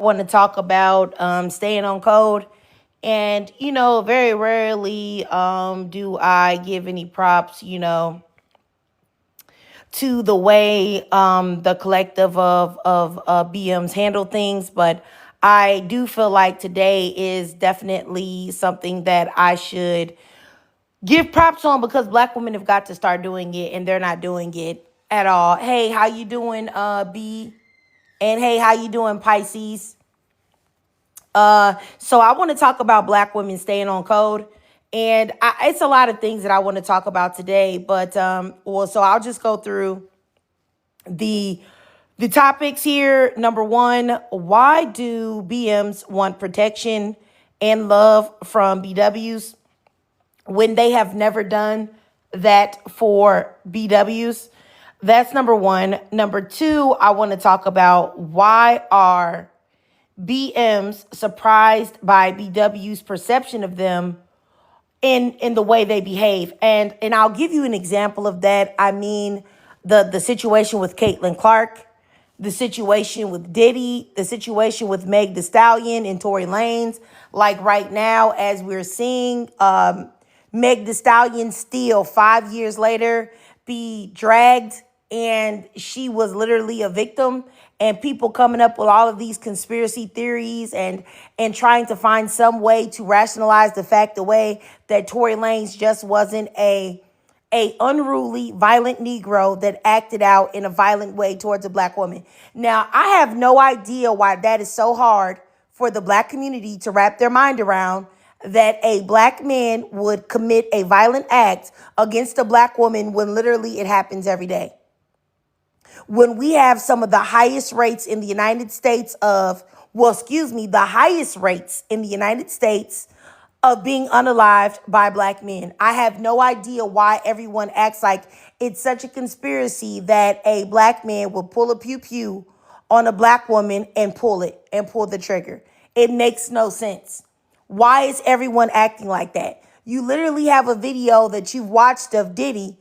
want to talk about staying on code. And, very rarely do I give any props, to the way the collective of BMs handle things. But I do feel like today is definitely something that I should give props on because black women have got to start doing it and they're not doing it at all. Hey, how you doing, B? And hey, how you doing, Pisces? So I want to talk about black women staying on code. And it's a lot of things that I want to talk about today, but so I'll just go through the the topics here. Number one, why do BMs want protection and love from BWs when they have never done that for BWs? That's number one. Number two, I want to talk about why are BMs surprised by BW's perception of them in the way they behave. And I'll give you an example of that. I mean, the situation with Caitlin Clark, the situation with Diddy, the situation with Meg Thee Stallion and Tory Lanez. Like right now, as we're seeing, Meg Thee Stallion still 5 years later be dragged, and she was literally a victim, and people coming up with all of these conspiracy theories and trying to find some way to rationalize the fact the way that Tory Lanez just wasn't a unruly, violent Negro that acted out in a violent way towards a black woman. Now, I have no idea why that is so hard for the black community to wrap their mind around, that a black man would commit a violent act against a black woman when literally it happens every day. When we have some of the highest rates in the United States the highest rates in the United States of being unalived by black men. I have no idea why everyone acts like it's such a conspiracy that a black man will pull a pew pew on a black woman and pull the trigger. It makes no sense. Why is everyone acting like that? You literally have a video that you've watched of Diddy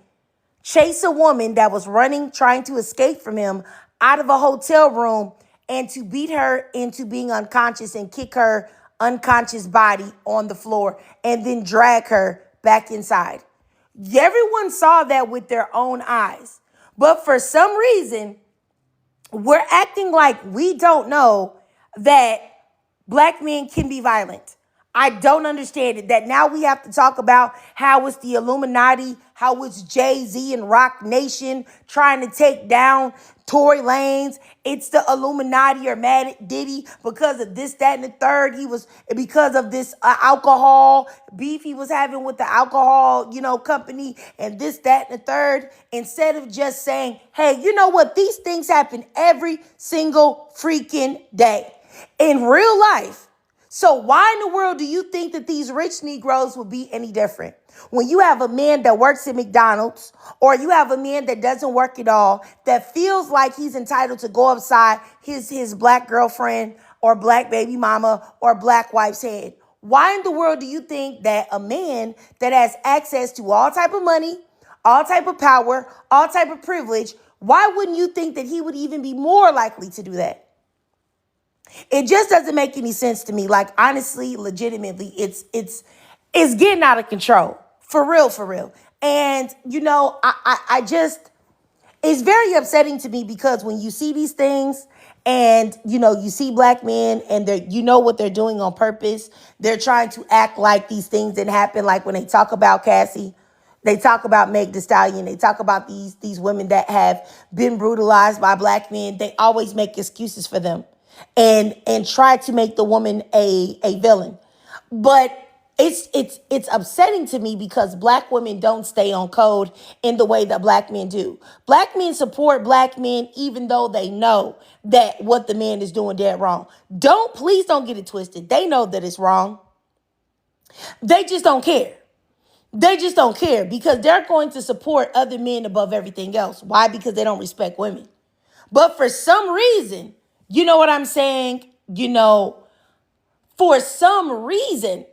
chase a woman that was running, trying to escape from him, out of a hotel room, and to beat her into being unconscious and kick her unconscious body on the floor and then drag her back inside. Everyone saw that with their own eyes. But for some reason, we're acting like we don't know that black men can be violent. I don't understand it. That now we have to talk about how it's the Illuminati, how it's Jay-Z and Rock Nation trying to take down Tory Lanez. It's the Illuminati or mad at Diddy because of this, that, and the third. Because of this alcohol beef he was having with the alcohol, company, and this, that, and the third. Instead of just saying, hey, you know what? These things happen every single freaking day in real life. So why in the world do you think that these rich Negroes will be any different? When you have a man that works at McDonald's, or you have a man that doesn't work at all, that feels like he's entitled to go upside his black girlfriend or black baby mama or black wife's head. Why in the world do you think that a man that has access to all type of money, all type of power, all type of privilege, why wouldn't you think that he would even be more likely to do that? It just doesn't make any sense to me. Like, honestly, legitimately, it's getting out of control. For real. And, I just, it's very upsetting to me because when you see these things and, you see black men and what they're doing on purpose, they're trying to act like these things didn't happen. Like when they talk about Cassie, they talk about Meg Thee Stallion, they talk about these women that have been brutalized by black men. They always make excuses for them and try to make the woman a villain. But it's upsetting to me because black women don't stay on code in the way that black men do. Black men support black men even though they know that what the man is doing dead wrong. Please don't get it twisted. They know that it's wrong. They just don't care. They just don't care because they're going to support other men above everything else. Why? Because they don't respect women. But for some reason, you know what I'm saying? For some reason,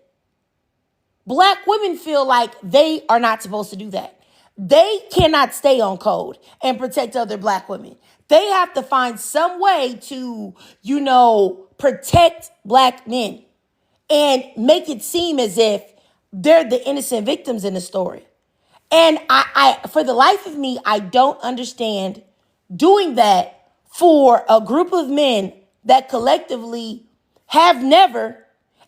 black women feel like they are not supposed to do that. They cannot stay on code and protect other black women. They have to find some way to, protect black men and make it seem as if they're the innocent victims in the story. And I for the life of me, I don't understand doing that for a group of men that collectively have never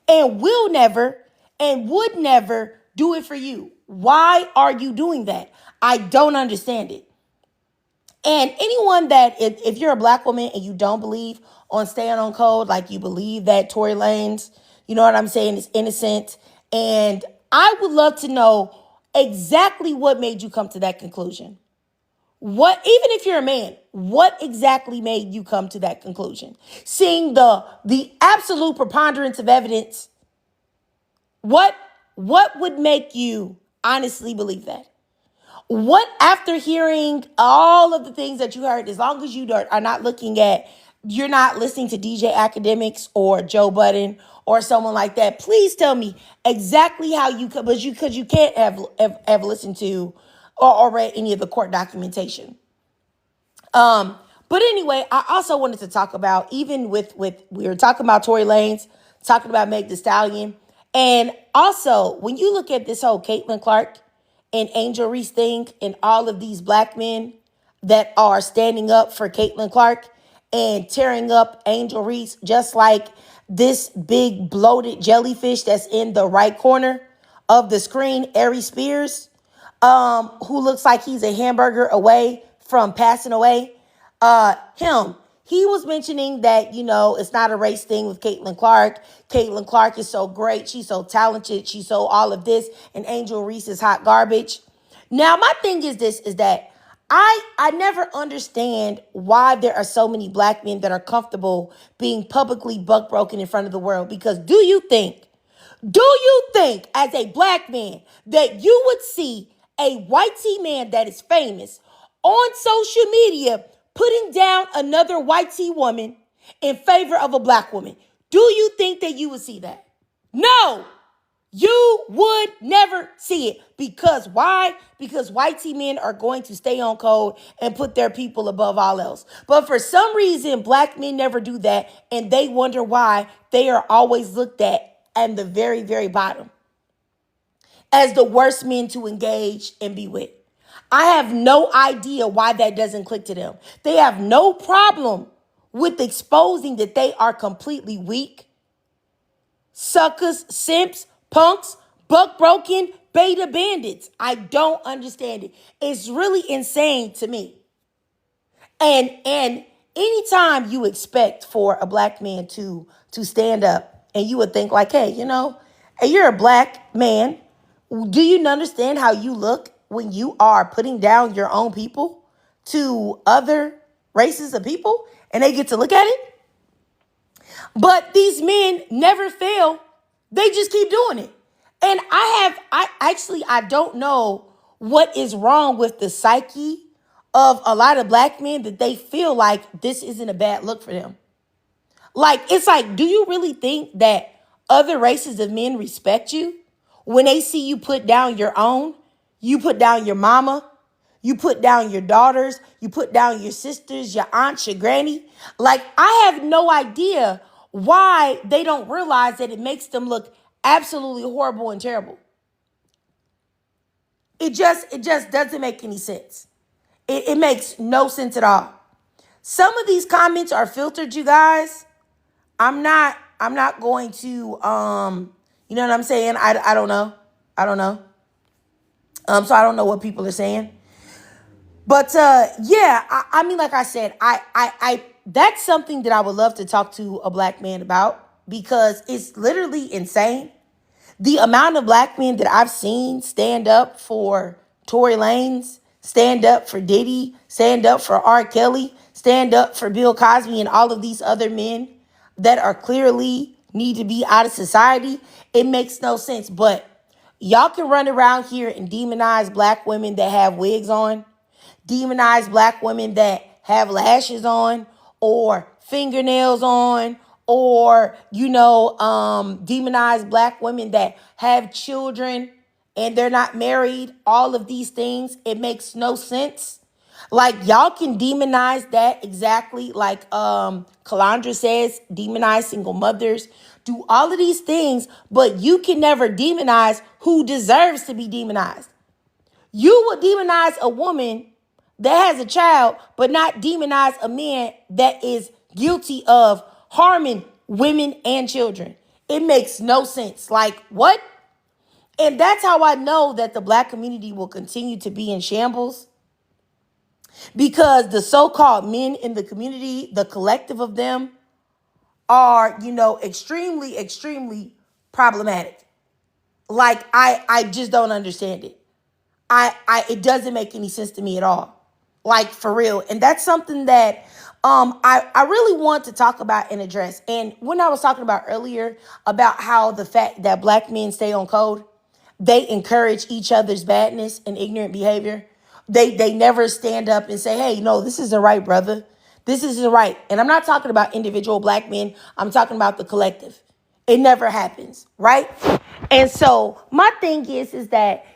and will never and would never do it for you. Why are you doing that? I don't understand it. And anyone that, if you're a black woman and you don't believe on staying on code, like you believe that Tory Lanez, you know what I'm saying, is innocent. And I would love to know exactly what made you come to that conclusion. What, even if you're a man, what exactly made you come to that conclusion? Seeing the absolute preponderance of evidence, what would make you honestly believe that? What, after hearing all of the things that you heard, as long as you are not you're not listening to DJ Academics or Joe Budden or someone like that, please tell me exactly how you could, because you can't have listened to or read any of the court documentation. But anyway, I also wanted to talk about, even with we were talking about Tory Lanez, talking about Meg Thee Stallion, and also when you look at this whole Caitlin Clark and Angel Reese thing, and all of these black men that are standing up for Caitlin Clark and tearing up Angel Reese, just like this big bloated jellyfish that's in the right corner of the screen, Ari Spears, who looks like he's a hamburger away from passing away. He was mentioning that, it's not a race thing with Caitlin Clark. Caitlin Clark is so great. She's so talented. She's so all of this. And Angel Reese is hot garbage. Now, my thing is this, is that I never understand why there are so many black men that are comfortable being publicly buck broken in front of the world. Because do you think as a black man that you would see a white tea man that is famous on social media putting down another white tea woman in favor of a black woman? Do you think that you would see that? No, you would never see it. Because why? Because white tea men are going to stay on code and put their people above all else. But for some reason, black men never do that. And they wonder why they are always looked at the very, very bottom as the worst men to engage and be with. I have no idea why that doesn't click to them. They have no problem with exposing that they are completely weak, suckers, simps, punks, buck broken, beta bandits. I don't understand it. It's really insane to me. And anytime you expect for a black man to stand up, and you would think like, hey, you're a black man. Do you understand how you look when you are putting down your own people to other races of people and they get to look at it? But these men never fail. They just keep doing it. And I don't know what is wrong with the psyche of a lot of black men that they feel like this isn't a bad look for them. Like, it's like, do you really think that other races of men respect you when they see you put down your own? You put down your mama, you put down your daughters, you put down your sisters, your aunts, your granny. Like, I have no idea why they don't realize that it makes them look absolutely horrible and terrible. It just doesn't make any sense. It makes no sense at all. Some of these comments are filtered, you guys. I'm not going to, you know what I'm saying? I don't know. So I don't know what people are saying. But, yeah, I mean, like I said, I that's something that I would love to talk to a black man about, because it's literally insane. The amount of black men that I've seen stand up for Tory Lanez, stand up for Diddy, stand up for R. Kelly, stand up for Bill Cosby and all of these other men that are clearly need to be out of society. It makes no sense. But y'all can run around here and demonize black women that have wigs on, demonize black women that have lashes on or fingernails on, or, demonize black women that have children and they're not married. All of these things, it makes no sense. Like y'all can demonize that exactly like Calandra says, demonize single mothers, do all of these things, but you can never demonize who deserves to be demonized. You will demonize a woman that has a child, but not demonize a man that is guilty of harming women and children. It makes no sense. Like, what? And that's how I know that the black community will continue to be in shambles, because the so-called men in the community, the collective of them, are, extremely, extremely problematic. Like, I just don't understand it. It doesn't make any sense to me at all. Like, for real. And that's something that I really want to talk about and address. And when I was talking about earlier about how the fact that black men stay on code, they encourage each other's badness and ignorant behavior. They never stand up and say, hey, no, this isn't right, brother. This isn't right. And I'm not talking about individual black men. I'm talking about the collective. It never happens, right? And so my thing is that,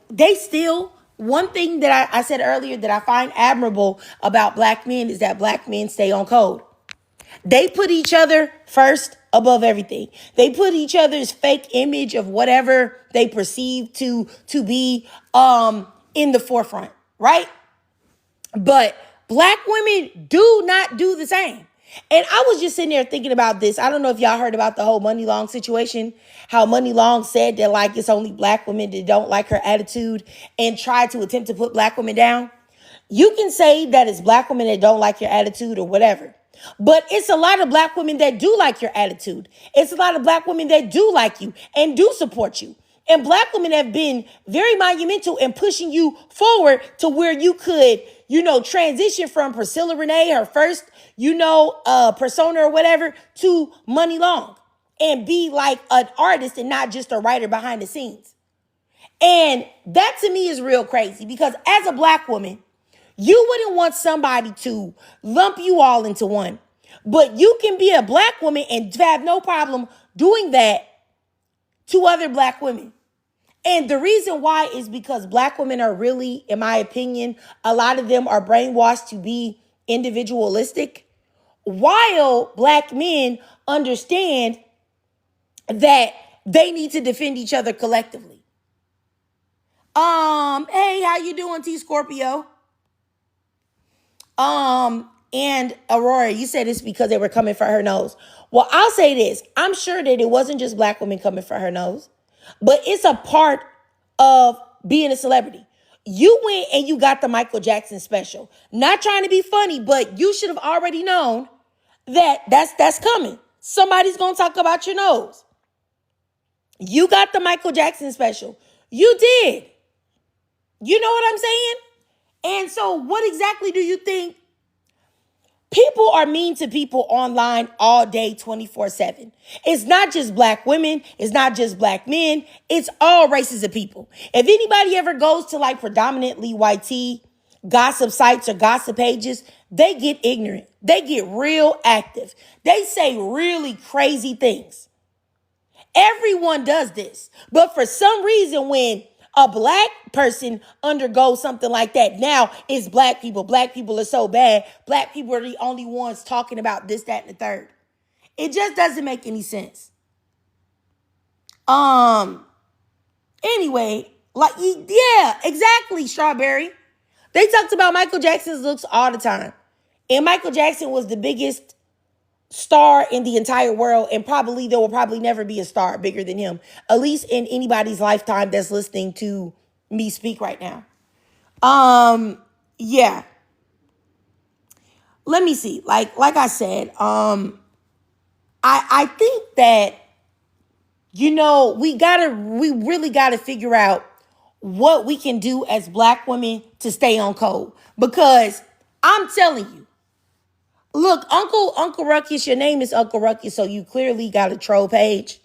they still, one thing that I said earlier that I find admirable about black men is that black men stay on code. They put each other first above everything. They put each other's fake image of whatever they perceive to be in the forefront, right? But black women do not do the same. And I was just sitting there thinking about this. I don't know if y'all heard about the whole Money Long situation, how Money Long said that like it's only black women that don't like her attitude and tried to attempt to put black women down. You can say that it's black women that don't like your attitude or whatever. But it's a lot of black women that do like your attitude. It's a lot of black women that do like you and do support you. And black women have been very monumental in pushing you forward to where you could, transition from Priscilla Renee, her first, persona or whatever, to Money Long and be like an artist and not just a writer behind the scenes. And that to me is real crazy, because as a black woman, you wouldn't want somebody to lump you all into one. But you can be a black woman and have no problem doing that to other black women. And the reason why is because black women are really, in my opinion, a lot of them are brainwashed to be individualistic, while black men understand that they need to defend each other collectively. Hey, how you doing, T Scorpio? And Aurora, you said it's because they were coming for her nose. Well, I'll say this. I'm sure that it wasn't just black women coming for her nose, but it's a part of being a celebrity. You went and you got the Michael Jackson special. Not trying to be funny, but you should have already known that that's coming. Somebody's going to talk about your nose. You got the Michael Jackson special. You did. You know what I'm saying? And so what exactly do you think? People are mean to people online all day, 24/7. It's not just black women. It's not just black men. It's all races of people. If anybody ever goes to like predominantly YT gossip sites or gossip pages, they get ignorant. They get real active. They say really crazy things. Everyone does this. But for some reason, when a black person undergoes something like that, now it's black people. Black people are so bad. Black people are the only ones talking about this, that, and the third. It just doesn't make any sense. Anyway, like, yeah, exactly, Strawberry. They talked about Michael Jackson's looks all the time. And Michael Jackson was the biggest star in the entire world, and probably there will probably never be a star bigger than him, at least in anybody's lifetime that's listening to me speak right now. Yeah. Let me see. Like I said, I think that, we really gotta figure out what we can do as black women to stay on code. Because I'm telling you, look, Uncle Ruckus, your name is Uncle Ruckus, so you clearly got a troll page.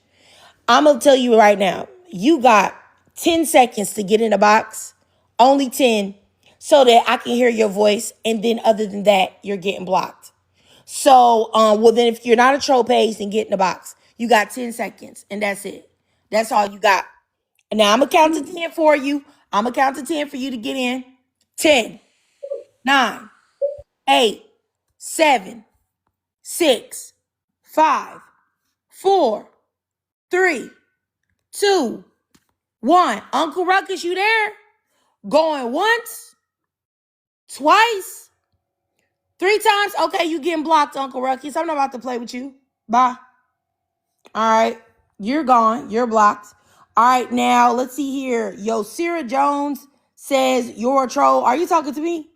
I'm going to tell you right now, you got 10 seconds to get in the box, only 10, so that I can hear your voice, and then other than that, you're getting blocked. So, then if you're not a troll page, then get in the box. You got 10 seconds, and that's it. That's all you got. Now, I'm going to count to 10 for you. I'm going to count to 10 for you to get in. 10, 9, 8, 7, 6, 5, 4, 3, 2, 1. Uncle Ruckus, you there? Going once, twice, 3 times. Okay, you getting blocked, Uncle Ruckus. I'm not about to play with you. Bye. All right, you're gone. You're blocked. All right, now let's see here. Yo, Sarah Jones says you're a troll. Are you talking to me?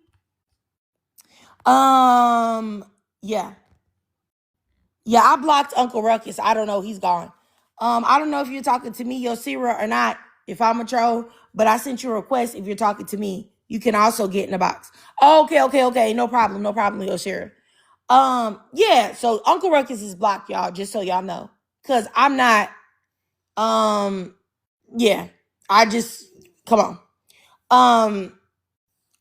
Yeah. Yeah, I blocked Uncle Ruckus. I don't know. He's gone. I don't know if you're talking to me, Yosira, or not, if I'm a troll, but I sent you a request if you're talking to me. You can also get in the box. Okay. No problem, Yosira. Yeah, so Uncle Ruckus is blocked, y'all, just so y'all know. Cause I'm not, yeah. I just come on.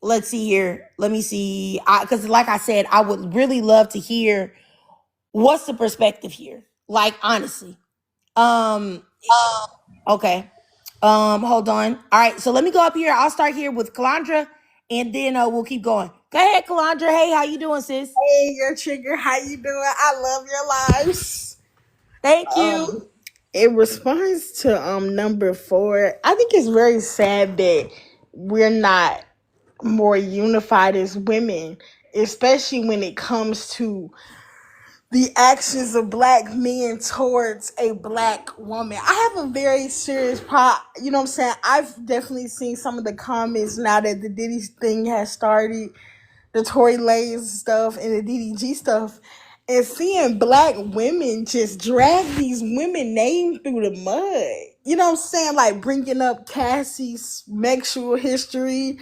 Let's see here. Let me see. Cause like I said, I would really love to hear what's the perspective here? Like, honestly. Um, okay. Hold on. All right, so let me go up here. I'll start here with Kalandra, and then we'll keep going. Go ahead, Kalandra. Hey, how you doing, sis? Hey, your trigger, how you doing? I love your lives. Thank you. In response to number 4, I think it's very sad that we're not more unified as women, especially when it comes to the actions of black men towards a black woman. I have a very serious problem. You know what I'm saying? I've definitely seen some of the comments now that the Diddy thing has started, the Tory Lanez stuff and the DDG stuff, and seeing black women just drag these women names through the mud. You know what I'm saying? Like bringing up Cassie's sexual history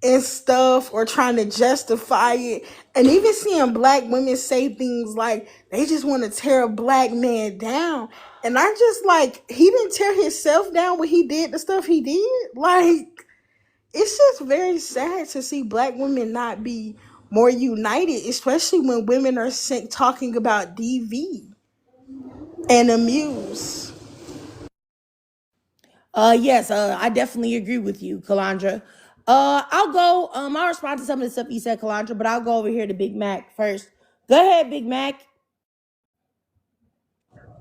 and stuff, or trying to justify it, and even seeing black women say things like they just want to tear a black man down. And I just like, he didn't tear himself down when he did the stuff he did. Like, it's just very sad to see black women not be more united, especially when women are talking about DV and Amuse. Yes, I definitely agree with you, Kalandra. I'll go. I'll respond to some of the stuff you said, Kalandra, but I'll go over here to Big Mac first. Go ahead, Big Mac.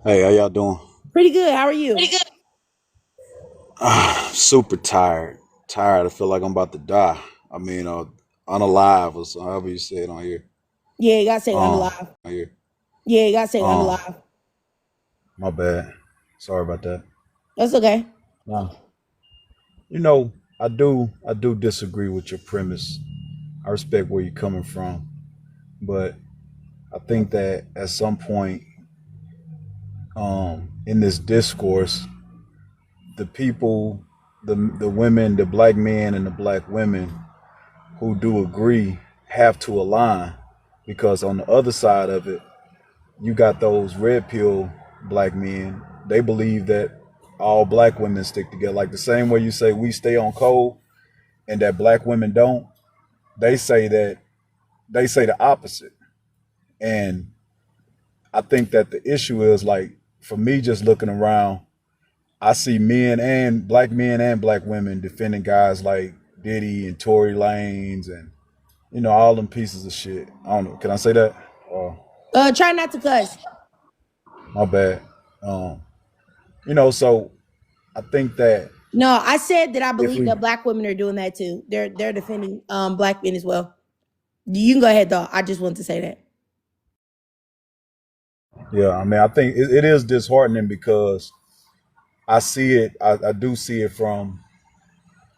Hey, how y'all doing? Pretty good. How are you? Super tired. Tired. I feel like I'm about to die. I mean, unalive or so, however you say it on here. Yeah, you gotta say Um, unalive. here. Yeah, you gotta say Um, unalive. my bad. Sorry about that. That's okay. Uh, I do disagree with your premise. I respect where you're coming from, but I think that at some point, in this discourse, the people, the women, the black men and the black women who do agree have to align, because on the other side of it, you got those red pill black men. They believe that all black women stick together, like the same way you say we stay on code and that black women don't. They say that, they say the opposite. And I think that the issue is, like, for me, just looking around, I see men and black women defending guys like Diddy and Tory Lanez and, all them pieces of shit. I don't know. Can I say that? Oh, Try not to cuss. my bad. Um, so I think that No, I said that I if believe we, that black women are doing that too. They're defending black men as well. You can go ahead though. I just want to say that. yeah, I mean, I think it is disheartening because I do see it from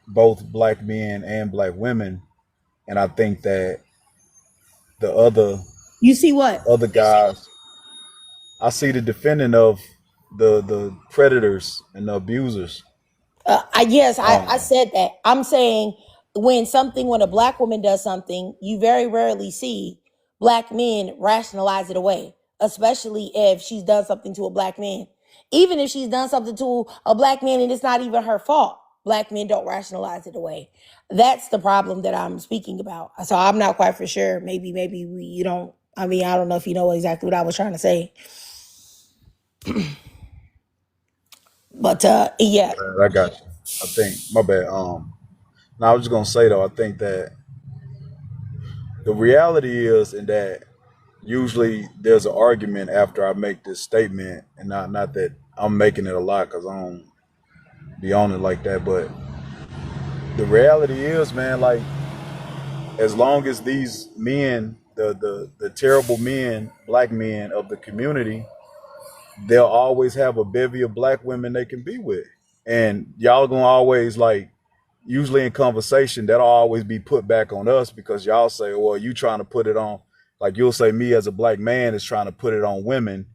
both black men and black women. And I think that the You see what? other guys, I see the defending of the predators and the abusers. I Um, said that. I'm saying when a black woman does something, you very rarely see black men rationalize it away, especially if she's done something to a black man. Even if she's done something to a black man and it's not even her fault, black men don't rationalize it away. That's the problem that I'm speaking about. So I'm not quite for sure. Maybe you don't. I mean, I don't know if you know exactly what I was trying to say, but yeah. I got you. I think, my bad. Now I was just gonna say though, I think that The reality is in that usually there's an argument after I make this statement, and not that I'm making it a lot because I don't be on it like that, but the reality is, man, like as long as these men, the terrible men, black men of the community, they'll always have a bevy of black women they can be with. And y'all gonna always like usually in conversation that'll always be put back on us because y'all say, well, you trying to put it on, like you'll say me as a black man is trying to put it on women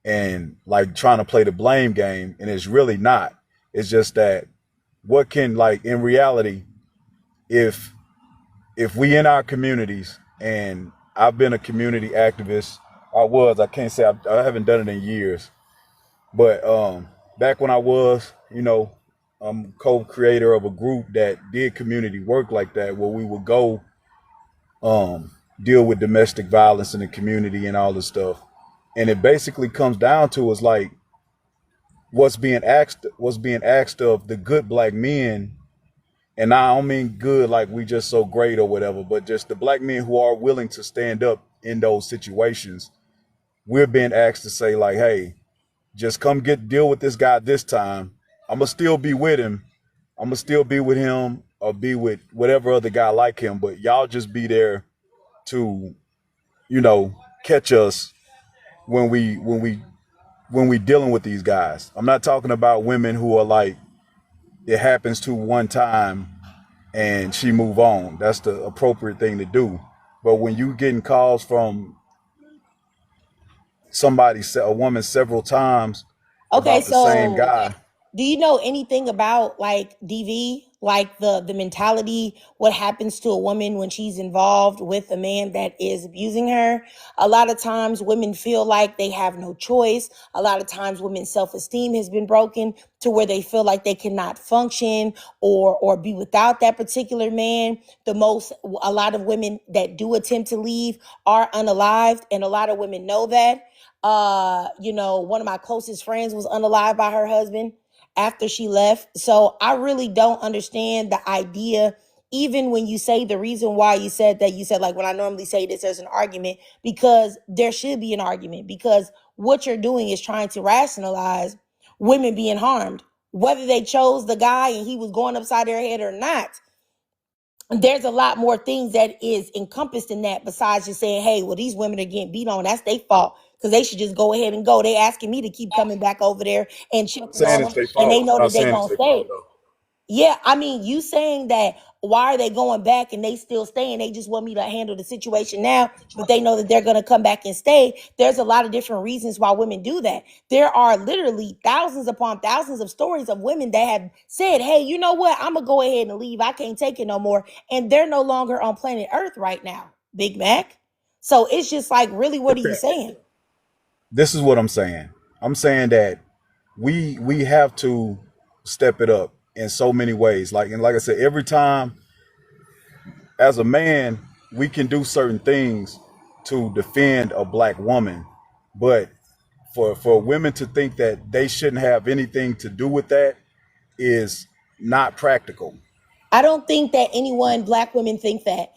and like trying to play the blame game, and it's really not. It's just that what can, like, in reality, if we in our communities, and I've been a community activist, I can't say I haven't done it in years, but back when I was, I'm co-creator of a group that did community work like that, where we would go deal with domestic violence in the community and all this stuff. And it basically comes down to is like what's being asked of the good black men. And I don't mean good like we just so great or whatever, but just the black men who are willing to stand up in those situations. We're being asked to say like, hey, just come deal with this guy this time. I'm gonna still be with him. I'm gonna still be with him or be with whatever other guy like him, but y'all just be there to, catch us when we dealing with these guys. I'm not talking about women who are like, it happens to one time and she move on. That's the appropriate thing to do. But when you getting calls from a woman several times Okay, about the same so guy. do you know anything about like DV, like the mentality, what happens to a woman when she's involved with a man that is abusing her? A lot of times women feel like they have no choice. A lot of times women's self-esteem has been broken to where they feel like they cannot function or be without that particular man. A lot of women that do attempt to leave are unalived, and a lot of women know that. One of my closest friends was unalived by her husband after she left. So I really don't understand the idea. Even when you say the reason why you said that, you said like when I normally say this, there's an argument, because there should be an argument, because what you're doing is trying to rationalize women being harmed, whether they chose the guy and he was going upside their head or not. There's a lot more things that is encompassed in that besides just saying, hey, well, these women are getting beat on. That's their fault because they should just go ahead and go. They asking me to keep coming back over there and checking Saying on it's them, their and they fault. know I'm not that they saying it's going to their fault stay. though. Yeah, I mean, you saying that, why are they going back and they still staying? They just want me to handle the situation now, but they know that they're going to come back and stay. There's a lot of different reasons why women do that. There are literally thousands upon thousands of stories of women that have said, hey, you know what? I'm going to go ahead and leave. I can't take it no more. And they're no longer on planet Earth right now, Big Mac. So it's just like, really, what are you saying? This is what I'm saying. I'm saying that we have to step it up in so many ways. Like I said, every time as a man, we can do certain things to defend a black woman, but for women to think that they shouldn't have anything to do with that is not practical. I don't think that black women think that.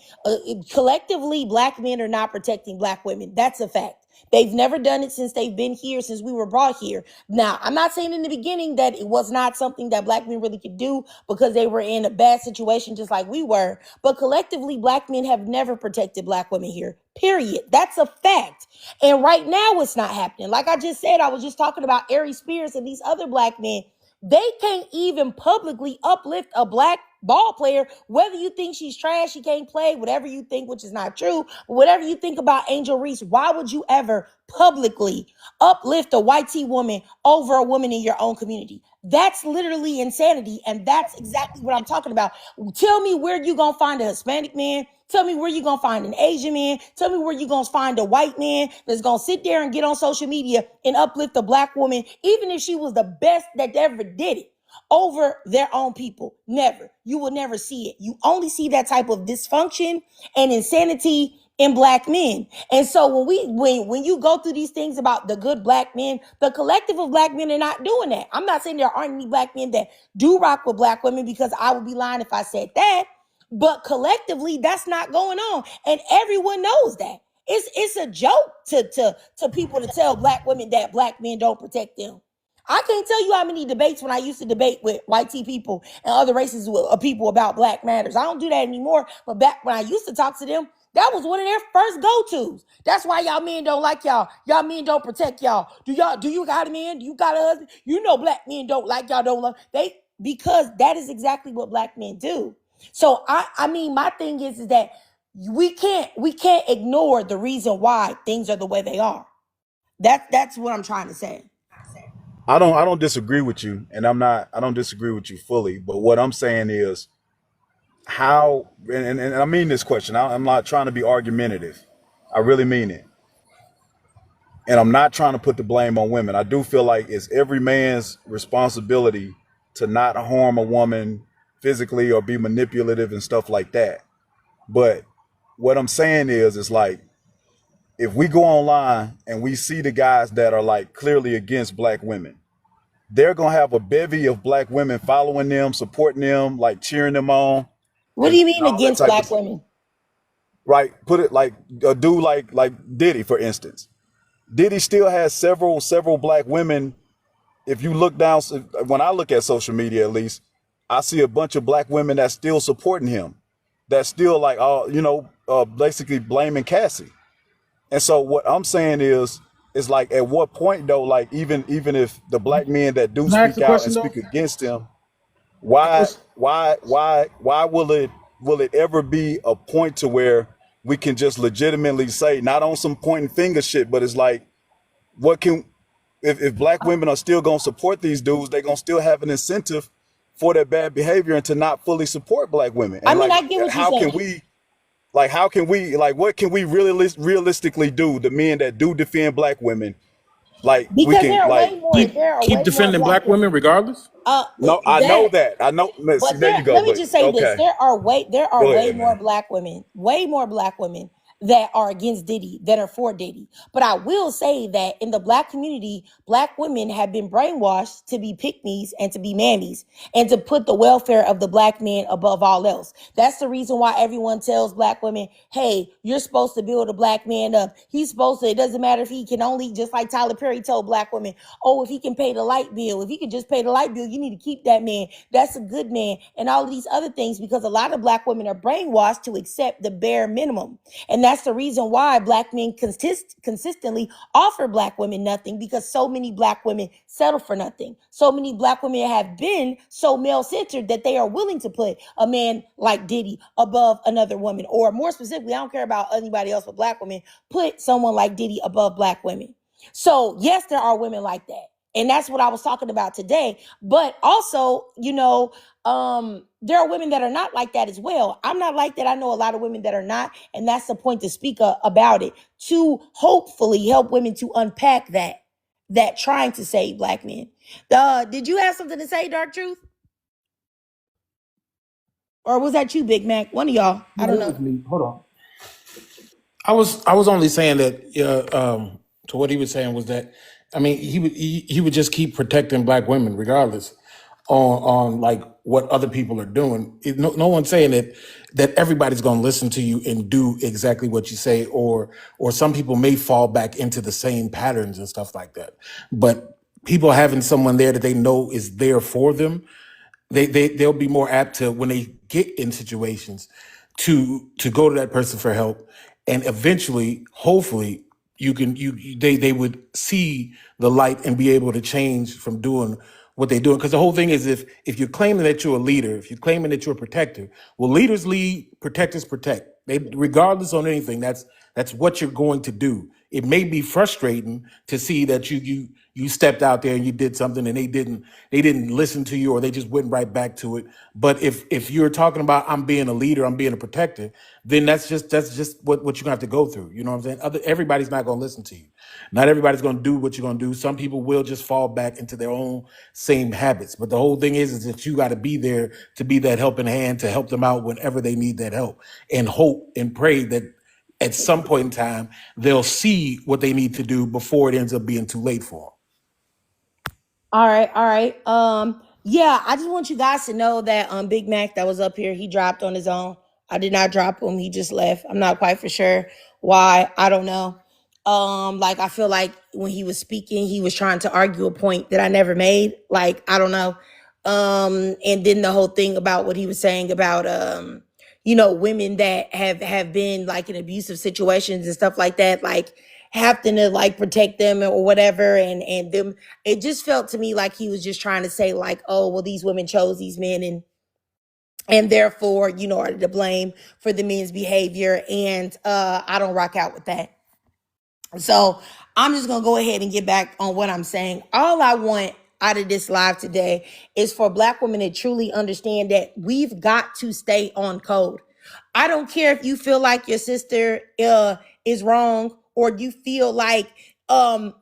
Collectively, black men are not protecting black women. That's a fact. They've never done it since they've been here, since we were brought here. Now, I'm not saying in the beginning that it was not something that black men really could do because they were in a bad situation just like we were. But collectively, black men have never protected black women here, period. That's a fact. And right now, it's not happening. Like I just said, I was just talking about Ari Spears and these other black men. They can't even publicly uplift a black ball player, whether you think she's trash, she can't play, whatever you think, which is not true, whatever you think about Angel Reese. Why would you ever publicly uplift a white tea woman over a woman in your own community? That's literally insanity, and that's exactly what I'm talking about. Tell me where you gonna find a Hispanic man. Tell me where you gonna find an Asian man. Tell me where you gonna find a white man that's gonna sit there and get on social media and uplift a black woman, even if she was the best that ever did it, over their own people. Never. You will never see it. You only see that type of dysfunction and insanity in black men. And so when you go through these things about the good black men, the collective of black men are not doing that. I'm not saying there aren't any black men that do rock with black women, because I would be lying if I said that. But collectively, that's not going on. And everyone knows that. It's a joke to people to tell black women that black men don't protect them. I can't tell you how many debates when I used to debate with white people and other races of people about black matters. I don't do that anymore. But back when I used to talk to them, that was one of their first go-tos. That's why y'all men don't like y'all. Y'all men don't protect y'all. Do you got a man? Do you got a husband? You know black men don't like y'all, don't love. Because that is exactly what black men do. So I mean, my thing is that we can't ignore the reason why things are the way they are. That's what I'm trying to say. I don't disagree with you, and I don't disagree with you fully. But what I'm saying is how, and I mean this question. I'm not trying to be argumentative. I really mean it, and I'm not trying to put the blame on women. I do feel like it's every man's responsibility to not harm a woman physically or be manipulative and stuff like that. But what I'm saying is like, if we go online and we see the guys that are like clearly against black women, they're gonna have a bevy of black women following them, supporting them, like cheering them on, What do and you mean all that against type black of women? right. Put it like a dude like Diddy, for instance. Diddy still has several black women. If you look down, when I look at social media, at least, I see a bunch of black women that's still supporting him, that's still like, basically blaming Cassie. And so what I'm saying is like, at what point though, like even if the black men that do Can I ask speak the out and question speak though? against him, why It's, why will it ever be a point to where we can just legitimately say, not on some pointing finger shit, but it's like, what can, if black women are still gonna support these dudes, they gonna still have an incentive for their bad behavior and to not fully support black women. I And mean, like, I get what you're how can saying. we what can we really realistically do, the men that do defend black women? Like, we Because can, like, there are keep way more defending black black women women. regardless. no, I know that, I know. See, But there you go. let me But just say this: okay, there are go way ahead, more man. black women, that are against Diddy that are for Diddy. But I will say that in the black community, black women have been brainwashed to be pick-me's and to be mammies and to put the welfare of the black man above all else. That's the reason why everyone tells black women, hey, you're supposed to build a black man up. He's supposed to, it doesn't matter if he can only, just like Tyler Perry told black women, oh, if he can pay the light bill, if he can just pay the light bill, you need to keep that man. That's a good man. And all of these other things, because a lot of black women are brainwashed to accept the bare minimum. And that's the reason why black men consistently offer black women nothing, because so many black women settle for nothing. So many black women have been so male-centered that they are willing to put a man like Diddy above another woman. Or more specifically, I don't care about anybody else but black women, put someone like Diddy above black women. So yes, there are women like that. And that's what I was talking about today. But also, there are women that are not like that as well. I'm not like that. I know a lot of women that are not. And that's the point to speak about it, to hopefully help women to unpack that trying to save black men. Did you have something to say, Dark Truth? Or was that you, Big Mac? One of y'all. I No, don't that know. was me. Hold on. I was only saying that to what he was saying was that, I mean, he would just keep protecting black women regardless on like what other people are doing. No one's saying that everybody's going to listen to you and do exactly what you say, or some people may fall back into the same patterns and stuff like that. But people having someone there that they know is there for them, they'll be more apt to, when they get in situations, to go to that person for help. And eventually, hopefully, they would see the light and be able to change from doing what they're doing. Because the whole thing is, if you're claiming that you're a leader, if you're claiming that you're a protector, well, leaders lead, protectors protect. They, regardless on anything, that's what you're going to do. It may be frustrating to see that you stepped out there and you did something and they didn't listen to you, or they just went right back to it. But if you're talking about, I'm being a leader, I'm being a protector, then that's just what you're gonna have to go through. You know what I'm saying? Everybody's not gonna listen to you. Not everybody's gonna do what you're gonna do. Some people will just fall back into their own same habits. But the whole thing is that you got to be there to be that helping hand, to help them out whenever they need that help, and hope and pray that at some point in time they'll see what they need to do before it ends up being too late for them. All right. Yeah, I just want you guys to know that Big Mac that was up here, he dropped on his own. I did not drop him. He just left. I'm not quite for sure why. I don't know. Like I feel like when he was speaking, he was trying to argue a point that I never made. Like, I don't know. And then the whole thing about what he was saying about women that have been like in abusive situations and stuff like that, like having to like protect them or whatever, and them, it just felt to me like he was just trying to say like, oh well, these women chose these men, and therefore are to blame for the men's behavior. And I don't rock out with that. So I'm just going to go ahead and get back on what I'm saying. All I want out of this live today is for Black women to truly understand that we've got to stay on code. I don't care if you feel like your sister is wrong, or you feel like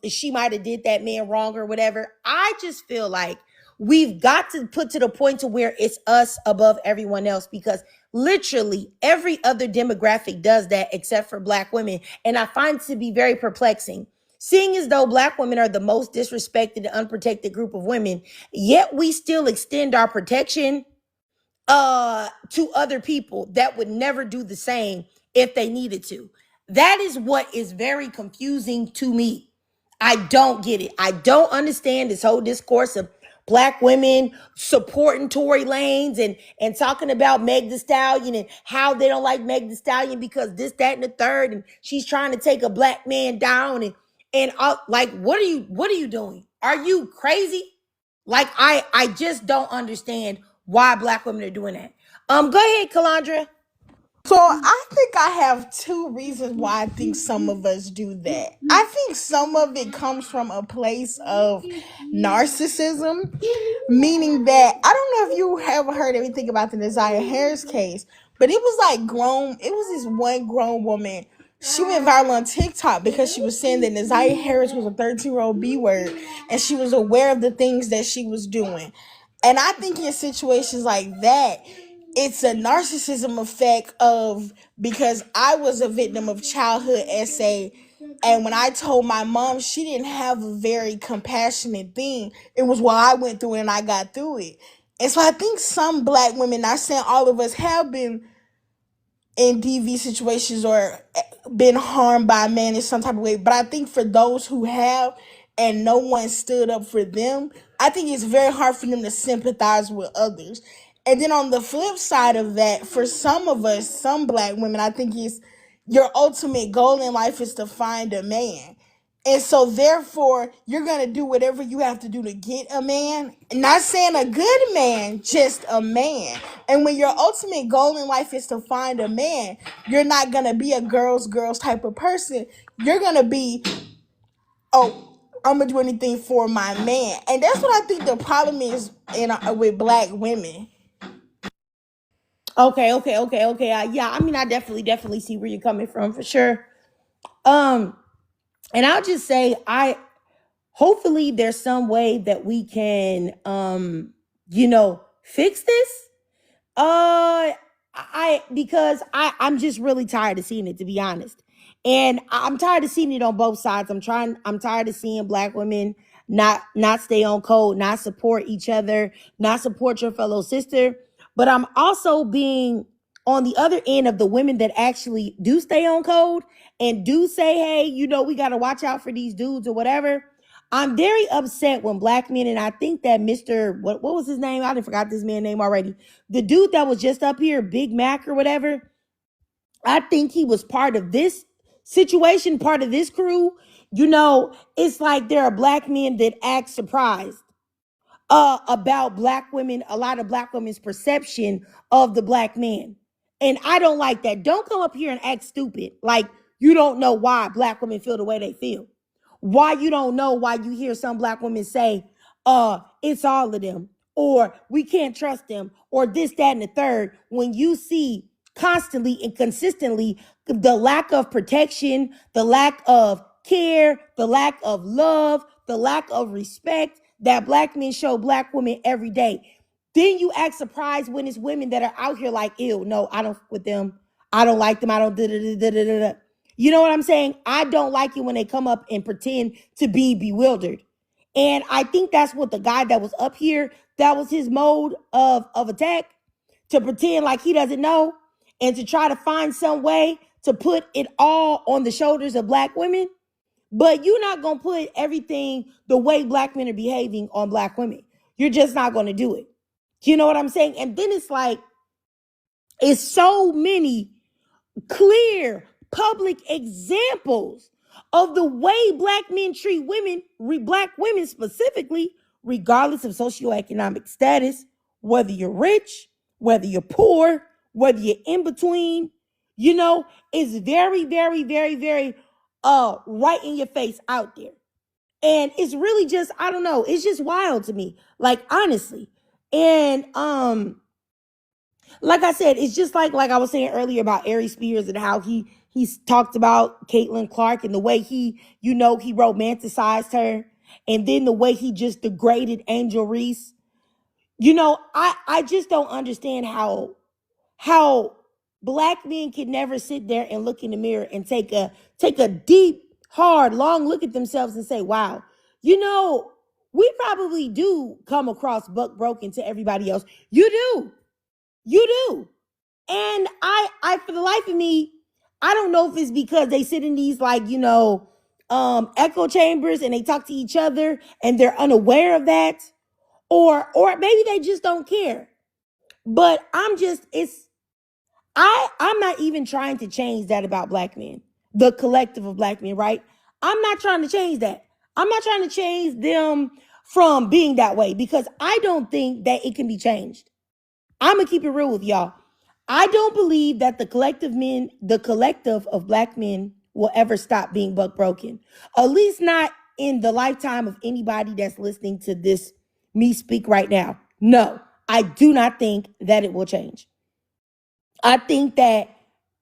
she might have did that man wrong or whatever. I just feel like we've got to put to the point to where it's us above everyone else, because literally every other demographic does that except for Black women. And I find it to be very perplexing. Seeing as though Black women are the most disrespected and unprotected group of women, yet we still extend our protection to other people that would never do the same if they needed to. That is what is very confusing to me. I don't get it. I don't understand this whole discourse of Black women supporting Tory Lanez and talking about Meg Thee Stallion and how they don't like Meg Thee Stallion because this, that, and the third, and she's trying to take a Black man down, and like, what are you doing? Are you crazy? Like, I just don't understand why Black women are doing that. Go ahead, Kalandra. So I think I have two reasons why I think some of us do that. I think some of it comes from a place of narcissism, meaning that I don't know if you have heard anything about the Desire Harris case, but it was like it was this one grown woman. She went viral on TikTok because she was saying that Desire Harris was a 13-year-old B-word, and she was aware of the things that she was doing. And I think in situations like that, it's a narcissism effect of, because I was a victim of childhood SA, and when I told my mom, she didn't have a very compassionate thing. It was what I went through and I got through it. And so I think some Black women, not saying all of us, have been in DV situations or been harmed by a man in some type of way. But I think for those who have and no one stood up for them, I think it's very hard for them to sympathize with others. And then on the flip side of that, for some of us, some Black women, I think it's your ultimate goal in life is to find a man. And so therefore, you're going to do whatever you have to do to get a man. Not saying a good man, just a man. And when your ultimate goal in life is to find a man, you're not going to be a girls type of person. You're going to be, oh, I'm going to do anything for my man. And that's what I think the problem is with Black women. Okay. Yeah, I mean, I definitely see where you're coming from for sure. And I'll just say, hopefully there's some way that we can, fix this. I'm just really tired of seeing it, to be honest. And I'm tired of seeing it on both sides. I'm tired of seeing Black women not stay on code, not support each other, not support your fellow sister. But I'm also being on the other end of the women that actually do stay on code and do say, hey, we got to watch out for these dudes or whatever. I'm very upset when Black men, and I think that Mr. What was his name? I forgot this man's name already. The dude that was just up here, Big Mac or whatever, I think he was part of this situation, part of this crew. It's like there are Black men that act surprised about Black women, a lot of Black women's perception of the Black man. And I don't like that. Don't come up here and act stupid like you don't know why Black women feel the way they feel. Why you don't know why you hear some Black women say, it's all of them, or we can't trust them, or this, that, and the third, when you see constantly and consistently the lack of protection, the lack of care, the lack of love, the lack of respect that Black men show Black women every day. Then you act surprised when it's women that are out here like, ew, no, I don't with them. I don't like them. I don't da-da-da-da-da-da. You know what I'm saying? I don't like it when they come up and pretend to be bewildered. And I think that's what the guy that was up here that was his mode of attack, to pretend like he doesn't know and to try to find some way to put it all on the shoulders of black women. But you're not going to put everything the way black men are behaving on black women. You're just not going to do it. You know what I'm saying? And then it's like, it's so many clear public examples of the way black men treat women, black women specifically, regardless of socioeconomic status, whether you're rich, whether you're poor, whether you're in between, you know, it's very, very, very, very right in your face out there. And it's really just, I don't know, it's just wild to me, like, honestly. And like I said, it's just like I was saying earlier about Ari Spears and how he's talked about Caitlin Clark and the way he romanticized her, and then the way he just degraded Angel Reese. You know, I just don't understand how black men can never sit there and look in the mirror and take a deep, hard, long look at themselves and say, wow, you know, we probably do come across buck broken to everybody else. You do. And I for the life of me, I don't know if it's because they sit in these, like, you know, echo chambers and they talk to each other and they're unaware of that, or maybe they just don't care. But I'm not even trying to change that about black men, the collective of black men, right? I'm not trying to change that. I'm not trying to change them from being that way, because I don't think that it can be changed. I'm going to keep it real with y'all. I don't believe that the collective of black men will ever stop being buck broken. At least not in the lifetime of anybody that's listening to this, me speak right now. No, I do not think that it will change. I think that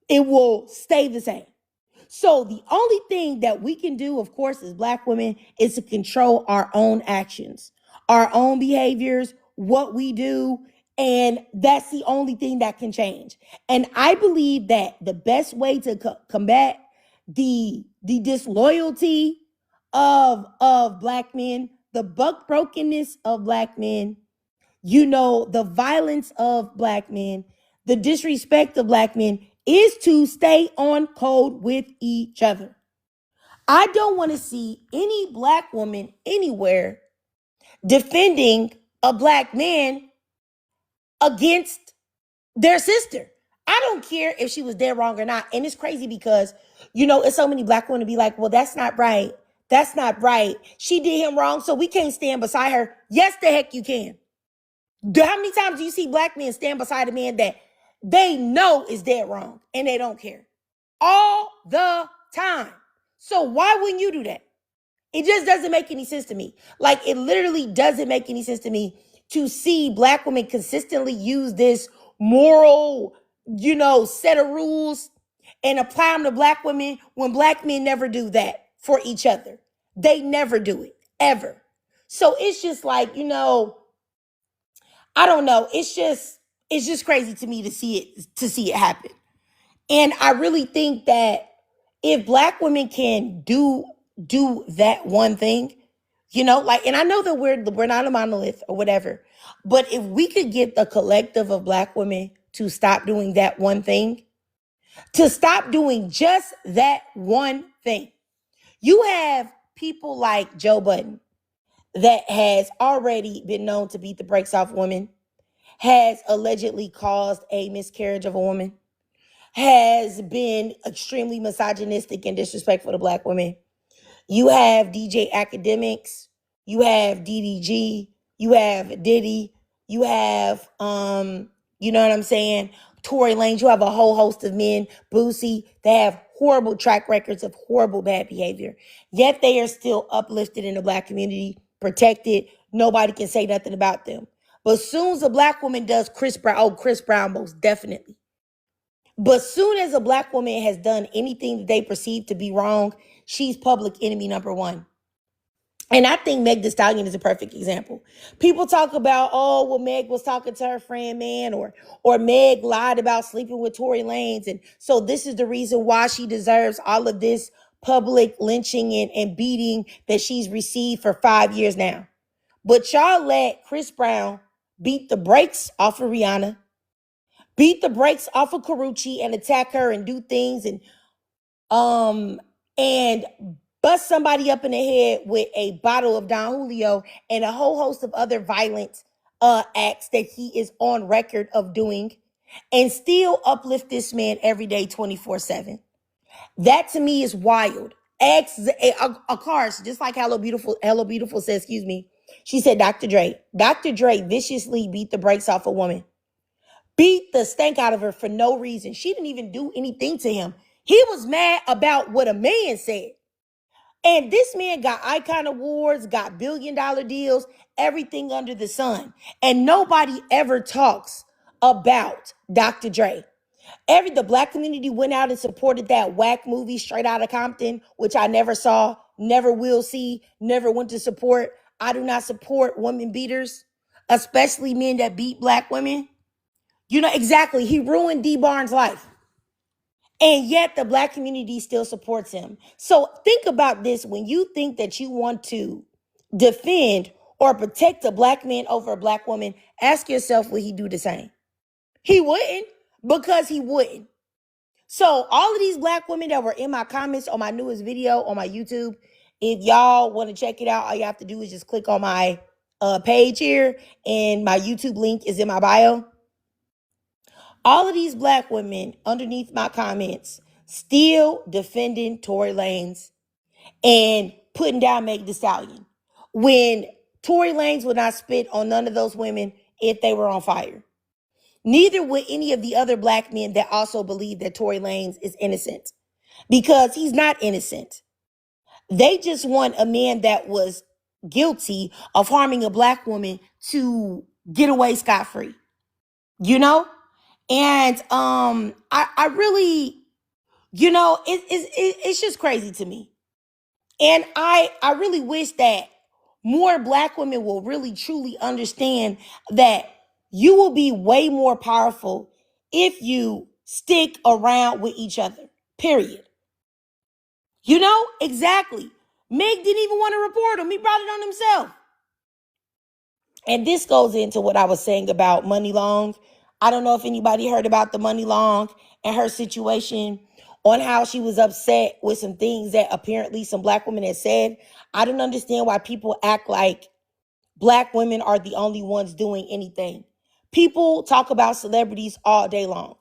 it will stay the same. So the only thing that we can do, of course, as black women, is to control our own actions, our own behaviors, what we do. And that's the only thing that can change. And I believe that the best way to combat the disloyalty of black men, the buck brokenness of black men, you know, the violence of black men, the disrespect of black men, is to stay on code with each other. I don't want to see any black woman anywhere defending a black man against their sister. I don't care if she was dead wrong or not. And it's crazy because, you know, it's so many black women be like, well, that's not right. That's not right. She did him wrong, so we can't stand beside her. Yes, the heck you can. How many times do you see black men stand beside a man that they know is dead wrong and they don't care? All the time. So why wouldn't you do that? It just doesn't make any sense to me. Like, it literally doesn't make any sense to me to see black women consistently use this moral, you know, set of rules and apply them to black women when black men never do that for each other. They never do it, ever. So it's just like, you know, I don't know. It's just crazy to me to see it happen. And I really think that if black women can do that one thing, you know, like, and I know that we're not a monolith or whatever, but if we could get the collective of black women to stop doing that one thing, to stop doing just that one thing, you have people like Joe Budden that has already been known to beat the brakes off women, has allegedly caused a miscarriage of a woman, has been extremely misogynistic and disrespectful to black women. You have DJ Academics, you have DDG, you have Diddy, you have, you know what I'm saying, Tory Lanez. You have a whole host of men, Boosie, they have horrible track records of horrible bad behavior. Yet they are still uplifted in the black community, protected. Nobody can say nothing about them. But as soon as a black woman does Chris Brown, most definitely. But soon as a black woman has done anything that they perceive to be wrong, she's public enemy number one. And I think Meg Thee Stallion is a perfect example. People talk about, oh, well, Meg was talking to her friend, man, or Meg lied about sleeping with Tory Lanez. And so this is the reason why she deserves all of this public lynching and beating that she's received for 5 years now. But y'all let Chris Brown beat the brakes off of Rihanna, beat the brakes off of Karuchi and attack her and do things and bust somebody up in the head with a bottle of Don Julio and a whole host of other violent acts that he is on record of doing, and still uplift this man every day 24/7. That to me is wild. A cars, just like Hello Beautiful says, excuse me. She said Dr. Dre. Dr. Dre viciously beat the brakes off a woman. Beat the stank out of her for no reason. She didn't even do anything to him. He was mad about what a man said. And this man got icon awards, got $billion deals, everything under the sun. And nobody ever talks about Dr. Dre. The black community went out and supported that whack movie Straight Outta Compton, which I never saw, never will see, never went to support. I do not support women beaters, especially men that beat black women. You know, exactly. He ruined D. Barnes' life. And yet the black community still supports him. So think about this. When you think that you want to defend or protect a black man over a black woman, ask yourself, would he do the same? He wouldn't, because he wouldn't. So all of these black women that were in my comments on my newest video on my YouTube, if y'all want to check it out, all you have to do is just click on my page here, and my YouTube link is in my bio. All of these black women underneath my comments still defending Tory Lanez and putting down Meg Thee Stallion, when Tory Lanez would not spit on none of those women if they were on fire. Neither would any of the other black men that also believe that Tory Lanez is innocent, because he's not innocent. They just want a man that was guilty of harming a black woman to get away scot-free, you know? And I really, it's just crazy to me. And I really wish that more black women will really truly understand that you will be way more powerful if you stick around with each other, period. You know, exactly. Meg didn't even want to report him. He brought it on himself. And this goes into what I was saying about Money Long. I don't know if anybody heard about the Money Long and her situation, on how she was upset with some things that apparently some black women had said. I don't understand why people act like black women are the only ones doing anything. People talk about celebrities all day long,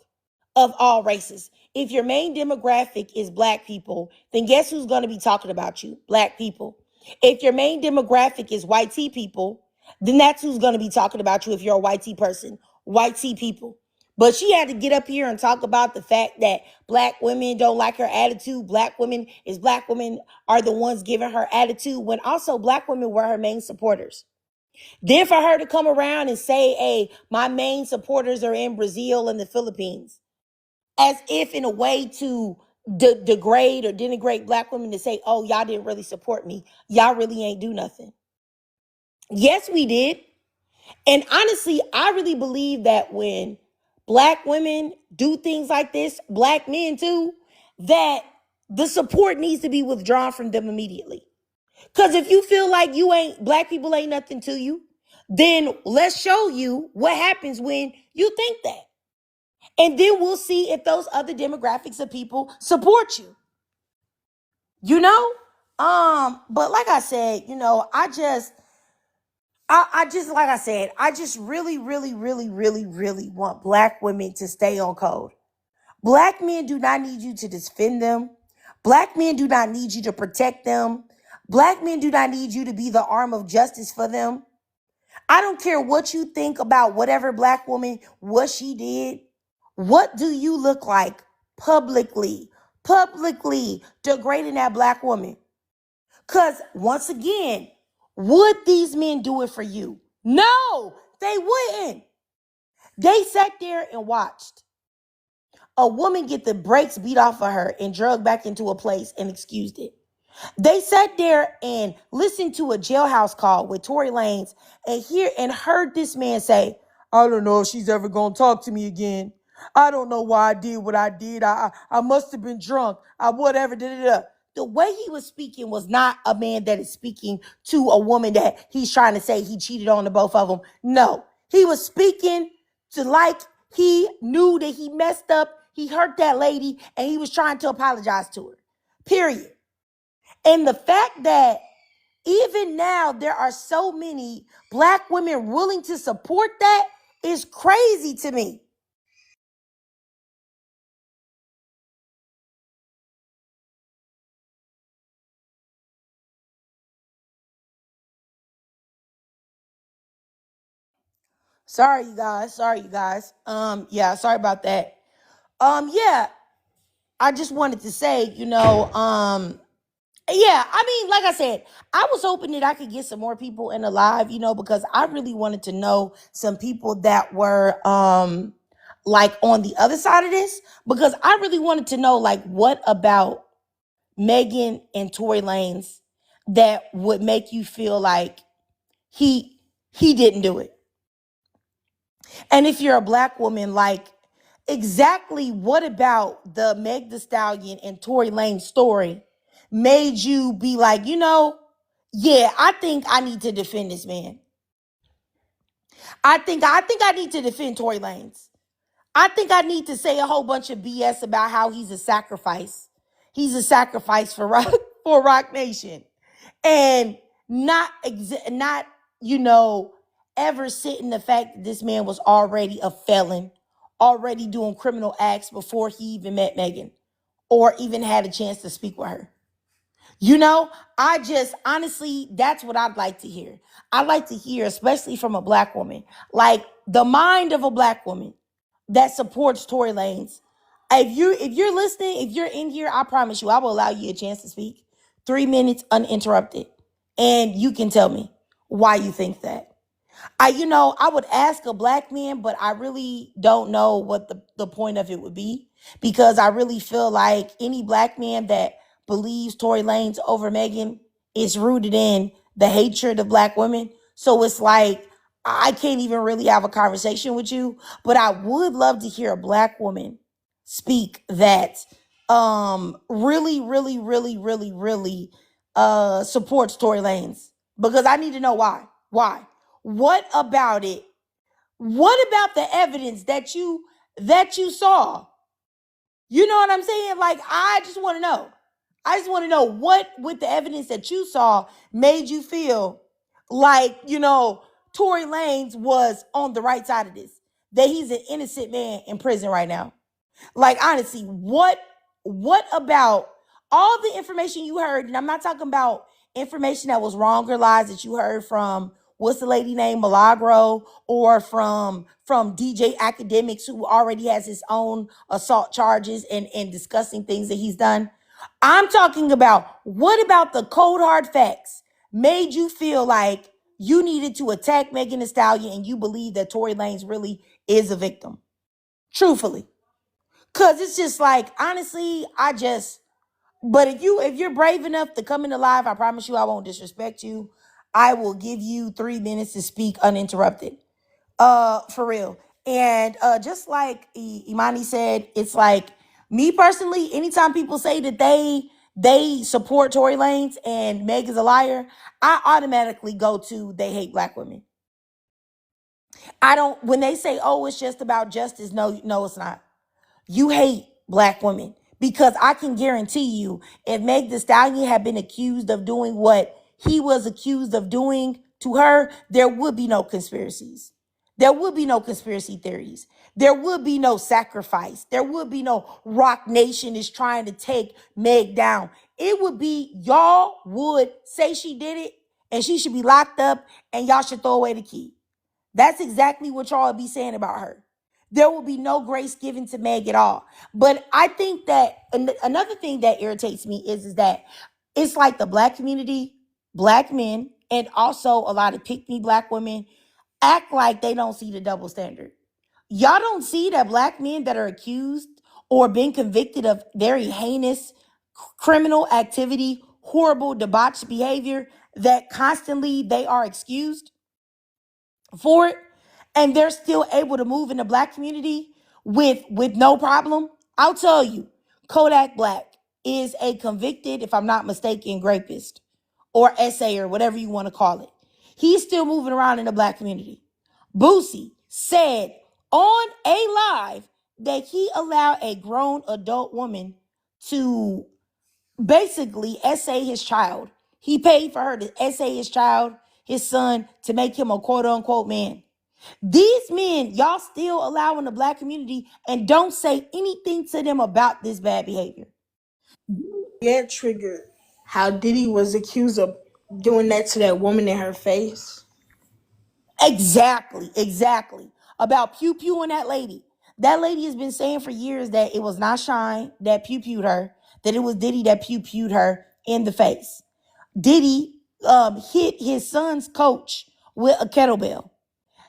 of all races. If your main demographic is black people, then guess who's going to be talking about you? Black people. If your main demographic is white tea people, then that's who's going to be talking about you if you're a white tea person. White tea people. But she had to get up here and talk about the fact that black women don't like her attitude. Black women are the ones giving her attitude, when also black women were her main supporters. Then for her to come around and say, hey, my main supporters are in Brazil and the Philippines, as if in a way to degrade or denigrate black women, to say, oh, y'all didn't really support me. Y'all really ain't do nothing. Yes, we did. And honestly, I really believe that when black women do things like this, black men too, that the support needs to be withdrawn from them immediately. Because if you feel like black people ain't nothing to you, then let's show you what happens when you think that. And then we'll see if those other demographics of people support you. You know? But like I said, I just really, really, really, really, really want black women to stay on code. Black men do not need you to defend them. Black men do not need you to protect them. Black men do not need you to be the arm of justice for them. I don't care what you think about whatever black woman, what she did. What do you look like publicly degrading that black woman? Because once again, would these men do it for you? No, they wouldn't. They sat there and watched a woman get the brakes beat off of her and drugged back into a place and excused it. They sat there and listened to a jailhouse call with Tory Lanez and heard this man say, I don't know if she's ever going to talk to me again. I don't know why I did what I did. I must have been drunk. Whatever. the way he was speaking was not a man that is speaking to a woman that he's trying to say he cheated on the both of them. No, he was speaking to like he knew that he messed up, he hurt that lady, and he was trying to apologize to her. Period. And the fact that even now there are so many black women willing to support that is crazy to me. Sorry, you guys. Sorry, you guys. Yeah, sorry about that. Yeah, I just wanted to say, yeah, I mean, like I said, I was hoping that I could get some more people in the live, because I really wanted to know some people that were like on the other side of this, because I really wanted to know, like, what about Megan and Tory Lanez that would make you feel like he didn't do it. And if you're a black woman, like, exactly what about the Meg Thee Stallion and Tory Lanez story made you be like, yeah, I think I need to defend this man. I think I need to defend Tory Lanez. I think I need to say a whole bunch of BS about how he's a sacrifice. He's a sacrifice for Rock Nation. And not, ever sit in the fact that this man was already a felon, already doing criminal acts before he even met Megan or even had a chance to speak with her. I just, honestly, that's what I'd like to hear. I'd like to hear, especially from a black woman, like the mind of a black woman that supports Tory Lanez. If you're listening, if you're in here, I promise you, I will allow you a chance to speak. 3 minutes uninterrupted. And you can tell me why you think that. I would ask a black man, but I really don't know what the point of it would be, because I really feel like any black man that believes Tory Lanez over Megan is rooted in the hatred of black women. So it's like, I can't even really have a conversation with you, but I would love to hear a black woman speak that really, really, really, really, really supports Tory Lanez, because I need to know why. Why? What about it? What about the evidence that you saw? You know what I'm saying? Like, I just want to know. I just want to know what with the evidence that you saw made you feel like, Tory Lanez was on the right side of this, that he's an innocent man in prison right now. Like, honestly, what about all the information you heard? And I'm not talking about information that was wrong or lies that you heard from, what's the lady name, Milagro, or from DJ Academics, who already has his own assault charges and discussing things that he's done. I'm talking about, what about the cold hard facts made you feel like you needed to attack Megan Thee Stallion and you believe that Tory Lanez really is a victim? Truthfully. Cause it's just like, honestly, but if you're brave enough to come into live, I promise you I won't disrespect you. I will give you 3 minutes to speak uninterrupted. For real. And just like Imani said, it's like, me personally, anytime people say that they support Tory Lanez and Meg is a liar, I automatically go to they hate black women. When they say, oh, it's just about justice, no, it's not. You hate black women, because I can guarantee you, if Meg Thee Stallion had been accused of doing what he was accused of doing to her, there would be no conspiracies. There would be no conspiracy theories. There would be no sacrifice. There would be no Rock Nation is trying to take Meg down. It would be, y'all would say she did it and she should be locked up and y'all should throw away the key. That's exactly what y'all would be saying about her. There will be no grace given to Meg at all. But I think that another thing that irritates me is that it's like the black community, black men, and also a lot of pick-me black women act like they don't see the double standard. Y'all don't see that black men that are accused or been convicted of very heinous criminal activity, horrible debauched behavior, that constantly they are excused for it, and they're still able to move in the black community with no problem. I'll tell you, Kodak Black. is a convicted, if I'm not mistaken, rapist or SA or whatever you want to call it. He's still moving around in the black community. Boosie said on a live that he allowed a grown adult woman to basically essay his child. He paid for her to essay his child, his son, to make him a quote unquote man. These men, y'all still allow in the black community and don't say anything to them about this bad behavior. Get triggered how Diddy was accused of doing that to that woman in her face. Exactly. About pew pew and that lady. That lady has been saying for years that it was not Shine that pew pewed her, that it was Diddy that pew pewed her in the face. Diddy hit his son's coach with a kettlebell.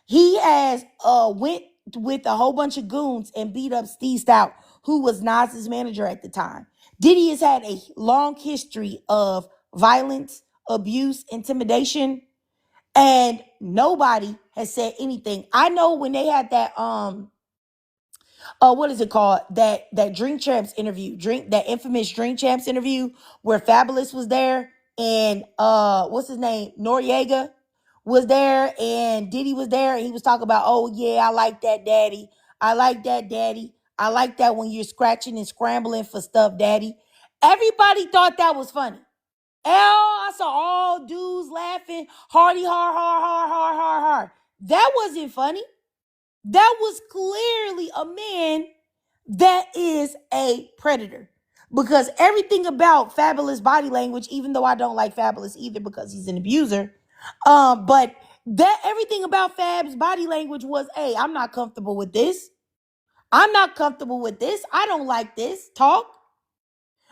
He has went with a whole bunch of goons and beat up Steve Stout, who was Nas's manager at the time. Diddy has had a long history of violence, abuse, intimidation, and nobody has said anything. I know when they had that what is it called? That Drink Champs interview, that infamous Drink Champs interview where Fabulous was there and what's his name? Noriega was there and Diddy was there and he was talking about, oh yeah, I like that daddy. I like that daddy. I like that when you're scratching and scrambling for stuff, daddy. Everybody thought that was funny. I saw all dudes laughing, hardy, har. That wasn't funny. That was clearly a man that is a predator. Because everything about Fabulous body language, even though I don't like Fabulous either because he's an abuser, but that everything about Fab's body language was, hey, I'm not comfortable with this. I'm not comfortable with this. I don't like this talk.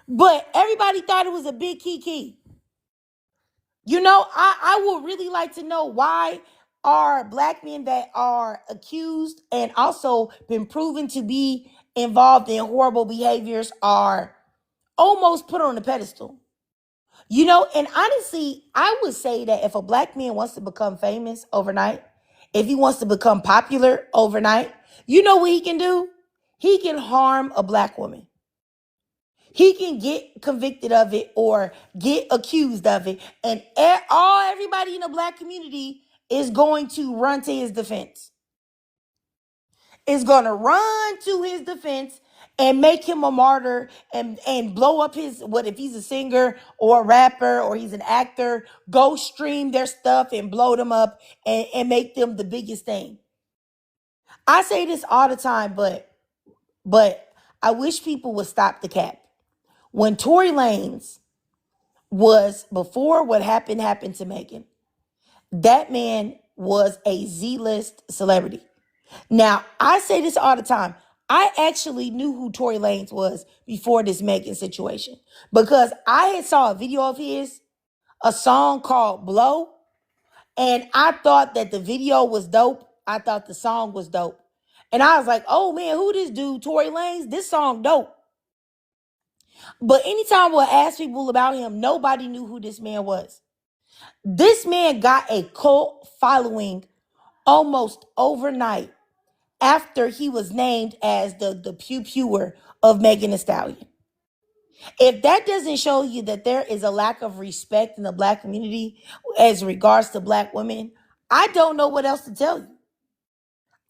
But everybody thought it was a big kiki. You know, I would really like to know why are black men that are accused and also been proven to be involved in horrible behaviors are almost put on a pedestal. You know, and honestly, I would say that if a black man wants to become famous overnight, if he wants to become popular overnight, you know what he can do? He can harm a black woman. He can get convicted of it or get accused of it. And everybody in the black community is going to run to his defense. Is going to run to his defense and make him a martyr and blow up his, what if he's a singer or a rapper or he's an actor, go stream their stuff and blow them up and make them the biggest thing. I say this all the time, but I wish people would stop the cap. When Tory Lanez was, before what happened to Megan, that man was a Z-list celebrity. Now, I say this all the time. I actually knew who Tory Lanez was before this Megan situation because I had saw a video of his, a song called Blow, and I thought that the video was dope. I thought the song was dope. And I was like, oh man, who this dude, Tory Lanez? This song dope. But anytime we'll ask people about him, nobody knew who this man was. This man got a cult following almost overnight after he was named as the pew pewer of Megan Thee Stallion. If that doesn't show you that there is a lack of respect in the black community as regards to black women, I don't know what else to tell you.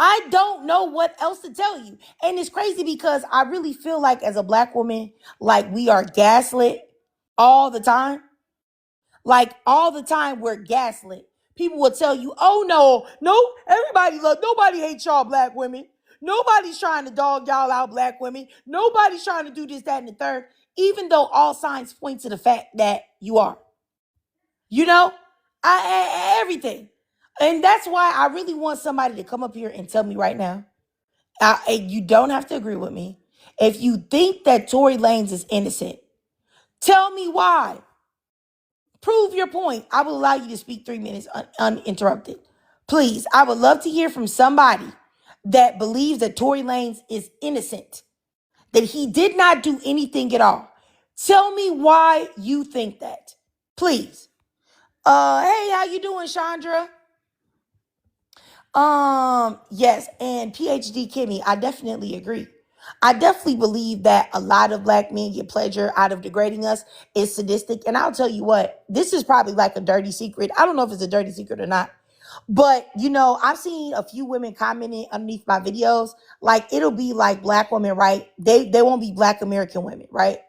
I don't know what else to tell you. And it's crazy because I really feel like as a black woman, like we are gaslit all the time. Like all the time we're gaslit. People will tell you, oh no, nobody hates y'all black women. Nobody's trying to dog y'all out black women. Nobody's trying to do this, that, and the third, even though all signs point to the fact that you are. You know, everything. And that's why I really want somebody to come up here and tell me right now. You don't have to agree with me. If you think that Tory Lanez is innocent, tell me why. Prove your point. I will allow you to speak 3 minutes uninterrupted. Please, I would love to hear from somebody that believes that Tory Lanez is innocent, that he did not do anything at all. Tell me why you think that. Please. Hey, how you doing, Chandra? Yes, and PhD Kimmy, I definitely agree. I definitely believe that a lot of black men get pleasure out of degrading us. It's sadistic. And I'll tell you what, this is probably like a dirty secret. I don't know if it's a dirty secret or not. But I've seen a few women commenting underneath my videos. Like it'll be like black women, right? They won't be black American women, right?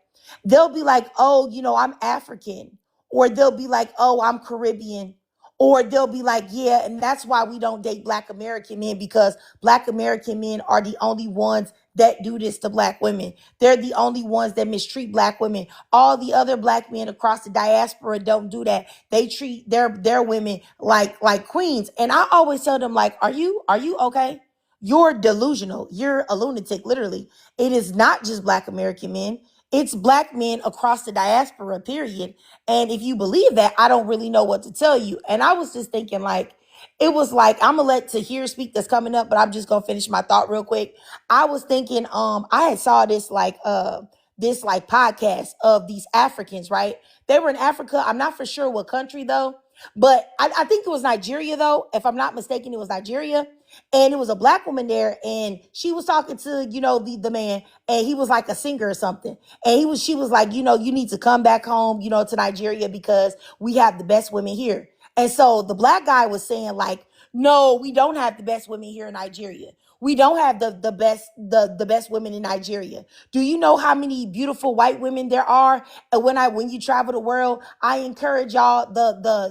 They'll be like, oh, I'm African. Or they'll be like, oh, I'm Caribbean. Or they'll be like, yeah, and that's why we don't date black American men, because black American men are the only ones that do this to black women. They're the only ones that mistreat black women. All the other black men across the diaspora don't do that. They treat their women like queens. And I always tell them, like, are you okay? You're delusional. You're a lunatic, literally. It is not just black American men. It's black men across the diaspora, period. And if you believe that, I don't really know what to tell you. And I was just thinking, like, it was like, I'm gonna let Tahir speak that's coming up, but I'm just gonna finish my thought real quick. I was thinking, I had saw this podcast of these Africans, right? They were in Africa. I'm not for sure what country though, but I think it was Nigeria though. If I'm not mistaken, it was Nigeria. And it was a black woman there, and she was talking to, the man, and he was like a singer or something. And she was like, you need to come back home, to Nigeria, because we have the best women here. And so the black guy was saying, like, no, we don't have the best women here in Nigeria. We don't have the best women in Nigeria. Do you know how many beautiful white women there are? And when you travel the world, I encourage y'all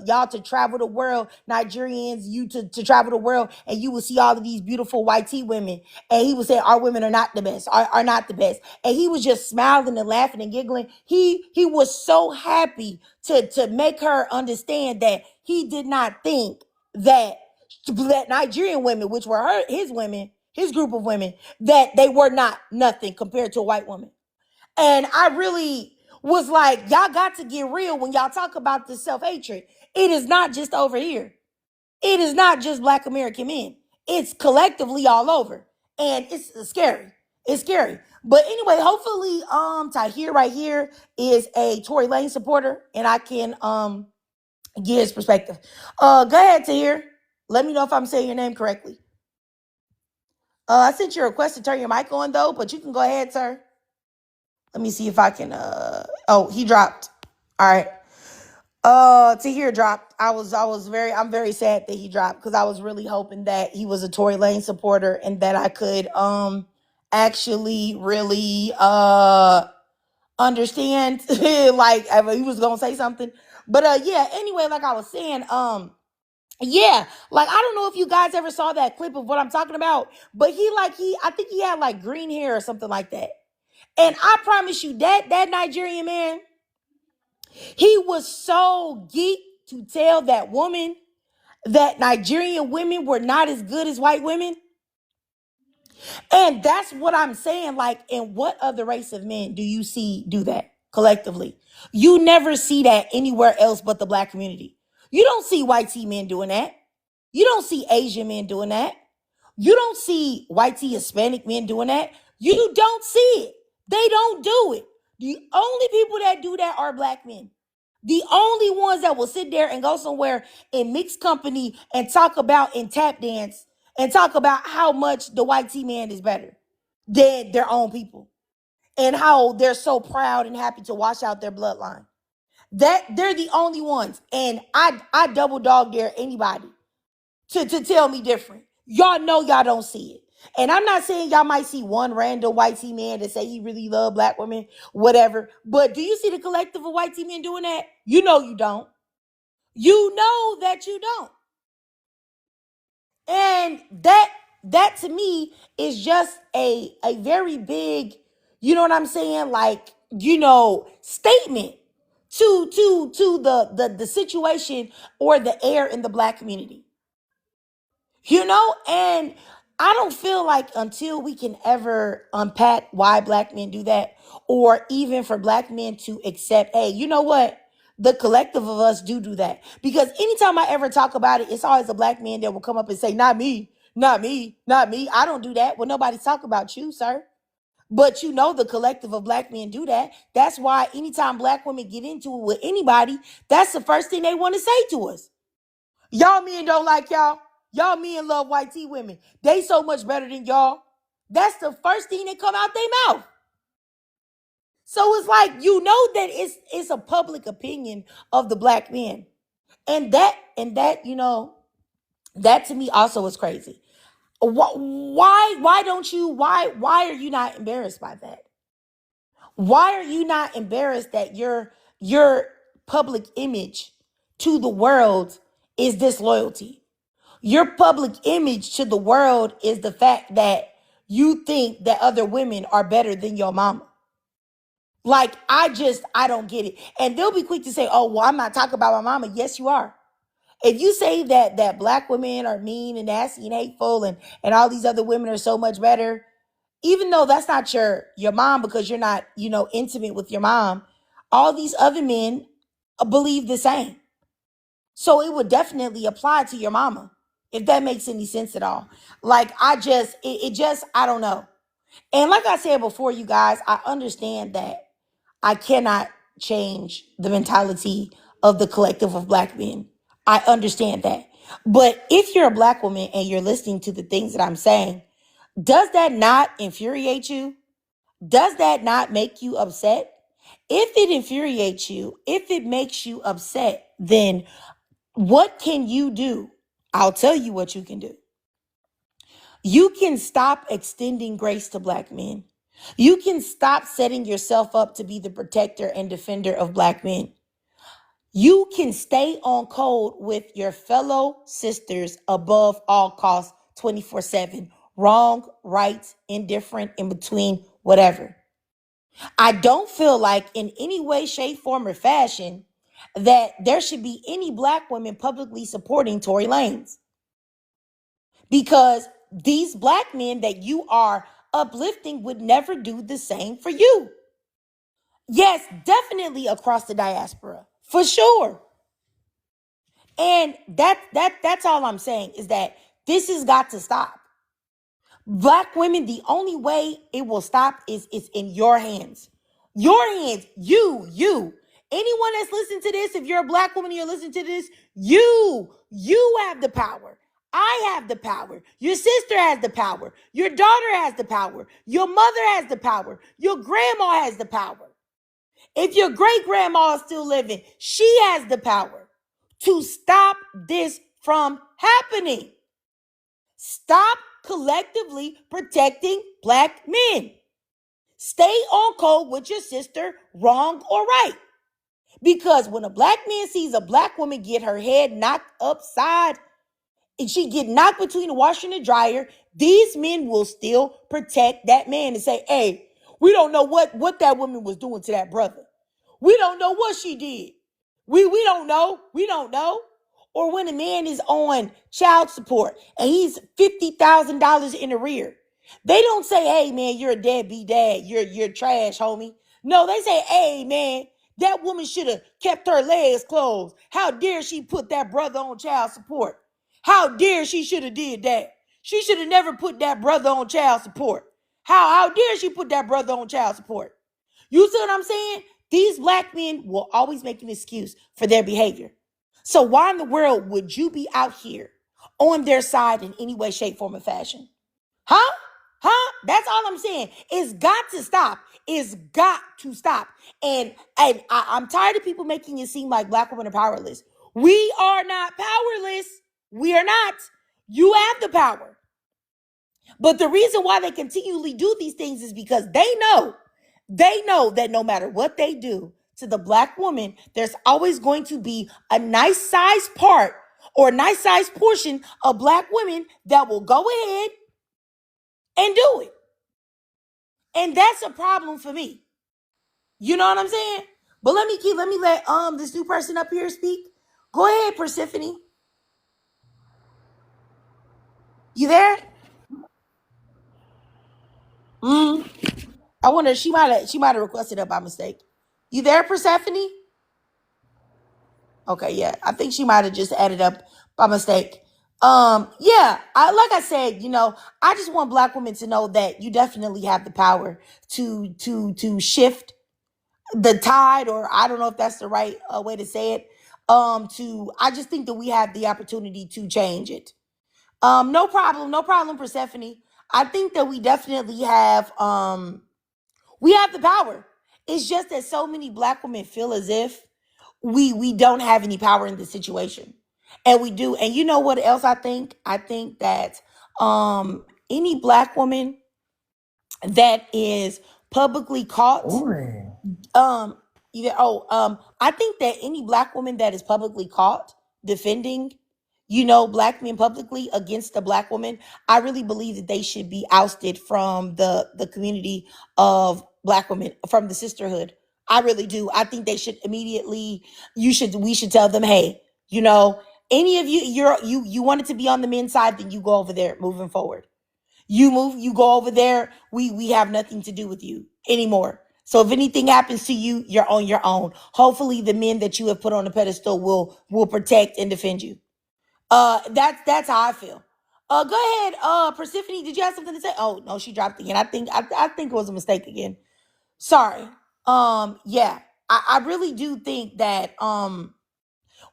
y'all to travel the world, Nigerians, you to travel the world, and you will see all of these beautiful white tea women. And he was saying our women are not the best, are not the best. And he was just smiling and laughing and giggling. He was so happy to make her understand that he did not think that Nigerian women, which were his women, his group of women, that they were not nothing compared to a white woman. And I really was like, y'all got to get real when y'all talk about this self-hatred. It is not just over here. It is not just black American men. It's collectively all over. And it's scary. It's scary. But anyway, hopefully Tahir right here is a Tory Lanez supporter, and I can get his perspective. Go ahead, Tahir. Let me know if I'm saying your name correctly. I sent you a request to turn your mic on though, but you can go ahead, sir. Let me see if I can oh, he dropped. All right. Tahir dropped. I'm very sad that he dropped, because I was really hoping that he was a Tory Lanez supporter and that I could actually really understand like if he was gonna say something. But yeah, anyway, like I was saying, yeah, like I don't know if you guys ever saw that clip of what I'm talking about, but I think he had like green hair or something like that. And I promise you that Nigerian man, he was so geeked to tell that woman that Nigerian women were not as good as white women. And that's what I'm saying. Like, in what other race of men do you see do that collectively? You never see that anywhere else but the black community. You don't see white tea men doing that. You don't see Asian men doing that. You don't see white tea Hispanic men doing that. You don't see it. They don't do it. The only people that do that are black men. The only ones that will sit there and go somewhere in mixed company and talk about and tap dance and talk about how much the white tea man is better than their own people, and how they're so proud and happy to wash out their bloodline. That they're the only ones. And I double dog dare anybody to tell me different. Y'all know y'all don't see it. And I'm not saying y'all might see one random white tea man that say he really love black women, whatever. But do you see the collective of white tea men doing that? You know you don't. You know that you don't. And that to me is just a very big, you know what I'm saying? Like, statement to the situation or the air in the black community. And I don't feel like until we can ever unpack why black men do that, or even for black men to accept, hey, you know what? The collective of us do that. Because anytime I ever talk about it, it's always a black man that will come up and say, not me, not me, not me. I don't do that. Well, nobody's talking about you, sir. But the collective of black men do that. That's why anytime black women get into it with anybody, that's the first thing they want to say to us. Y'all men don't like y'all. Y'all men love white tea women. They so much better than y'all. That's the first thing that come out their mouth. So it's like, that it's a public opinion of the black men. And that, that to me also is crazy. Why are you not embarrassed by that? Why are you not embarrassed that your public image to the world is disloyalty? Your public image to the world is the fact that you think that other women are better than your mama. Like, I don't get it. And they'll be quick to say, oh, well, I'm not talking about my mama. Yes, you are. If you say that black women are mean and nasty and hateful and all these other women are so much better, even though that's not your mom, because you're not, intimate with your mom, all these other men believe the same. So it would definitely apply to your mama, if that makes any sense at all. Like, I don't know. And like I said before, you guys, I understand that I cannot change the mentality of the collective of black men. I understand that. But if you're a black woman and you're listening to the things that I'm saying, does that not infuriate you? Does that not make you upset? If it infuriates you, if it makes you upset, then what can you do? I'll tell you what you can do. You can stop extending grace to black men. You can stop setting yourself up to be the protector and defender of black men. You can stay on code with your fellow sisters above all costs, 24/7. Wrong, right, indifferent, in between, whatever. I don't feel like in any way, shape, form, or fashion that there should be any black women publicly supporting Tory Lanez. Because these black men that you are uplifting would never do the same for you. Yes, definitely across the diaspora, for sure. And that's all I'm saying, is that this has got to stop. Black women, the only way it will stop is in your hands. Your hands, you. Anyone that's listening to this, if you're a black woman and you're listening to this, you have the power. I have the power. Your sister has the power. Your daughter has the power. Your mother has the power. Your grandma has the power. If your great grandma is still living, she has the power to stop this from happening. Stop collectively protecting black men. Stay on code with your sister, wrong or right. Because when a black man sees a black woman get her head knocked upside and she get knocked between the washer and the dryer, these men will still protect that man and say, hey, we don't know what that woman was doing to that brother. We don't know what she did. We don't know. We don't know. Or when a man is on child support and he's $50,000 in arrear, they don't say, hey, man, you're a deadbeat dad. You're trash, homie. No, they say, hey, man, that woman should have kept her legs closed. How dare she put that brother on child support? How dare she should have did that? She should have never put that brother on child support. How dare she put that brother on child support? You see what I'm saying? These black men will always make an excuse for their behavior. So why in the world would you be out here on their side in any way, shape, form, or fashion? Huh? That's all I'm saying. It's got to stop. It's got to stop. And I'm tired of people making it seem like black women are powerless. We are not powerless. We are not. You have the power. But the reason why they continually do these things is because they know that no matter what they do to the black woman, there's always going to be a nice size part or a nice size portion of black women that will go ahead and do it. And that's a problem for me. You know what I'm saying? But let me let this new person up here speak. Go ahead, Persephone. You there? I wonder, she might have requested it by mistake. You there, Persephone? Okay, yeah. I think she might have just added up by mistake. Yeah, like I said, I just want black women to know that you definitely have the power to shift the tide, or I don't know if that's the right way to say it. I just think that we have the opportunity to change it. No problem, Persephone. I think that we definitely have we have the power. It's just that so many black women feel as if we don't have any power in this situation. And we do. And you know what else I think? I think that any black woman that is publicly caught um I think that any black woman that is publicly caught defending black men publicly against a black woman, I really believe that they should be ousted from the community of black women, from the sisterhood. I really do. I think they should immediately, we should tell them, hey, any of you wanted to be on the men's side, then you go over there moving forward. You go over there. We have nothing to do with you anymore. So if anything happens to you, you're on your own. Hopefully the men that you have put on the pedestal will protect and defend you. That's how I feel. Go ahead. Persephone, did you have something to say? Oh no, she dropped again. I think it was a mistake again. Sorry. Yeah. I really do think that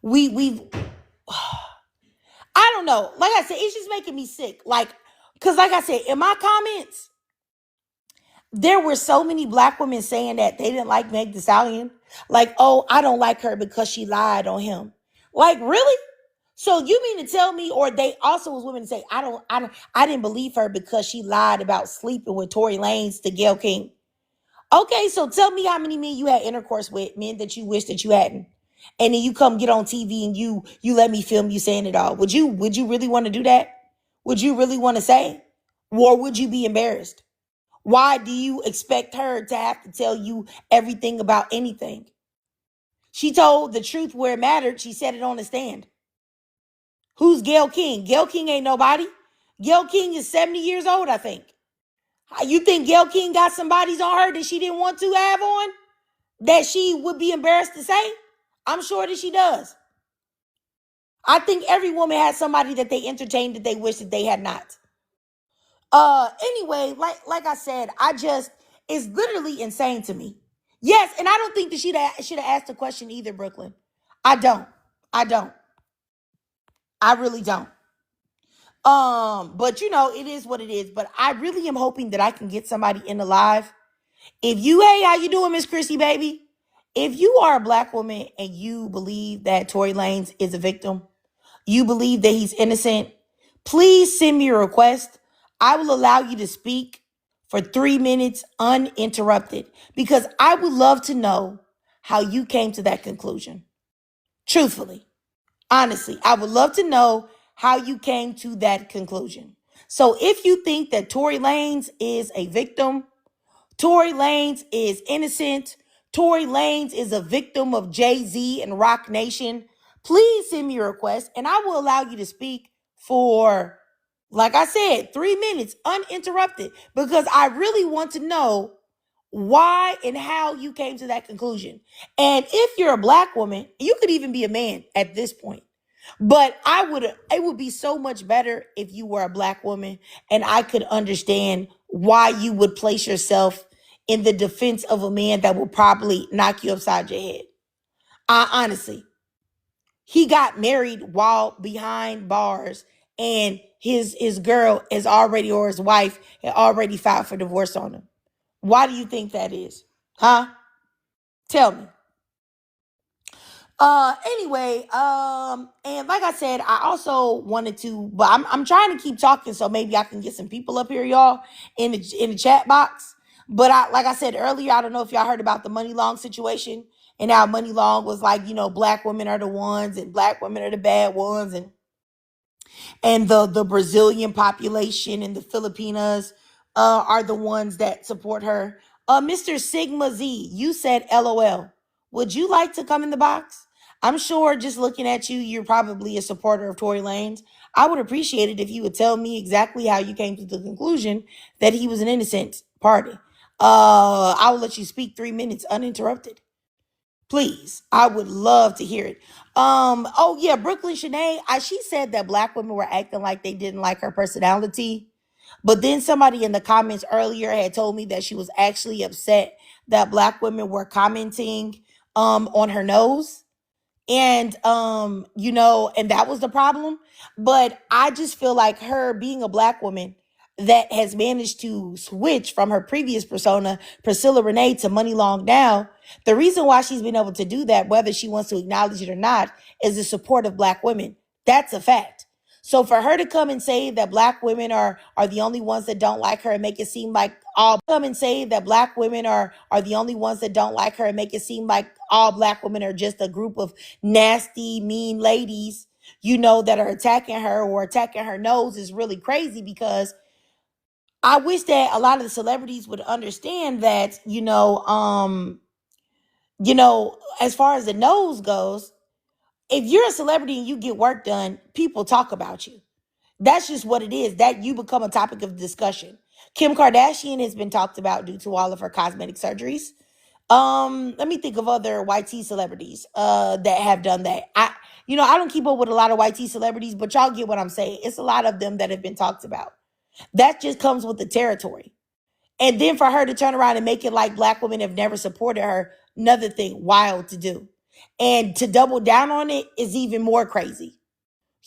we I don't know. Like I said, it's just making me sick. Because like I said, in my comments, there were so many black women saying that they didn't like Meg Thee Stallion. Like, oh, I don't like her because she lied on him. Like, really? So you mean to tell me, or they also was women to say, I didn't believe her because she lied about sleeping with Tory Lanez to Gayle King. Okay, so tell me how many men you had intercourse with, men that you wish that you hadn't. And then you come get on TV and you let me film you saying it all. Would you really want to do that? Would you really want to say? Or would you be embarrassed? Why do you expect her to have to tell you everything about anything? She told the truth where it mattered. She said it on the stand. Who's Gayle King? Gayle King ain't nobody. Gayle King is 70 years old, I think. You think Gayle King got some bodies on her that she didn't want to have on? That she would be embarrassed to say? I'm sure that she does. I think every woman has somebody that they entertained that they wish that they had not. Anyway, like I said, it's literally insane to me. Yes, and I don't think that she should have asked the question either, Brooklyn. I don't. I really don't. But it is what it is. But I really am hoping that I can get somebody in the live. Hey, how you doing, Miss Chrissy, baby? If you are a black woman and you believe that Tory Lanez is a victim, you believe that he's innocent, please send me a request. I will allow you to speak for 3 minutes uninterrupted because I would love to know how you came to that conclusion. Truthfully, honestly, I would love to know how you came to that conclusion. So if you think that Tory Lanez is a victim, Tory Lanez is innocent, Tory Lanez is a victim of Jay-Z and Rock Nation, please send me a request and I will allow you to speak for, like I said, 3 minutes uninterrupted because I really want to know why and how you came to that conclusion. And if you're a black woman, you could even be a man at this point. But it would be so much better if you were a black woman and I could understand why you would place yourself in the defense of a man that will probably knock you upside your head. Honestly, he got married while behind bars and his girl is already, or his wife had already filed for divorce on him. Why do you think that is? Huh? Tell me. Anyway, and like I said, I also wanted to, but I'm trying to keep talking so maybe I can get some people up here, y'all, in the chat box. But like I said earlier, I don't know if y'all heard about the Money Long situation and how Money Long was like, black women are the ones and black women are the bad ones, and the Brazilian population and the Filipinas are the ones that support her. Mr. Sigma Z, you said LOL. Would you like to come in the box? I'm sure just looking at you, you're probably a supporter of Tory Lanez. I would appreciate it if you would tell me exactly how you came to the conclusion that he was an innocent party. I will let you speak 3 minutes uninterrupted. Please, I would love to hear it. Oh yeah, Brooklyn Shanae, she said that black women were acting like they didn't like her personality. But then somebody in the comments earlier had told me that she was actually upset that black women were commenting on her nose. And and that was the problem. But I just feel like her being a black woman, that has managed to switch from her previous persona, Priscilla Renee, to Money Long now, the reason why she's been able to do that, whether she wants to acknowledge it or not, is the support of Black women. That's a fact. So for her to come and say that Black women are the only ones that don't like her and make it seem like all come and say that Black women are the only ones that don't like her and make it seem like all Black women are just a group of nasty, mean ladies, that are attacking her or attacking her nose is really crazy, because I wish that a lot of the celebrities would understand that, as far as the nose goes, if you're a celebrity and you get work done, people talk about you. That's just what it is. That you become a topic of discussion. Kim Kardashian has been talked about due to all of her cosmetic surgeries. Let me think of other YT celebrities that have done that. I don't keep up with a lot of YT celebrities, but y'all get what I'm saying. It's a lot of them that have been talked about. That just comes with the territory. And then for her to turn around and make it like Black women have never supported her, another thing wild to do. And to double down on it is even more crazy.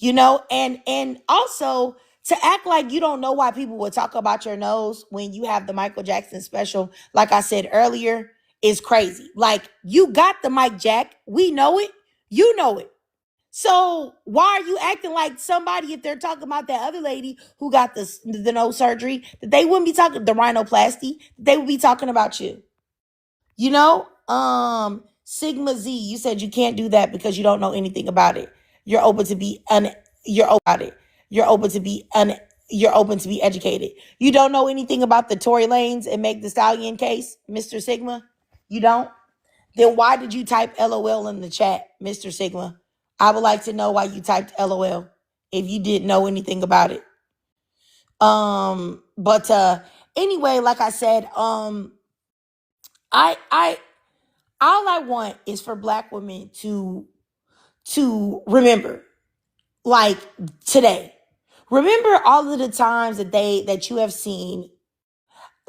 And also to act like you don't know why people would talk about your nose when you have the Michael Jackson special, like I said earlier, is crazy. Like, you got the Mike Jack. We know it. You know it. So why are you acting like somebody, if they're talking about that other lady who got the nose surgery, that they wouldn't be talking the rhinoplasty, they would be talking about you? Sigma Z, you said you can't do that because you don't know anything about it. You're open to be you're open to be educated. You don't know anything about the Tory Lanez and Meg Thee Stallion case, Mr. Sigma? You don't? Then why did you type LOL in the chat, Mr. Sigma? I would like to know why you typed LOL if you didn't know anything about it. But anyway, like I said, I all I want is for Black women to remember, like today. Remember all of the times that you have seen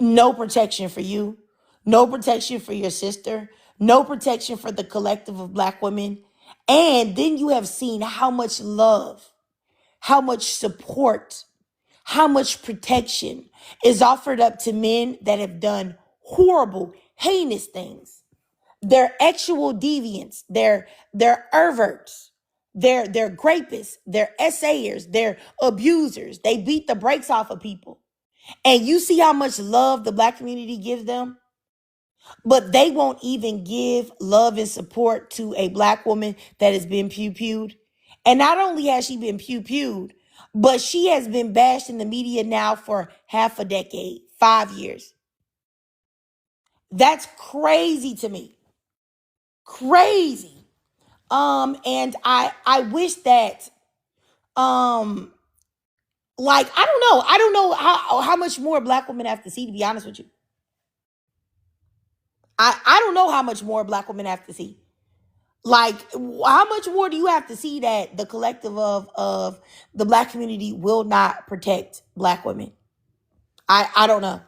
no protection for you, no protection for your sister, no protection for the collective of Black women. And then you have seen how much love, how much support, how much protection is offered up to men that have done horrible, heinous things. They're actual deviants. They're perverts. They're grapists. They're essayers. They're abusers. They beat the brakes off of people. And you see how much love the Black community gives them, but they won't even give love and support to a Black woman that has been pew-pewed. And not only has she been pew-pewed, but she has been bashed in the media now for half a decade, 5 years. That's crazy to me. Crazy. And I wish that, like, I don't know how much more Black women have to see, to be honest with you. I don't know how much more Black women have to see. Like, how much more do you have to see that the collective of the Black community will not protect Black women? I don't know.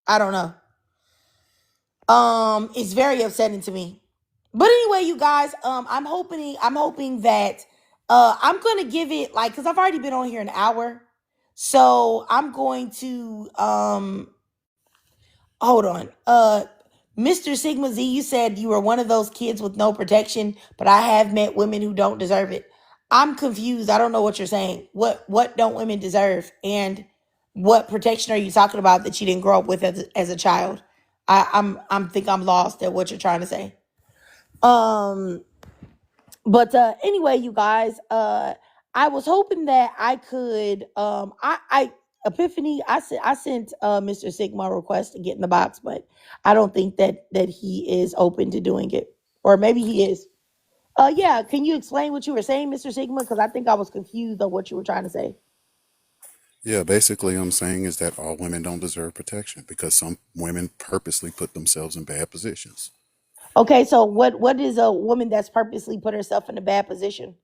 I don't know. It's very upsetting to me. But anyway, you guys, I'm hoping that I'm gonna give it, like, because I've already been on here an hour. So I'm going to hold on. Mr. Sigma Z, you said you were one of those kids with no protection, but I have met women who don't deserve it. I'm confused. I don't know what you're saying. What don't women deserve? And what protection are you talking about that you didn't grow up with as a child? I'm think I'm lost at what you're trying to say. But anyway, you guys, I was hoping that I could I Epiphany, I sent Mr. Sigma a request to get in the box, but I don't think that he is open to doing it. Or maybe he is. Yeah, can you explain what you were saying, Mr. Sigma? Because I think I was confused on what you were trying to say. Yeah, basically, I'm saying is that all women don't deserve protection because some women purposely put themselves in bad positions. Okay, so what is a woman that's purposely put herself in a bad position?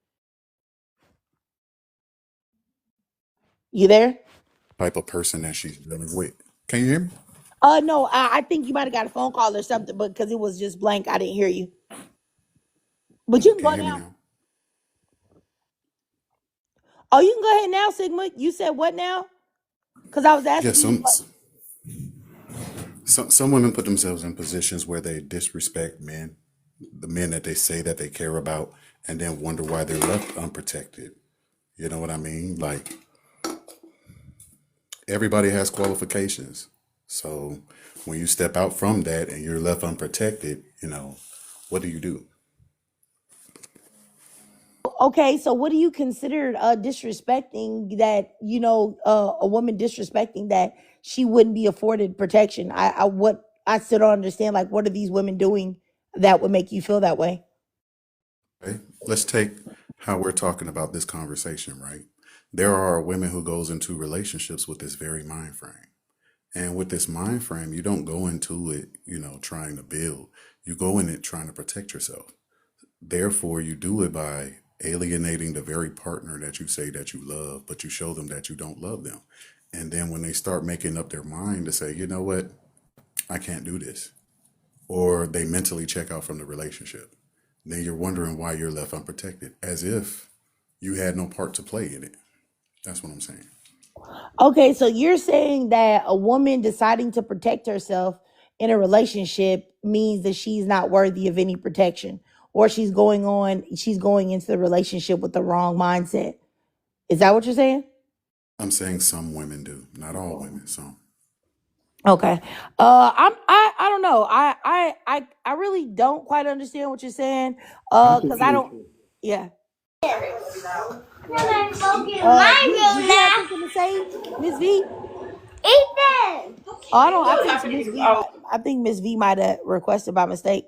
You there? Type of person that she's dealing with. Can you hear me? No, I think you might have got a phone call or something, but because it was just blank, I didn't hear you. But you can Can go you hear me now. now? Oh, you can go ahead now, Sigma. You said what now? Because I was Yeah, asking you, like, some women put themselves in positions where they disrespect men, the men that they say that they care about, and then wonder why they're left unprotected. You know what I mean? Like, everybody has qualifications. So when you step out from that and you're left unprotected, what do you do? okay, so what do you consider disrespecting that, a woman disrespecting that she wouldn't be afforded protection? I still don't understand. Like, what are these women doing that would make you feel that way? Okay? Let's take how we're talking about this conversation, right? There are women who goes into relationships with this very mind frame. And with this mind frame, you don't go into it, trying to build. You go in it trying to protect yourself. Therefore, you do it by alienating the very partner that you say that you love, but you show them that you don't love them. And then when they start making up their mind to say, you know what, I can't do this, or they mentally check out from the relationship, then you're wondering why you're left unprotected, as if you had no part to play in it. That's what I'm saying. Okay, so you're saying that a woman deciding to protect herself in a relationship means that she's not worthy of any protection, or she's going into the relationship with the wrong mindset. Is that what you're saying? I'm saying some women do, not all women, some. Okay. I don't know. I really don't quite understand what you're saying. I'm Cuz I don't. confused. Yeah. Did you have My something to say, Miss V? Ethan! Oh, I don't. I think Miss V might. I think Miss V might have requested by mistake.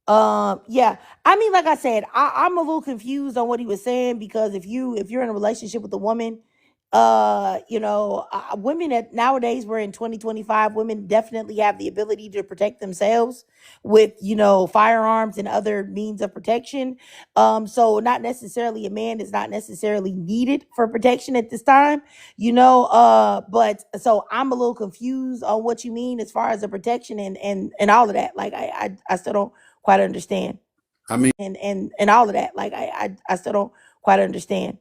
Yeah. I mean, like I said, I'm a little confused on what he was saying, because if you're in a relationship with a woman, women at nowadays, we're in 2025, women definitely have the ability to protect themselves with, firearms and other means of protection. So not necessarily, a man is not necessarily needed for protection at this time, but so I'm a little confused on what you mean as far as the protection and all of that. Like, I still don't quite understand. I mean, And all of that. Like, I still don't quite understand.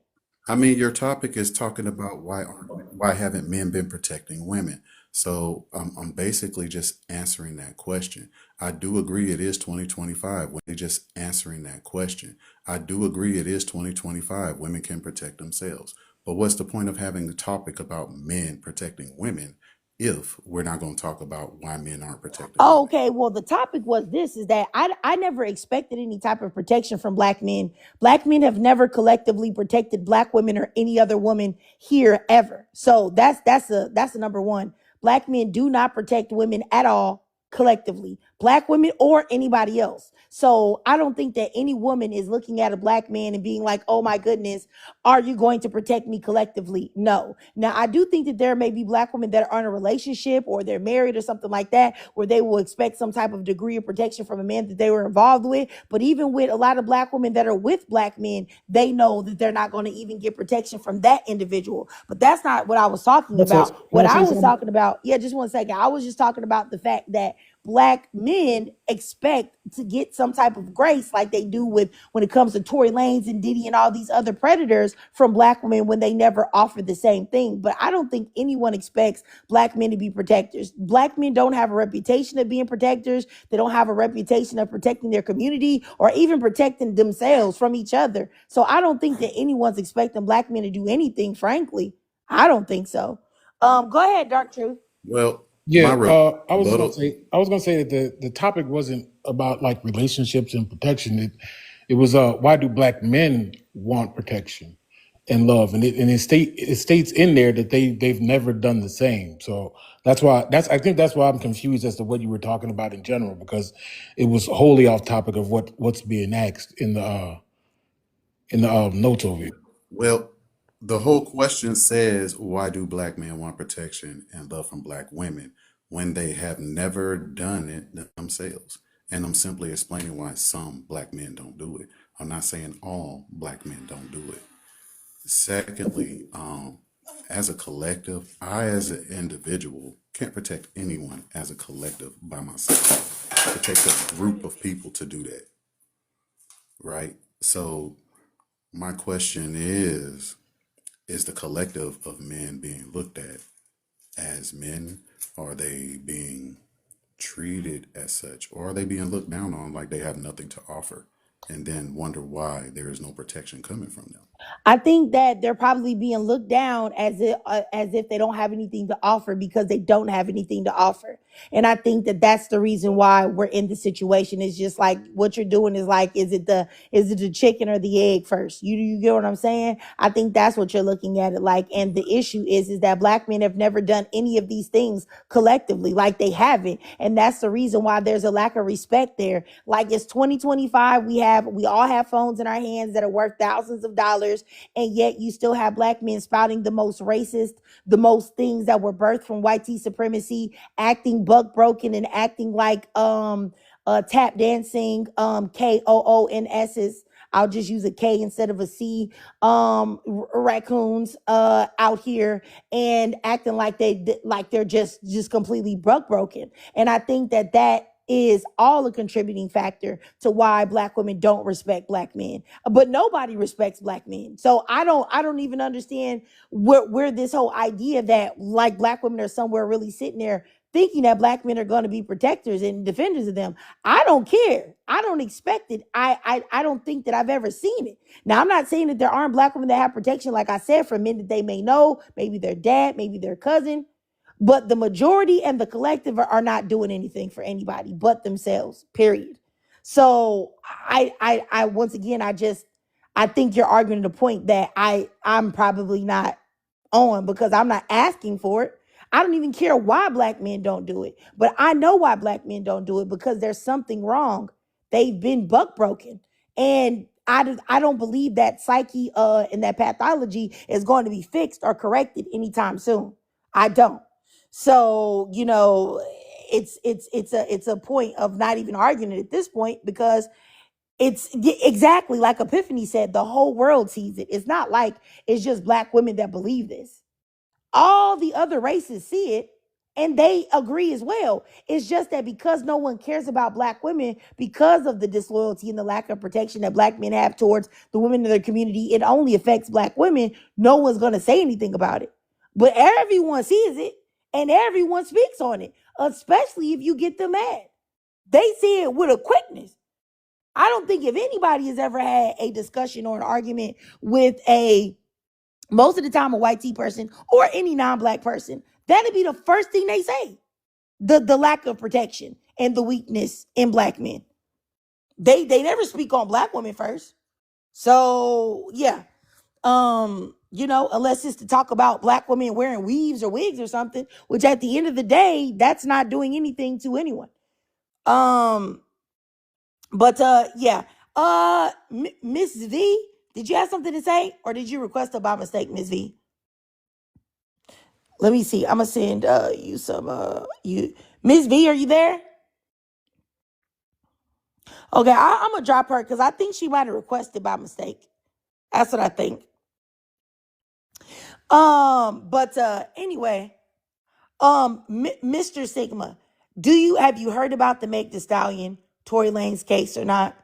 your topic is talking about why haven't men been protecting women? So I'm basically just answering that question. I do agree it is 2025. When just answering that question, I do agree it is 2025. Women can protect themselves. But what's the point of having the topic about men protecting women if we're not going to talk about why men aren't protecting Oh, women? okay, well, the topic was this: is that I never expected any type of protection from black men. Black men have never collectively protected black women or any other woman here ever. So that's a number one. Black men do not protect women at all collectively, black women or anybody else. So I don't think that any woman is looking at a black man and being like, "Oh my goodness, are you going to protect me collectively?" No. Now, I do think that there may be black women that are in a relationship or they're married or something like that, where they will expect some type of degree of protection from a man that they were involved with. But even with a lot of black women that are with black men, they know that they're not going to even get protection from that individual. But that's not what I was talking about. Can What I I say was something? talking about, yeah, just one second. I was just talking about the fact that black men expect to get some type of grace like they do with when it comes to Tory Lanez and Diddy and all these other predators from black women, when they never offer the same thing. But I don't think anyone expects black men to be protectors. Black men don't have a reputation of being protectors. They don't have a reputation of protecting their community or even protecting themselves from each other. So I don't think that anyone's expecting black men to do anything, frankly. I don't think so. Go ahead, Dark Truth. Well, Yeah, my rebuttal. I was gonna say that the topic wasn't about like relationships and protection. It was why do black men want protection and love? And it states in there that they've never done the same. So I think that's why I'm confused as to what you were talking about in general, because it was wholly off topic of what's being asked in the notes over here. Well, the whole question says, why do black men want protection and love from black women when they have never done it themselves? And I'm simply explaining why some black men don't do it. I'm not saying all black men don't do it. Secondly, as a collective, I as an individual can't protect anyone as a collective by myself. It takes a group of people to do that, right? So my question is the collective of men being looked at as men? Are they being treated as such, or are they being looked down on like they have nothing to offer, and then wonder why there is no protection coming from them? I think that they're probably being looked down as if they don't have anything to offer because they don't have anything to offer. And I think that that's the reason why we're in the situation. It's just like what you're doing is like, is it the chicken or the egg first? You get what I'm saying? I think that's what you're looking at it like. And the issue is that black men have never done any of these things collectively, like they haven't. And that's the reason why there's a lack of respect there. Like it's 2025. We all have phones in our hands that are worth thousands of dollars. And yet you still have black men spouting the most racist, the most things that were birthed from white supremacy, acting buck broken and acting like tap dancing KOONS's. I'll just use a K instead of a C. Raccoons out here and acting like they're just completely buck broken. And I think that is all a contributing factor to why black women don't respect black men. But nobody respects black men. So I don't even understand where this whole idea that like black women are somewhere really sitting there thinking that black men are going to be protectors and defenders of them. I don't care. I don't expect it. I don't think that I've ever seen it. Now, I'm not saying that there aren't black women that have protection, like I said, from men that they may know, maybe their dad, maybe their cousin. But the majority and the collective are not doing anything for anybody but themselves, period. So I once again, I think you're arguing the point that I'm probably not on because I'm not asking for it. I don't even care why black men don't do it, but I know why black men don't do it because there's something wrong. They've been buck broken. And I don't believe that psyche and that pathology is going to be fixed or corrected anytime soon. I don't. So, it's a point of not even arguing it at this point because it's exactly like Epiphany said, the whole world sees it. It's not like it's just black women that believe this. All the other races see it and they agree as well. It's just that because no one cares about black women because of the disloyalty and the lack of protection that black men have towards the women in their community, it only affects black women. No one's going to say anything about it. But everyone sees it and everyone speaks on it, especially if you get them mad. They see it with a quickness. I don't think if anybody has ever had a discussion or an argument with most of the time a white tea person or any non-black person, that'd be the first thing they say. The lack of protection and the weakness in black men. They never speak on black women first. So yeah. Unless it's to talk about black women wearing weaves or wigs or something, which at the end of the day, that's not doing anything to anyone. Yeah. Miss V, did you have something to say or did you request it by mistake, Miss V? Let me see. I'm gonna send you some Miss V, are you there? Okay, I'm gonna drop her because I think she might have requested by mistake. That's what I think. Anyway, Mr. Sigma, have you heard about the Meg Thee Stallion Tory Lanez case or not?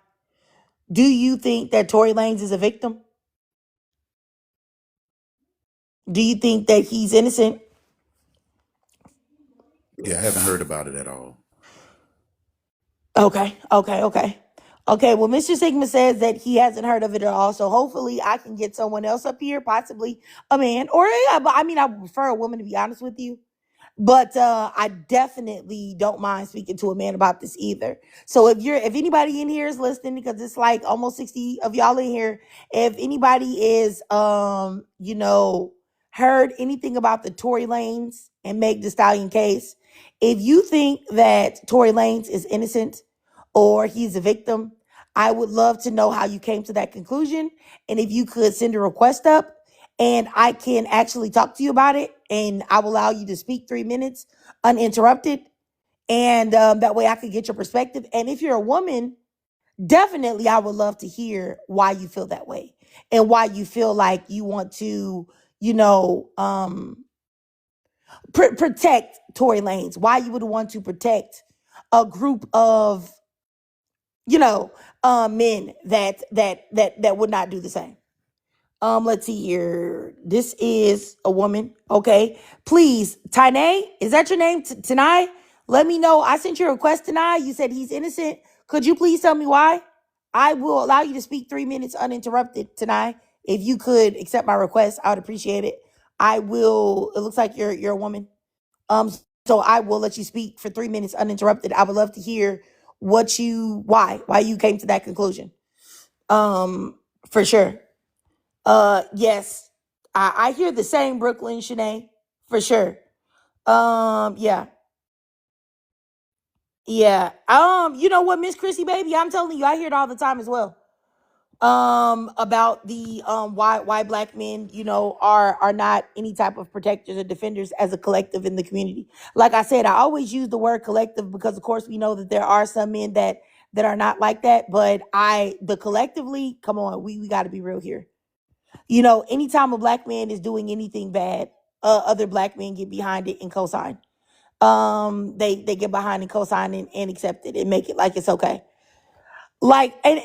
Do you think that Tory Lanez is a victim? Do you think that he's innocent? Yeah, I haven't heard about it at all. Okay. Well, Mr. Sigma says that he hasn't heard of it at all. So hopefully I can get someone else up here, possibly a man, or I would prefer a woman, to be honest with you. But I definitely don't mind speaking to a man about this either. So if anybody in here is listening, because it's like almost 60 of y'all in here, if anybody is heard anything about the Tory Lanez and Meg Thee Stallion case, if you think that Tory Lanez is innocent or he's a victim, I would love to know how you came to that conclusion. And if you could send a request up, and I can actually talk to you about it, and I will allow you to speak 3 minutes uninterrupted, and that way I could get your perspective. And if you're a woman, definitely I would love to hear why you feel that way and why you feel like you want to, protect Tory Lanez, why you would want to protect a group of, men that would not do the same. Let's see here. This is a woman. Okay. Please, Tanae, is that your name? Tanai? Let me know. I sent you a request, Tanai. You said he's innocent. Could you please tell me why? I will allow you to speak 3 minutes uninterrupted, Tanai. If you could accept my request, I would appreciate it. I will. It looks like you're a woman. Um, so I will let you speak for 3 minutes uninterrupted. I would love to hear why you came to that conclusion. For sure. Yes, I hear the same, Brooklyn, Shanae, for sure. Yeah, yeah. You know what, Miss Chrissy, baby, I'm telling you, I hear it all the time as well. About the why black men, are not any type of protectors or defenders as a collective in the community. Like I said, I always use the word collective because, of course, we know that there are some men that are not like that. But the collectively, come on, we got to be real here. Anytime a black man is doing anything bad, other black men get behind it and co-sign. They get behind and co-sign and accept it and make it like it's okay. Like, and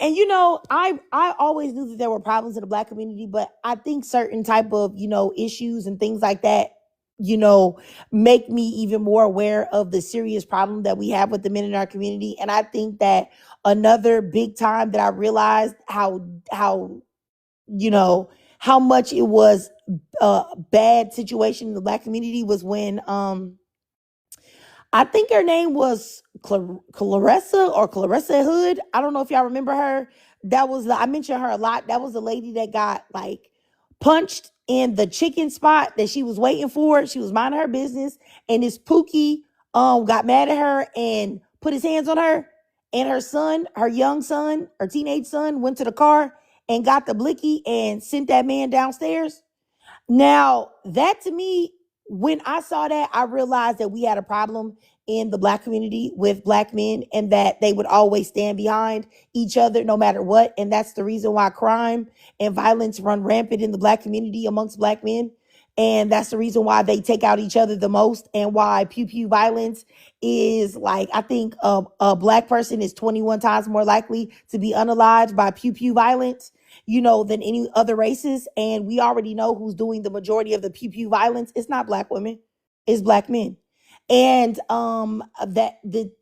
I always knew that there were problems in the black community, but I think certain type of, issues and things like that, you know, make me even more aware of the serious problem that we have with the men in our community. And I think that another big time that I realized you know, how much it was a bad situation in the black community was when I think her name was Clarissa Hood. I don't know if y'all remember her. I mentioned her a lot. That was the lady that got like punched in the chicken spot that she was waiting for. She was minding her business, and this Pookie got mad at her and put his hands on her. And her son, her young son, her teenage son, went to the car and got the blicky and sent that man downstairs. Now, that to me, when I saw that, I realized that we had a problem in the black community with black men and that they would always stand behind each other no matter what. And that's the reason why crime and violence run rampant in the black community amongst black men. And that's the reason why they take out each other the most and why pew pew violence is like, I think a black person is 21 times more likely to be unalived by pew pew violence, than any other races. And we already know who's doing the majority of the pew pew violence. It's not black women, it's black men. And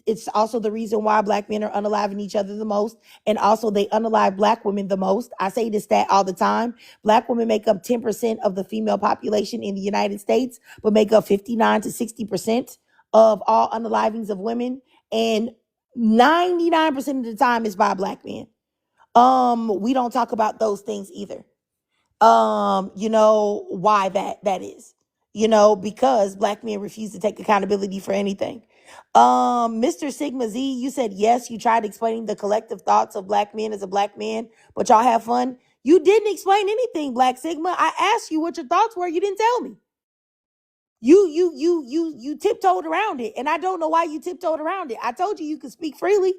it's also the reason why black men are unaliving each other the most, and also they unalive black women the most. I say this stat all the time: black women make up 10% of the female population in the United States, but make up 59 to 60% of all unalivings of women, and 99% of the time is by black men. We don't talk about those things either. Why that is, because black men refuse to take accountability for anything. Mr. Sigma Z, you said yes, you tried explaining the collective thoughts of black men as a black man, but y'all have fun. You didn't explain anything, Black Sigma. I asked you what your thoughts were. You didn't tell me. You tiptoed around it, and I don't know why you tiptoed around it. I told you could speak freely.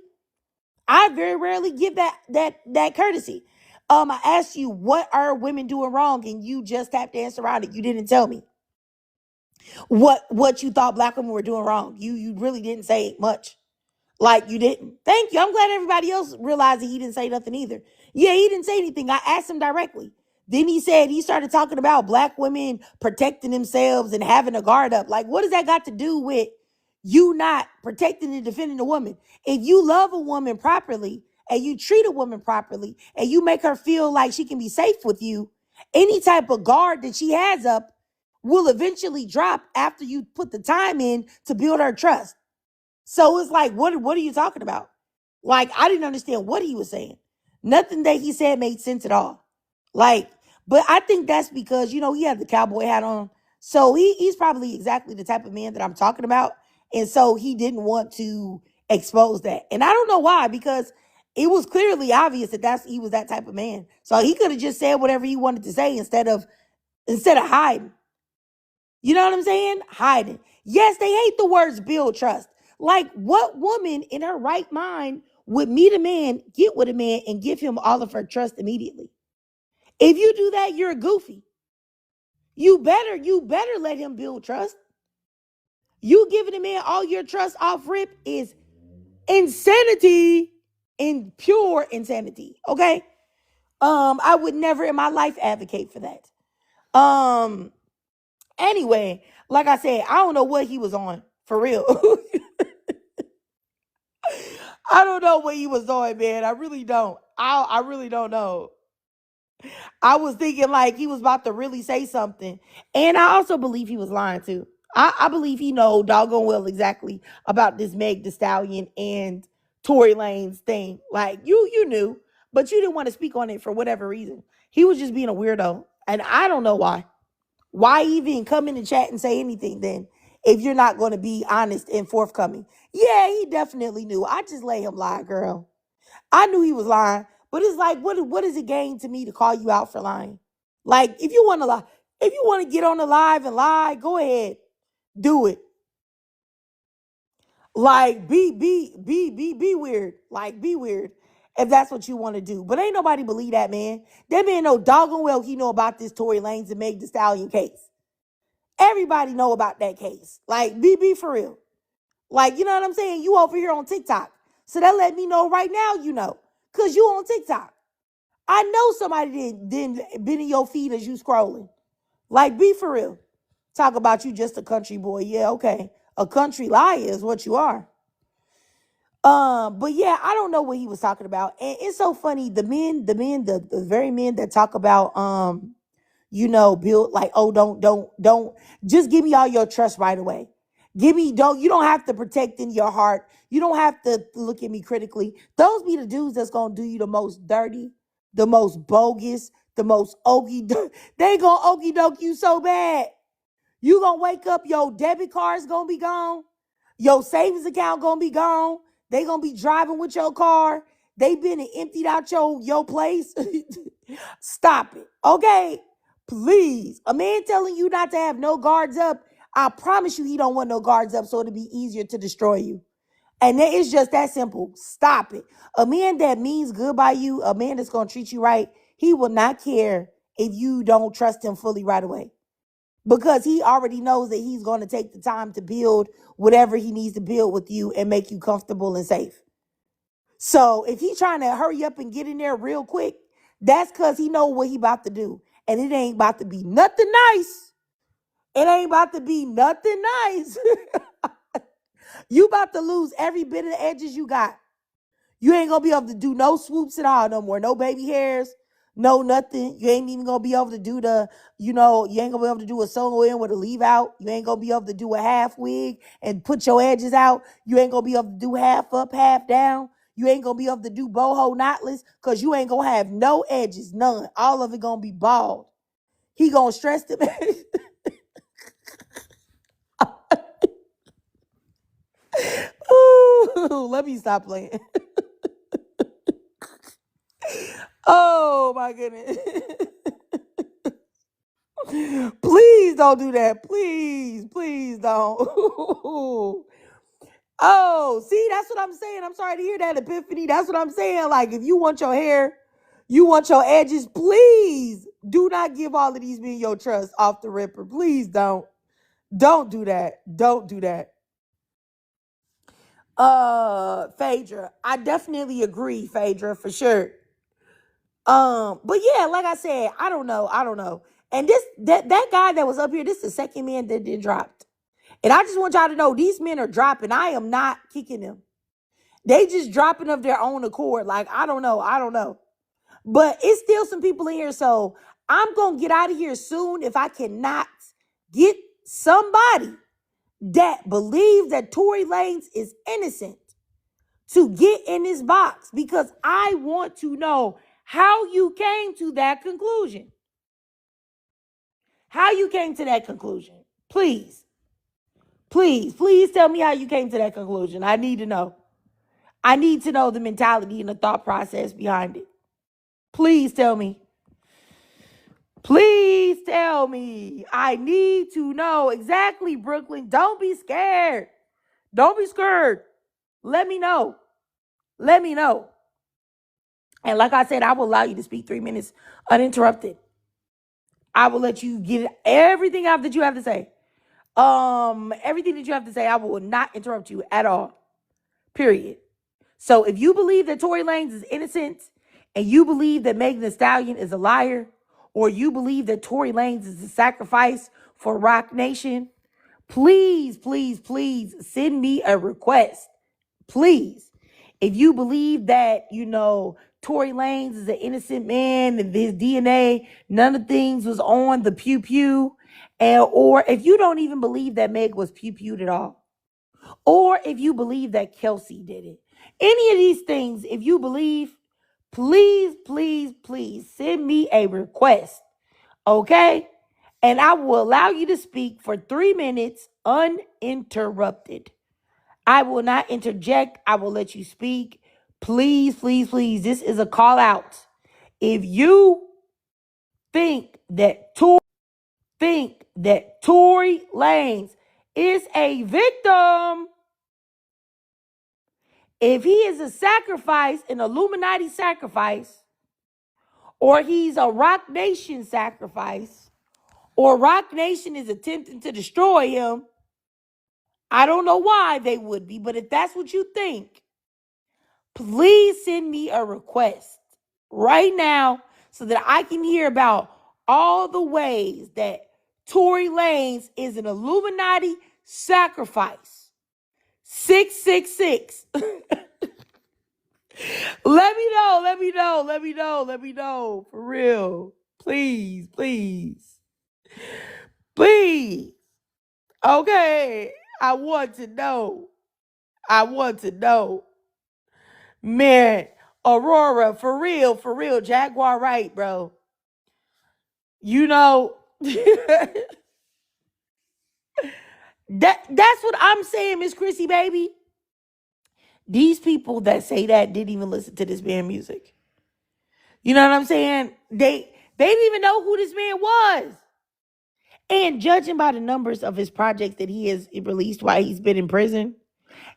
I very rarely give that courtesy. I asked you, what are women doing wrong? And you just tapped dance around it. You didn't tell me what you thought black women were doing wrong. You really didn't say much. Like, you didn't. Thank you. I'm glad everybody else realized that he didn't say nothing either. Yeah, he didn't say anything. I asked him directly. Then he started talking about black women protecting themselves and having a guard up. Like, what does that got to do with you not protecting and defending a woman? If you love a woman properly and you treat a woman properly and you make her feel like she can be safe with you, any type of guard that she has up will eventually drop after you put the time in to build her trust. So it's like, what are you talking about? Like, I didn't understand what he was saying. Nothing that he said made sense at all. Like, but I think that's because, he had the cowboy hat on. So he's probably exactly the type of man that I'm talking about. And so he didn't want to expose that. And I don't know why, because it was clearly obvious that he was that type of man. So he could have just said whatever he wanted to say instead of hiding. You know what I'm saying? Hiding. Yes, they hate the words build trust. Like, what woman in her right mind would meet a man, get with a man, and give him all of her trust immediately? If you do that, you're a goofy. You better let him build trust. You giving a man all your trust off rip is insanity, and pure insanity. Okay? I would never in my life advocate for that. Anyway, like I said, I don't know what he was on for real. I don't know what he was on, man. I really don't. I really don't know. I was thinking like he was about to really say something. And I also believe he was lying too. I believe he know doggone well exactly about this Meg Thee Stallion and Tory Lanez thing. Like you knew, but you didn't want to speak on it for whatever reason. He was just being a weirdo. And I don't know why. Why even come in the chat and say anything then if you're not going to be honest and forthcoming? Yeah, he definitely knew. I just let him lie, girl. I knew he was lying, but it's like, what does it gain to me to call you out for lying? Like, if you want to lie, if you want to get on the live and lie, go ahead, do it. Like, be weird. Like, be weird if that's what you want to do. But ain't nobody believe that man. That man know doggone well he know about this Tory Lanez and Meg Thee Stallion case. Everybody know about that case. Like, be for real. Like, you know what I'm saying? You over here on TikTok. So that let me know right now you know. Because you on TikTok. I know somebody didn't been in your feed as you scrolling. Like, be for real. Talk about you just a country boy. Yeah, okay. A country liar is what you are. But yeah, I don't know what he was talking about. And it's so funny. The very men that talk about build like, oh, don't just give me all your trust right away. You don't have to protect in your heart. You don't have to look at me critically. Those be the dudes that's gonna do you the most dirty, the most bogus, the most okey. They gonna okey doke you so bad. You gonna wake up, your debit card's gonna be gone. Your savings account gonna be gone. They gonna be driving with your car. They been and emptied out your place. Stop it, okay? Please. A man telling you not to have no guards up, I promise you he don't want no guards up so it'll be easier to destroy you. And it's just that simple. Stop it. A man that means good by you, a man that's gonna treat you right, he will not care if you don't trust him fully right away. Because he already knows that he's going to take the time to build whatever he needs to build with you and make you comfortable and safe. So if he's trying to hurry up and get in there real quick, that's because he know what he about to do. And it ain't about to be nothing nice. It ain't about to be nothing nice. You about to lose every bit of the edges you got. You ain't going to be able to do no swoops at all no more. No baby hairs. No, nothing. You ain't even gonna be able to do you ain't gonna be able to do a solo in with a leave out. You ain't gonna be able to do a half wig and put your edges out. You ain't gonna be able to do half up, half down. You ain't gonna be able to do boho knotless because you ain't gonna have no edges, none. All of it gonna be bald. He gonna stress them. Ooh, let me stop playing. Oh my goodness. Please don't do that. Please don't. Oh, see, that's what I'm saying. I'm sorry to hear that, Epiphany. That's what I'm saying. Like, if you want your hair, you want your edges, please do not give all of these men your trust off the ripper. Please don't. Don't do that. Don't do that. Phaedra, I definitely agree, Phaedra, for sure. But yeah, like I said, I don't know. And that guy that was up here, this is the second man that did dropped. And I just want y'all to know these men are dropping. I am not kicking them. They just dropping of their own accord. Like, I don't know. But it's still some people in here. So I'm gonna get out of here soon if I cannot get somebody that believes that Tory Lanez is innocent to get in this box, because I want to know how you came to that conclusion. How you came to that conclusion. Please tell me how you came to that conclusion. I need to know. I need to know the mentality and the thought process behind it. Please tell me. Please tell me. I need to know exactly, Brooklyn. Don't be scared. Don't be scared. Let me know. Let me know. And like I said, I will allow you to speak 3 minutes uninterrupted. I will let you get everything out that you have to say. Everything that you have to say, I will not interrupt you at all. Period. So if you believe that Tory Lanez is innocent and you believe that Megan Thee Stallion is a liar, or you believe that Tory Lanez is a sacrifice for Rock Nation, please, please, please send me a request. Please. If you believe that, Tory Lanez is an innocent man and his DNA, none of the things was on the pew pew, or if you don't even believe that Meg was pew pewed at all, or if you believe that Kelsey did it, any of these things, if you believe, please, please, please send me a request, okay? And I will allow you to speak for 3 minutes uninterrupted. I will not interject. I will let you speak. Please, please, please. This is a call out. If you think that Tory Lanez is a victim, if he is a sacrifice, an Illuminati sacrifice, or he's a Rock Nation sacrifice, or Rock Nation is attempting to destroy him, I don't know why they would be, but if that's what you think, please send me a request right now so that I can hear about all the ways that Tory Lanez is an Illuminati sacrifice. 666. Let me know, let me know, let me know, let me know. For real. Please, please, please. Okay. I want to know. I want to know. Man, Aurora, for real, Jaguar right, bro. That's what I'm saying, Miss Chrissy, baby. These people that say that didn't even listen to this man music. You know what I'm saying? They didn't even know who this man was. And judging by the numbers of his projects that he has released while he's been in prison,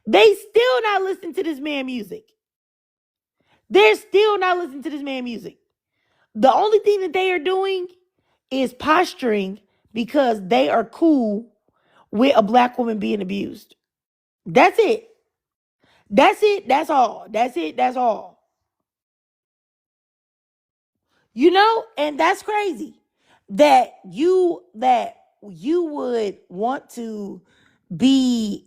they still not listening to this man music. They're still not listening to this man music. The only thing that they are doing is posturing because they are cool with a black woman being abused. That's it. That's it. That's all. That's it. That's all. And that's crazy that you would want to be,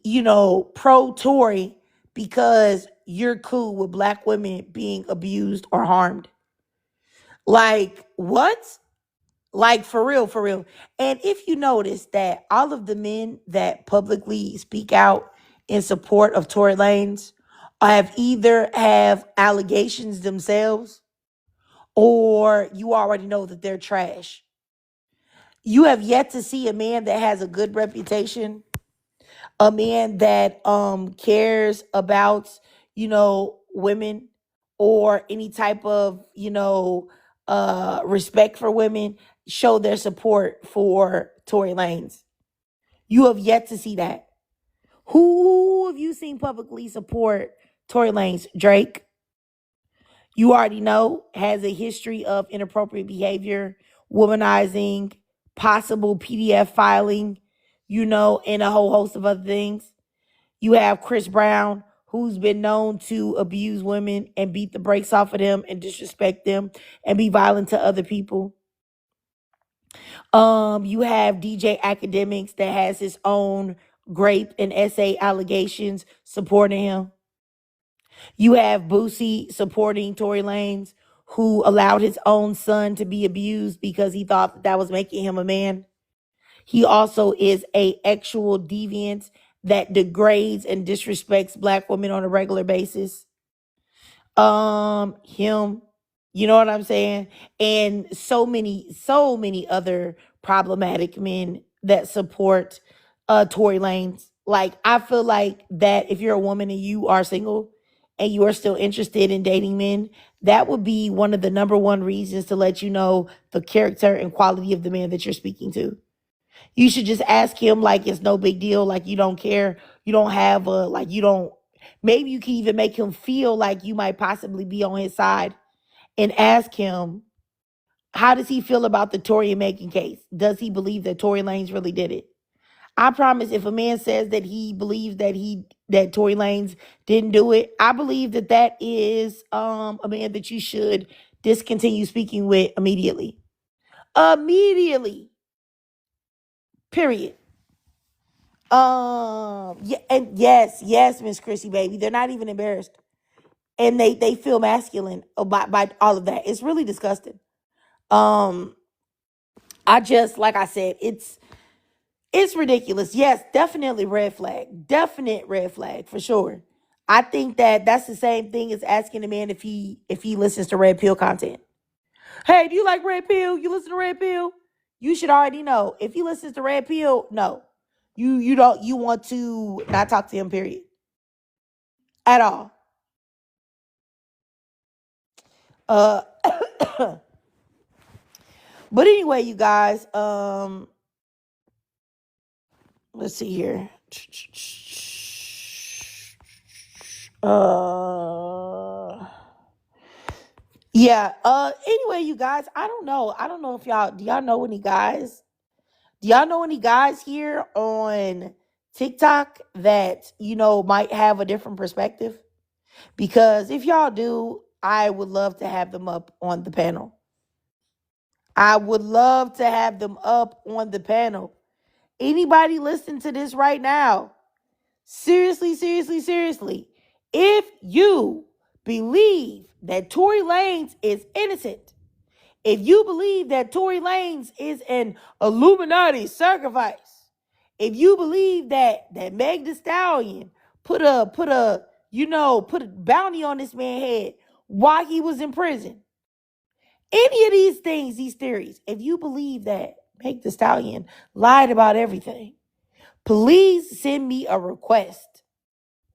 pro Tory because you're cool with black women being abused or harmed. Like, what? Like, for real, for real. And if you notice that all of the men that publicly speak out in support of Tory Lanez have allegations themselves, or you already know that they're trash. You have yet to see a man that has a good reputation, a man that cares about, women, or any type of, respect for women, show their support for Tory Lanez. You have yet to see that. Who have you seen publicly support Tory Lanez? Drake, you already know, has a history of inappropriate behavior, womanizing, possible PDF filing, and a whole host of other things. You have Chris Brown, who's been known to abuse women and beat the brakes off of them and disrespect them and be violent to other people. You have DJ Academics that has his own grape and essay allegations supporting him. You have Boosie supporting Tory Lanez, who allowed his own son to be abused because he thought that was making him a man. He also is a actual deviant that degrades and disrespects black women on a regular basis. Him, you know what I'm saying? And so many other problematic men that support Tory Lanez. Like, I feel like that if you're a woman and you are single and you are still interested in dating men, that would be one of the number one reasons to let you know the character and quality of the man that you're speaking to. You should just ask him like it's no big deal, like you don't care, you don't have a, like you don't, maybe you can even make him feel like you might possibly be on his side and ask him, how does he feel about the Tory and Megan case? Does he believe that Tory Lanez really did it? I promise if a man says that he believes that Tory Lanez didn't do it, I believe that is a man that you should discontinue speaking with immediately. Immediately. Period. Yeah, and yes, Miss Chrissy, baby. They're not even embarrassed. And they feel masculine by all of that. It's really disgusting. I just, like I said, it's ridiculous. Yes, definitely red flag. Definite red flag for sure. I think that's the same thing as asking a man if he listens to red pill content. Hey, do you like red pill? You listen to red pill? You should already know. If he listens to red pill, no. You don't you want to not talk to him, period. At all. Uh but anyway, you guys, let's see here. Yeah. Anyway, you guys, I don't know. I don't know if do y'all know any guys? Do y'all know any guys here on TikTok that, might have a different perspective? Because if y'all do, I would love to have them up on the panel. I would love to have them up on the panel. Anybody listen to this right now? Seriously, seriously, seriously. If you believe that Tory Lanez is innocent, if you believe that Tory Lanez is an Illuminati sacrifice, if you believe that Meg Thee Stallion put a bounty on this man's head while he was in prison, any of these things, these theories, if you believe that Meg Thee Stallion lied about everything, please send me a request.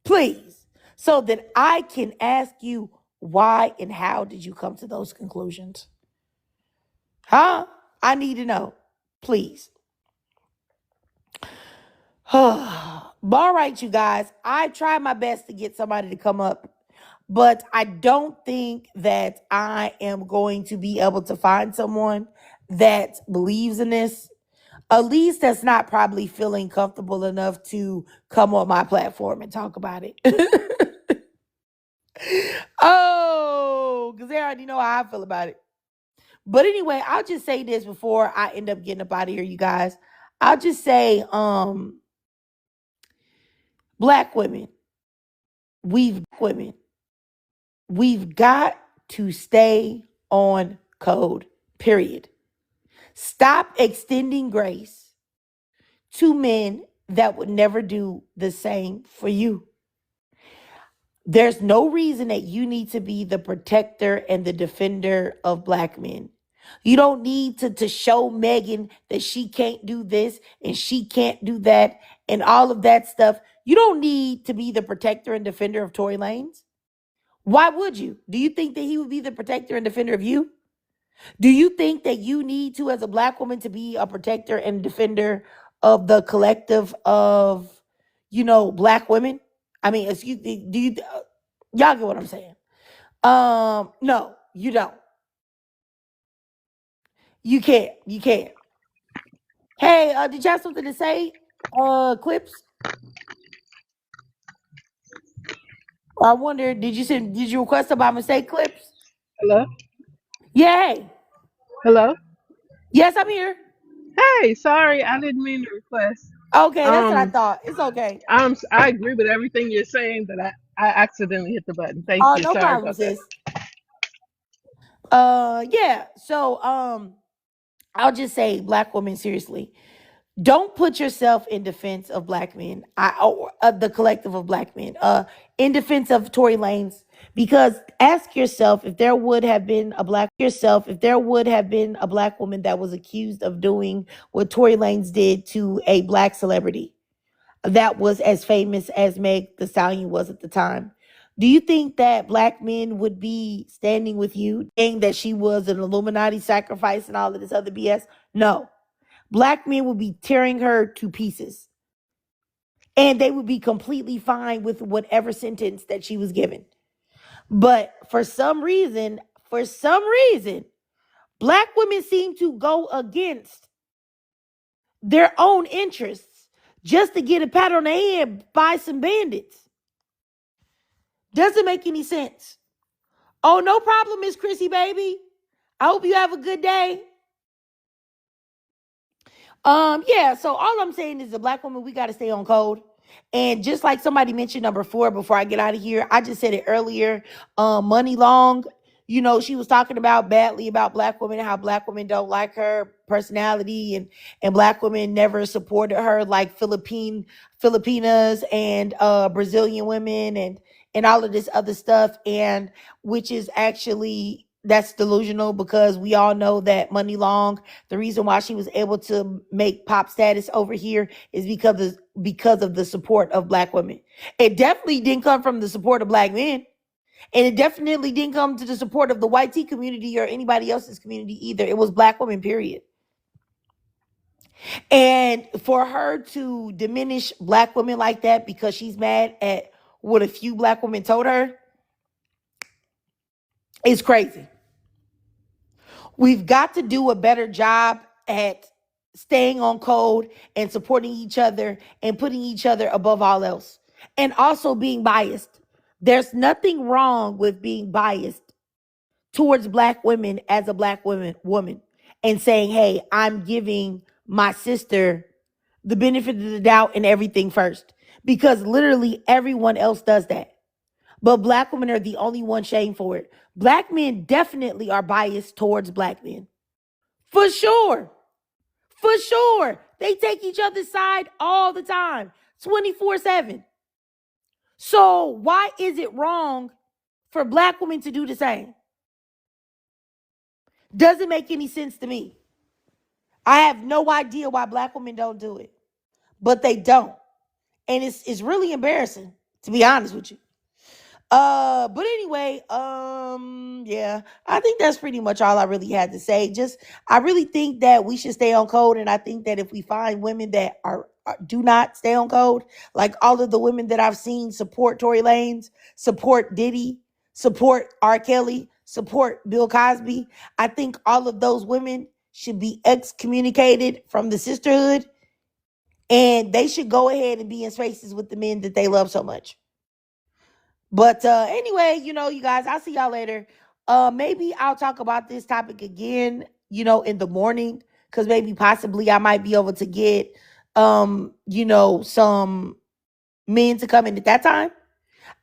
Please. So that I can ask you why and how did you come to those conclusions? Huh? I need to know. Please. All right, you guys. I tried my best to get somebody to come up, but I don't think that I am going to be able to find someone that believes in this. At least that's not probably feeling comfortable enough to come on my platform and talk about it. Oh, because they already know how I feel about it. But anyway, I'll just say this before I end up getting up out of here, you guys. I'll just say, black women, we've got to stay on code, period. Stop extending grace to men that would never do the same for you. There's no reason that you need to be the protector and the defender of black men. You don't need to show Megan that she can't do this and she can't do that and all of that stuff. You don't need to be the protector and defender of Tory Lanez. Why would you? Do you think that he would be the protector and defender of you? Do you think that you need to, as a black woman, to be a protector and defender of the collective of, black women? I mean, excuse me, y'all get what I'm saying? No, you don't. You can't. Hey, did you have something to say? Clips? I wonder, did you request it by mistake, Clips? Hello? Yeah, hey. Hello? Yes, I'm here. Hey, sorry, I didn't mean to request. Okay, that's what I thought. It's okay. I agree with everything you're saying, but I accidentally hit the button. Thank Oh, you. no Sorry problem, about that. sis. Yeah. So, I'll just say, black women, seriously, don't put yourself in defense of black men, the collective of black men, in defense of Tory Lanez, because ask yourself if there would have been a black woman that was accused of doing what Tory Lanez did to a black celebrity that was as famous as Meg Thee Stallion was at the time. Do you think that black men would be standing with you saying that she was an Illuminati sacrifice and all of this other BS? No. Black men would be tearing her to pieces. And they would be completely fine with whatever sentence that she was given. But for some reason, black women seem to go against their own interests just to get a pat on the head by some bandits. Doesn't make any sense. Oh, no problem, Miss Chrissy, baby. I hope you have a good day. Yeah, so all I'm saying is the black woman, we got to stay on code. And just like somebody mentioned number 4 before I get out of here, I just said it earlier. Money Long, she was talking about badly about black women, how black women don't like her personality, and black women never supported her like Filipinas and Brazilian women and all of this other stuff, and which is actually that's delusional because we all know that Money Long, the reason why she was able to make pop status over here is because of the support of black women. It definitely didn't come from the support of black men. And it definitely didn't come to the support of the white tea community or anybody else's community either. It was black women, period. And for her to diminish black women like that because she's mad at what a few black women told her is crazy. We've got to do a better job at staying on code and supporting each other and putting each other above all else. And also being biased. There's nothing wrong with being biased towards black women as a black woman and saying, hey, I'm giving my sister the benefit of the doubt and everything first. Because literally everyone else does that. But black women are the only one shamed for it. Black men definitely are biased towards black men. For sure. For sure. They take each other's side all the time, 24/7. So why is it wrong for black women to do the same? Doesn't make any sense to me. I have no idea why black women don't do it, but they don't. And it's really embarrassing, to be honest with you. But anyway, yeah, I think that's pretty much all I really had to say. I really think that we should stay on code, and I think that if we find women that do not stay on code, like all of the women that I've seen support Tory Lanez, support Diddy, support R. Kelly, support Bill Cosby, I think all of those women should be excommunicated from the sisterhood, and they should go ahead and be in spaces with the men that they love so much. But anyway, you guys, I'll see y'all later. Maybe I'll talk about this topic again, in the morning, because maybe possibly I might be able to get, some men to come in at that time.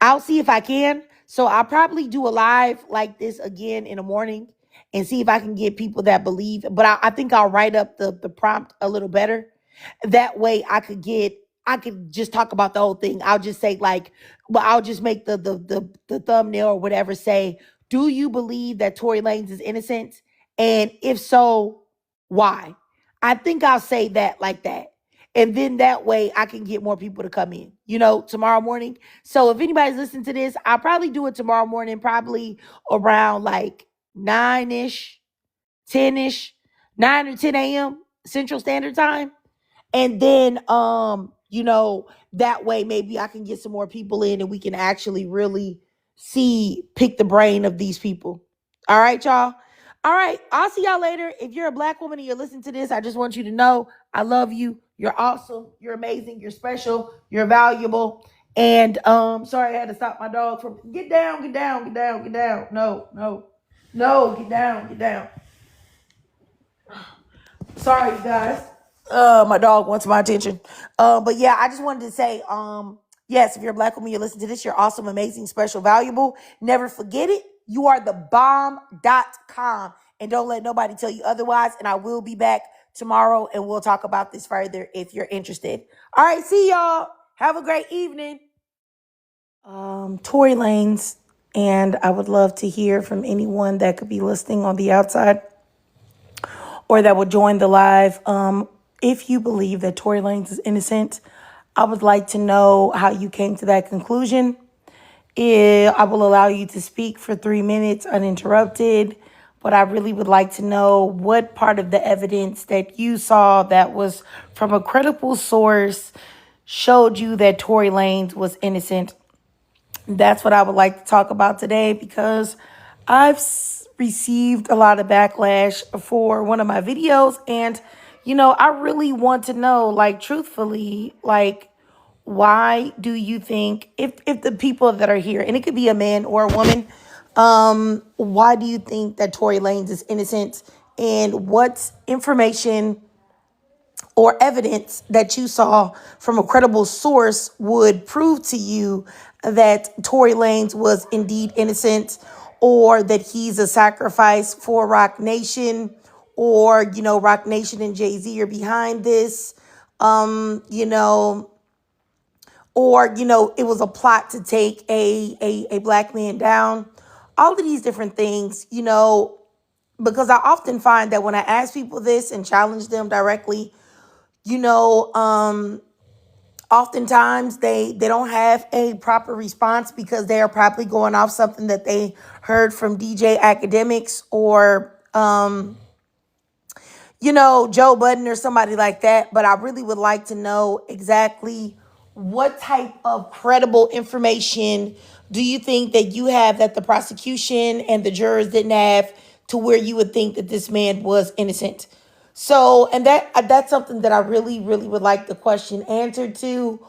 I'll see if I can. So I'll probably do a live like this again in the morning and see if I can get people that believe. But I think I'll write up the prompt a little better. That way I could just talk about the whole thing. I'll just say I'll just make the thumbnail or whatever say, do you believe that Tory Lanez is innocent? And if so, why? I think I'll say that like that. And then that way I can get more people to come in, tomorrow morning. So if anybody's listening to this, I'll probably do it tomorrow morning, probably around like 9-ish, 10-ish, 9 or 10 a.m. Central Standard Time. And then, that way maybe I can get some more people in and we can actually really pick the brain of these people. All right, y'all. All right. I'll see y'all later. If you're a black woman and you're listening to this, I just want you to know I love you. You're awesome. You're amazing. You're special. You're valuable. And, sorry, I had to stop my dog from get down. No, get down. Sorry, you guys. My dog wants my attention. But yeah, I just wanted to say, yes, if you're a black woman, you listen to this, you're awesome, amazing, special, valuable. Never forget it. You are the bomb.com. And don't let nobody tell you otherwise. And I will be back tomorrow and we'll talk about this further if you're interested. All right, see y'all. Have a great evening. Tory Lanez, and I would love to hear from anyone that could be listening on the outside or that would join the live. If you believe that Tory Lanez is innocent, I would like to know how you came to that conclusion. I will allow you to speak for 3 minutes uninterrupted, but I really would like to know what part of the evidence that you saw that was from a credible source showed you that Tory Lanez was innocent. That's what I would like to talk about today because I've received a lot of backlash for one of my videos, and I really want to know, like, truthfully, like, why do you think, if the people that are here, and it could be a man or a woman, why do you think that Tory Lanez is innocent? And what information or evidence that you saw from a credible source would prove to you that Tory Lanez was indeed innocent, or that he's a sacrifice for Rock Nation, or, Rock Nation and Jay-Z are behind this, you know, or, it was a plot to take a black man down. All of these different things, because I often find that when I ask people this and challenge them directly, you know, oftentimes they don't have a proper response because they are probably going off something that they heard from DJ Academics, or Joe Budden or somebody like that. But I really would like to know exactly what type of credible information do you think that you have that the prosecution and the jurors didn't have, to where you would think that this man was innocent. So, and that's something that I really, really would like the question answered to.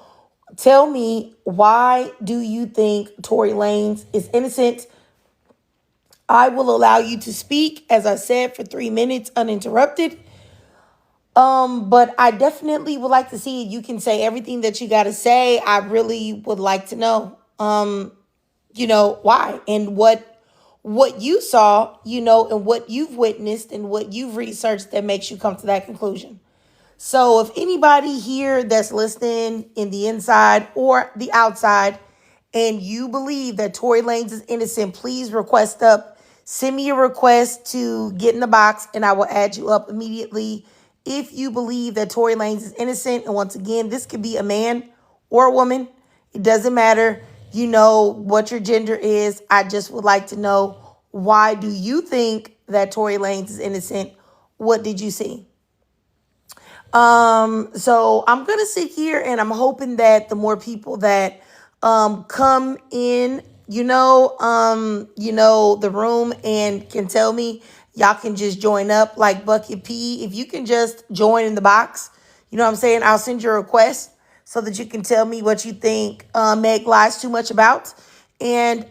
Tell me, why do you think Tory Lanez is innocent? I will allow you to speak, as I said, for 3 minutes uninterrupted. But I definitely would like to see it. You can say everything that you got to say. I really would like to know, why, and what you saw, and what you've witnessed and what you've researched that makes you come to that conclusion. So if anybody here that's listening in the inside or the outside, and you believe that Tory Lanez is innocent, please request up. Send me a request to get in the box, and I will add you up immediately. If you believe that Tory Lanez is innocent, and once again, this could be a man or a woman. It doesn't matter, what your gender is. I just would like to know, why do you think that Tory Lanez is innocent? What did you see? So I'm gonna sit here, and I'm hoping that the more people that come in, the room, and can tell me, y'all can just join up like Bucket P. If you can just join in the box, you know what I'm saying? I'll send you a request so that you can tell me what you think Meg lies too much about. And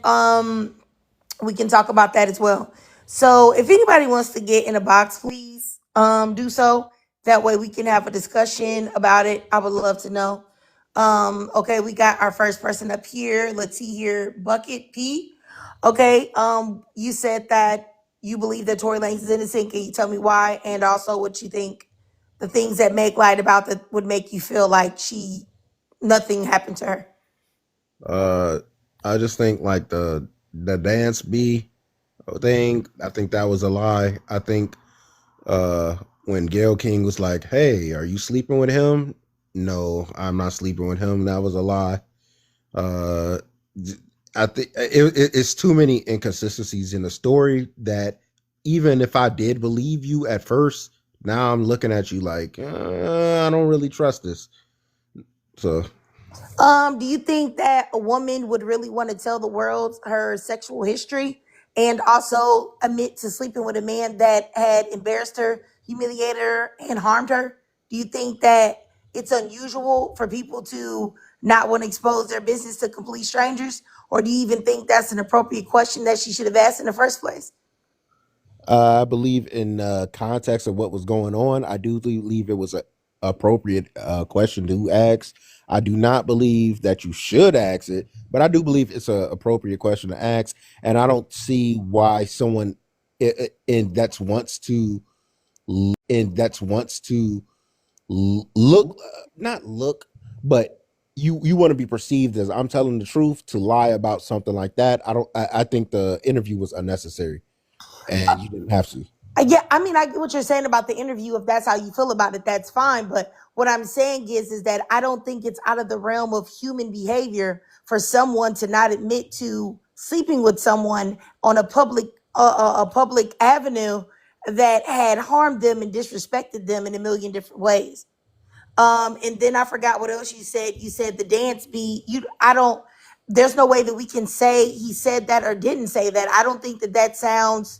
we can talk about that as well. So if anybody wants to get in a box, please do so. That way we can have a discussion about it. I would love to know. Okay, we got our first person up here. Let's see here, Bucket P. Okay, you said that you believe that Tory Lanez is innocent. Can you tell me why? And also what you think, the things that Meg lied about that would make you feel like nothing happened to her. I just think like the dance B thing, I think that was a lie. I think when Gayle King was like, "Hey, are you sleeping with him?" No, I'm not sleeping with him. That was a lie. I think it's too many inconsistencies in the story that even if I did believe you at first, now I'm looking at you like, I don't really trust this. So Do you think that a woman would really want to tell the world her sexual history, and also admit to sleeping with a man that had embarrassed her, humiliated her, and harmed her? Do you think that it's unusual for people to not want to expose their business to complete strangers? Or do you even think that's an appropriate question that she should have asked in the first place? I believe in context of what was going on. I do believe it was an appropriate question to ask. I do not believe that you should ask it, but I do believe it's an appropriate question to ask. And I don't see why someone and that's wants to look not look, but you want to be perceived as I'm telling the truth to lie about something like that. I think the interview was unnecessary, and you didn't have to. Yeah, I mean, I get what you're saying about the interview. If that's how you feel about it, that's fine. But what I'm saying is that I don't think it's out of the realm of human behavior for someone to not admit to sleeping with someone on a public avenue that had harmed them and disrespected them in a million different ways. And then I forgot what else you said. You said the dance beat. I don't. there's no way that we can say he said that or didn't say that. I don't think that that sounds,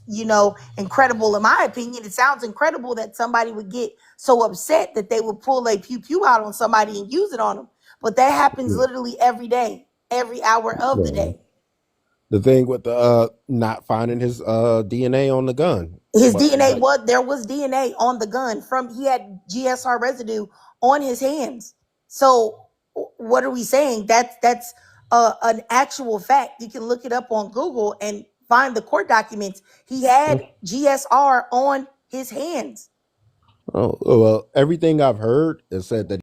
incredible. In my opinion, it sounds incredible that somebody would get so upset that they would pull a pew pew out on somebody and use it on them. But that happens Yeah. literally every day, every hour of the Well, day. the thing with the not finding his DNA on the gun, His but DNA there was DNA on the gun he had GSR residue on his hands. So what are we saying? That's an actual fact. You can look it up on Google and find the court documents. He had GSR on his hands. oh, well, everything I've heard is said that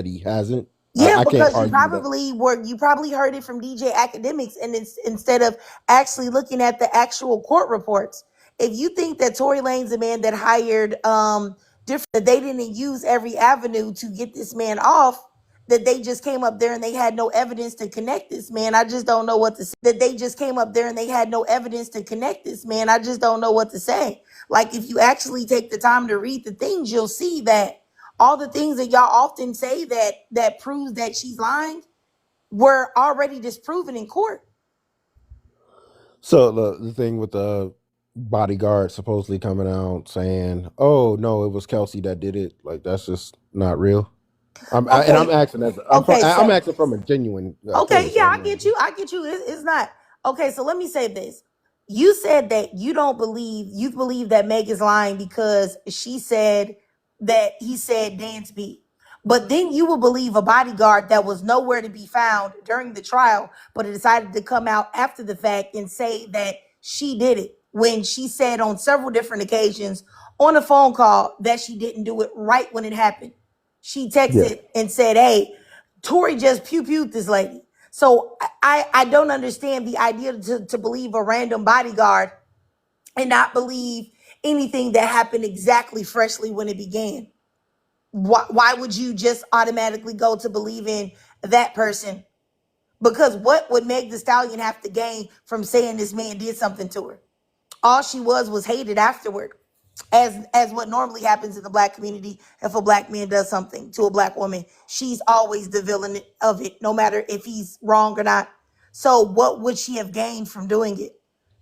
he hasn't. Yeah, I can't because argue that. you probably heard it from DJ Academics, and it's, instead of actually looking at the actual court reports. If you think that Tory Lane's the man that hired different, that they didn't use every avenue to get this man off, that they just came up there and they had no evidence to connect this man, I just don't know what to say. That they just came up there and they had no evidence to connect this man, I just don't know what to say. Like, if you actually take the time to read the things, you'll see that all the things that y'all often say that proves that she's lying were already disproven in court. So the thing with the bodyguard supposedly coming out saying, "Oh no, it was Kelsey that did it," like that's just not real. I'm Okay, asking okay, I'm so asking from a genuine okay, place. yeah, I get you. It's not okay. So let me say this. You said that you believe that Meg is lying because she said that he said dance beat. But then you will believe a bodyguard that was nowhere to be found during the trial, but it decided to come out after the fact and say that she did it when she said on several different occasions on a phone call that she didn't do it right when it happened. She Yeah. texted and said, "Hey, Tory just pew-pewed this lady." So I don't understand the idea to believe a random bodyguard and not believe anything that happened exactly freshly when it began. Why would you just automatically go to believing that person? Because what would Meg the Stallion have to gain from saying this man did something to her? All she was hated afterward, as what normally happens in the black community. If a black man does something to a black woman, she's always the villain of it, no matter if he's wrong or not. So what would she have gained from doing it?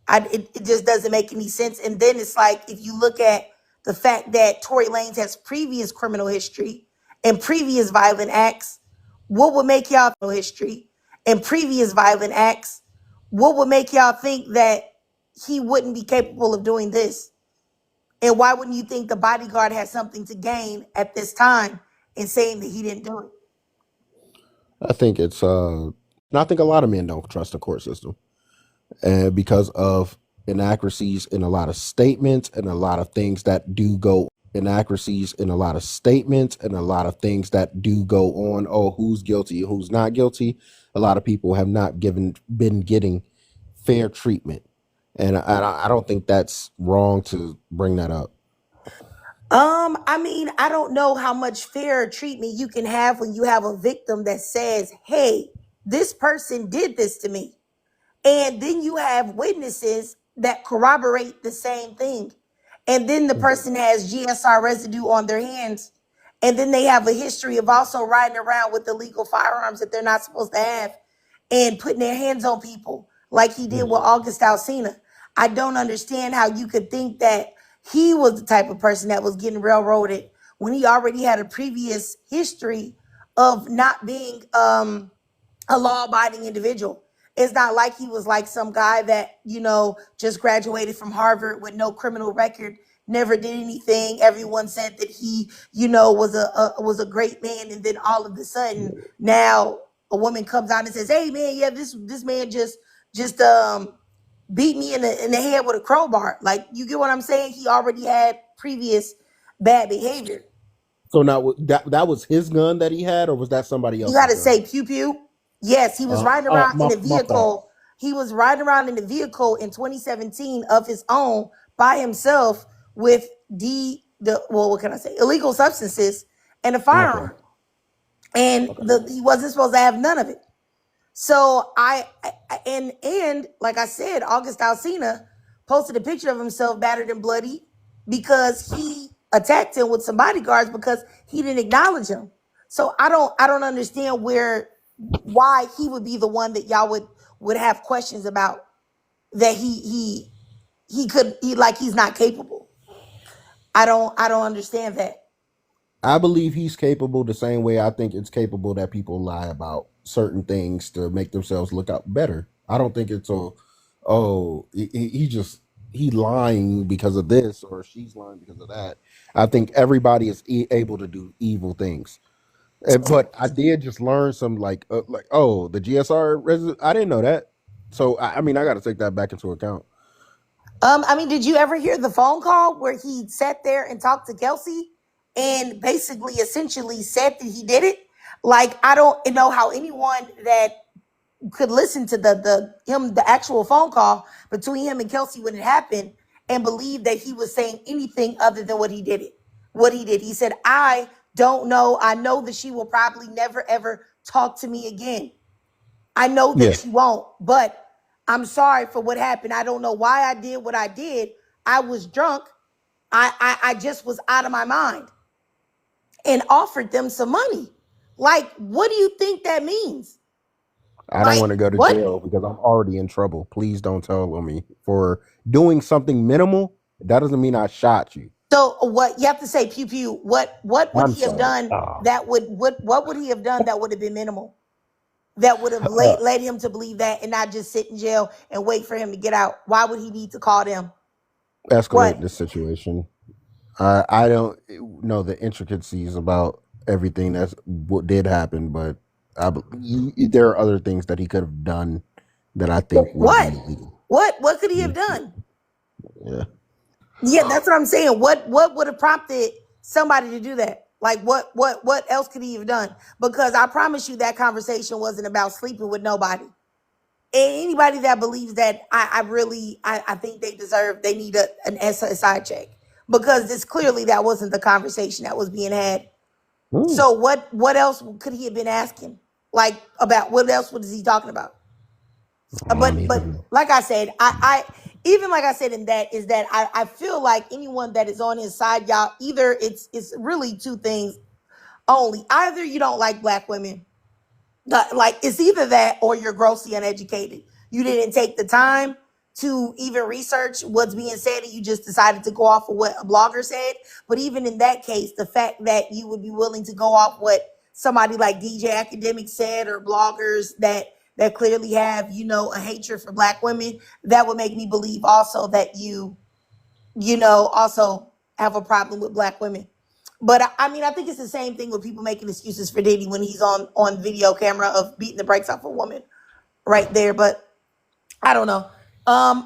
It just doesn't make any sense. And then it's like, if you look at the fact that Tory Lanez has previous criminal history and previous violent acts, what would make y'all history and previous violent acts? What would make y'all think that he wouldn't be capable of doing this? And why wouldn't you think the bodyguard has something to gain at this time in saying that he didn't do it? I think it's I think a lot of men don't trust the court system, and because of inaccuracies in a lot of statements and a lot of things that do go on. Oh, who's guilty, who's not guilty. A lot of people have not been getting fair treatment, and I don't think that's wrong to bring that up. I mean, I don't know how much fair treatment you can have when you have a victim that says, "Hey, this person did this to me." And then you have witnesses that corroborate the same thing. And then the person has GSR residue on their hands. And then they have a history of also riding around with illegal firearms that they're not supposed to have and putting their hands on people like he did with August Alsina. I don't understand how you could think that he was the type of person that was getting railroaded when he already had a previous history of not being a law-abiding individual. It's not like he was like some guy that, just graduated from Harvard with no criminal record, never did anything. Everyone said that he, was a great man, and then all of a sudden now a woman comes out and says, "Hey man, yeah, this man just beat me in the head with a crowbar." Like, you get what I'm saying? He already had previous bad behavior. So now that was his gun that he had, or was that somebody You else's got to gun? say pew pew. Yes, he was riding around in a My fault. vehicle. He was riding around in a vehicle in 2017 of his own by himself with what can I say? Illegal substances and a Okay. firearm. And Okay. he wasn't supposed to have none of it. So and like I said, August Alsina posted a picture of himself battered and bloody because he attacked him with some bodyguards because he didn't acknowledge him. So I don't understand where why he would be the one that y'all would have questions about, that he's not capable. I don't understand that. I believe he's capable the same way I think it's capable that people lie about certain things to make themselves look out better. I don't think it's he lying because of this or she's lying because of that. I think everybody is able to do evil things. But I did just learn some the GSR I didn't know that. So I mean I got to take that back into account. I mean, did you ever hear the phone call where he sat there and talked to Kelsey and basically essentially said that he did it? Like, I don't know how anyone that could listen to the actual phone call between him and Kelsey when it happened and believe that he was saying anything other than what he did. He said, I don't know. I know that she will probably never ever talk to me again. I know that she won't, but I'm sorry for what happened. I don't know why I did what I did. I was drunk. I just was out of my mind, and offered them some money. Like, what do you think that means? I don't want to go to jail because I'm already in trouble. Please don't tell on me for doing something minimal. That doesn't mean I shot you. So what you have to say, pew pew. What would he have done that would what would he have done that would have been minimal? That would have led him to believe that and not just sit in jail and wait for him to get out. Why would he need to call them? Escalate the situation. I don't know the intricacies about everything that's what did happen, but there are other things that he could have done that I think would be illegal. What could he have done? Yeah, that's what I'm saying. What would have prompted somebody to do that? Like, what else could he have done? Because I promise you that conversation wasn't about sleeping with nobody. Anybody that believes that, I think they need an SSI check, because it's clearly that wasn't the conversation that was being had. So what else could he have been asking? Like, about what else was he talking about? But like I said, I even like I said in that is that I feel like anyone that is on his side, y'all, either it's really two things only. Either you don't like black women, like it's either that or you're grossly uneducated. You didn't take the time to even research what's being said and you just decided to go off of what a blogger said. But even in that case, the fact that you would be willing to go off what somebody like DJ Academic said, or bloggers that clearly have, a hatred for black women, that would make me believe also that you also have a problem with black women. But I mean, I think it's the same thing with people making excuses for Diddy when he's on video camera of beating the brakes off a woman right there. But I don't know.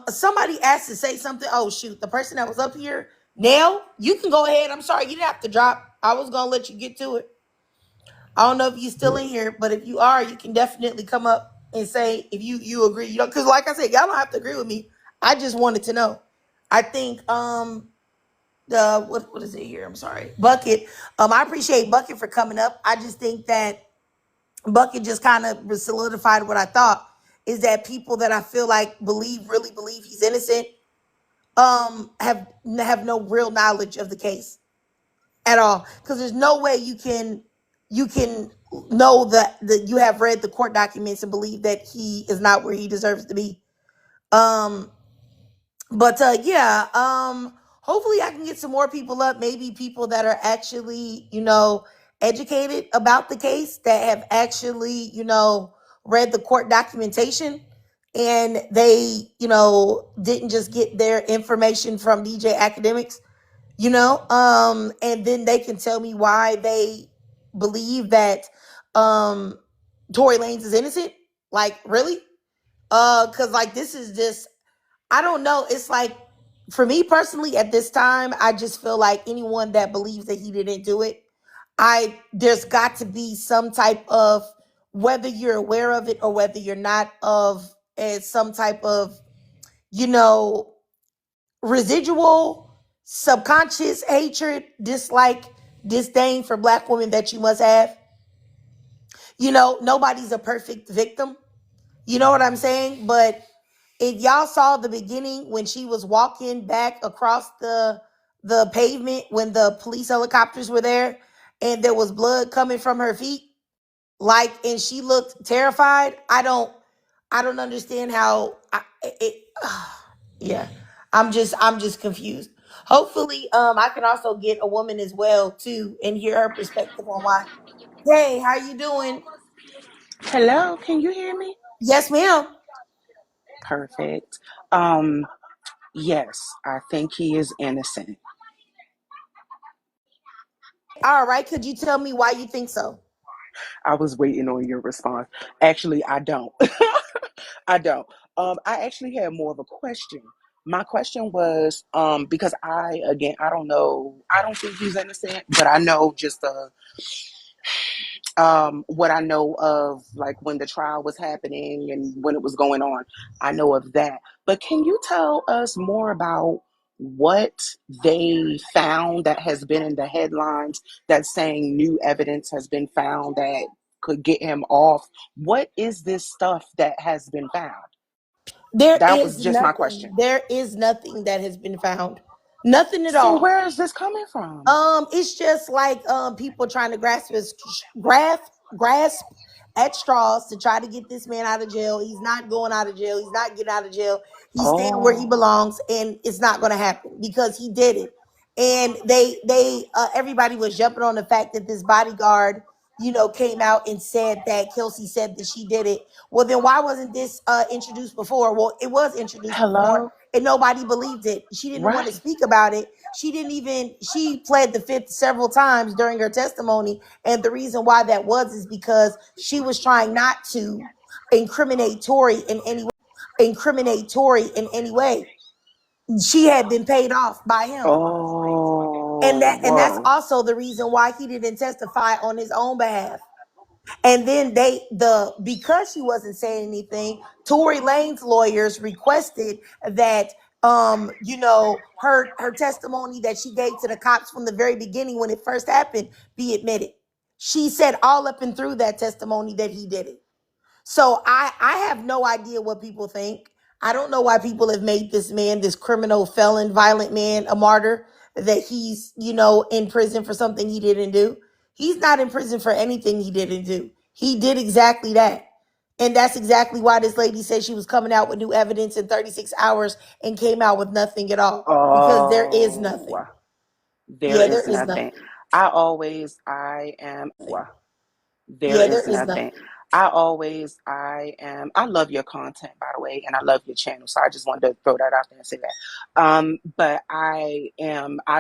Somebody asked to say something. Oh shoot, the person that was up here, Nell, you can go ahead. I'm sorry, you didn't have to drop. I was gonna let you get to it. I don't know if you're still in here, but if you are, you can definitely come up and say if you agree. Because like I said, y'all don't have to agree with me. I just wanted to know. I think what is it here? I'm sorry, Bucket. I appreciate Bucket for coming up. I just think that Bucket just kind of solidified what I thought, is that people that I feel like really believe he's innocent, have no real knowledge of the case at all. Because there's no way you can know that you have read the court documents and believe that he is not where he deserves to be. Hopefully I can get some more people up, maybe people that are actually, educated about the case, that have actually, read the court documentation, and they, didn't just get their information from DJ Academics, and then they can tell me why they believe that Tory Lanez is innocent. Like, really? Because like this is just, I don't know. It's like, for me personally, at this time, I just feel like anyone that believes that he didn't do it, there's got to be some type of, whether you're aware of it or whether you're not, of as some type of, residual, subconscious hatred, dislike, disdain for black women that you must have. Nobody's a perfect victim. You know what I'm saying? But if y'all saw the beginning when she was walking back across the pavement when the police helicopters were there and there was blood coming from her feet, like, and she looked terrified. I don't understand how yeah. I'm just confused. Hopefully, I can also get a woman as well too and hear her perspective on why. Hey, how you doing? Hello, can you hear me? Yes, ma'am. Perfect. Yes, I think he is innocent. All right. Could you tell me why you think so? I was waiting on your response. Actually, I don't. I don't. I actually had more of a question. My question was, because I don't know, I don't think he's innocent, but I know just what I know of, like when the trial was happening and when it was going on. I know of that. But can you tell us more about what they found that has been in the headlines that's saying new evidence has been found that could get him off? What is this stuff that has been found? There That was is just my nothing. question. There is nothing that has been found. Nothing at So all. where is this coming from? It's just like people trying to grasp at straws to try to get this man out of jail. He's not going out of jail. He's not getting out of jail. He's staying where he Oh, belongs, and it's not going to happen because he did it. And everybody was jumping on the fact that this bodyguard, came out and said that Kelsey said that she did it. Well, then why wasn't this introduced before? Well, it was introduced before, hello? and nobody believed it. She didn't want to Right. speak about it. She pled the fifth several times during her testimony. And the reason why that was is because she was trying not to incriminate Tory in any way. She had been paid off by him. And Oh, that's whoa. also the reason why he didn't testify on his own behalf. And then because she wasn't saying anything, Tory Lane's lawyers requested that her testimony that she gave to the cops from the very beginning when it first happened be admitted. She said all up and through that testimony that he did it. So I have no idea what people think. I don't know why people have made this man, this criminal, felon, violent man, a martyr, that he's, in prison for something he didn't do. He's not in prison for anything he didn't do. He did exactly that. And that's exactly why this lady said she was coming out with new evidence in 36 hours and came out with nothing at all. Because there is Oh, nothing. there Yeah, there is is nothing. nothing. I am, there Yeah, there is is nothing. nothing. I love your content, by the way, and I love your channel. So I just wanted to throw that out there and say that. But I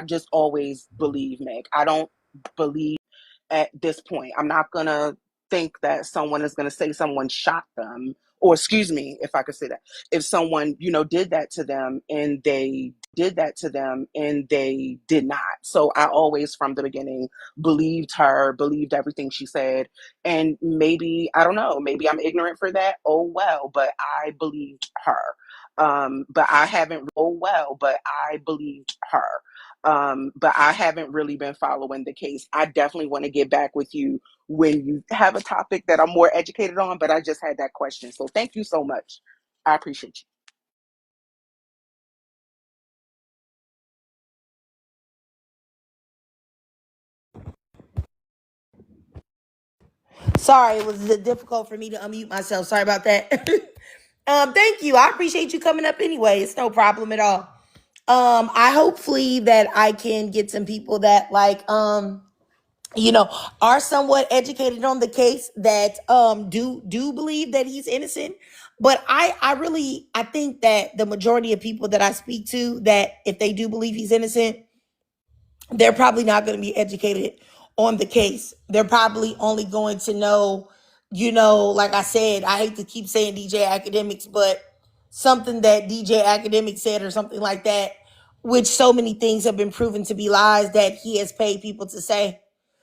just always believe, Meg. I don't believe at this point. I'm not going to think that someone is going to say someone shot them, or excuse me, if I could say that. If someone, did that to them and they did not. So I always, from the beginning, believed her, believed everything she said. And maybe, I don't know, maybe I'm ignorant for that. Oh, well, but I believed her. But I believed her. But I haven't really been following the case. I definitely want to get back with you when you have a topic that I'm more educated on, but I just had that question. So thank you so much. I appreciate you. Sorry, it was difficult for me to unmute myself. Sorry about that. Thank you. I appreciate you coming up anyway. It's no problem at all. I hopefully that I can get some people that are somewhat educated on the case that do believe that he's innocent. But I think that the majority of people that I speak to, that if they do believe he's innocent, they're probably not going to be educated on the case. They're probably only going to know, like I said, I hate to keep saying DJ Academics, but something that DJ Academics said or something like that, which so many things have been proven to be lies that he has paid people to say.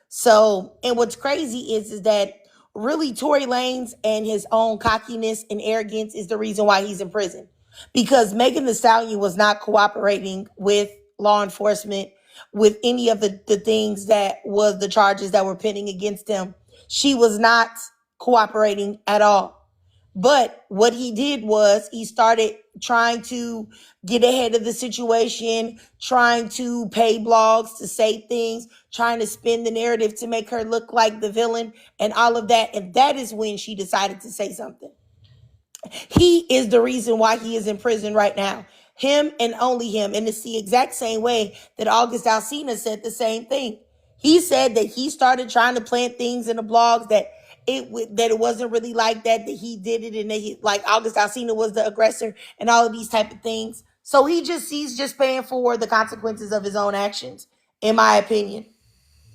So, and what's crazy is that really Tory Lanez and his own cockiness and arrogance is the reason why he's in prison. Because Megan Thee Stallion was not cooperating with law enforcement with any of the things that was the charges that were pending against him. She was not cooperating at all. But what he did was he started trying to get ahead of the situation, trying to pay blogs to say things, trying to spin the narrative to make her look like the villain and all of that. And that is when she decided to say something. He is the reason why he is in prison right now. Him and only him. And it's the exact same way that August Alsina said the same thing. He said that he started trying to plant things in the blogs that it wasn't really like that he did it, and that like August Alsina was the aggressor and all of these type of things. So he's just paying for the consequences of his own actions, in my opinion.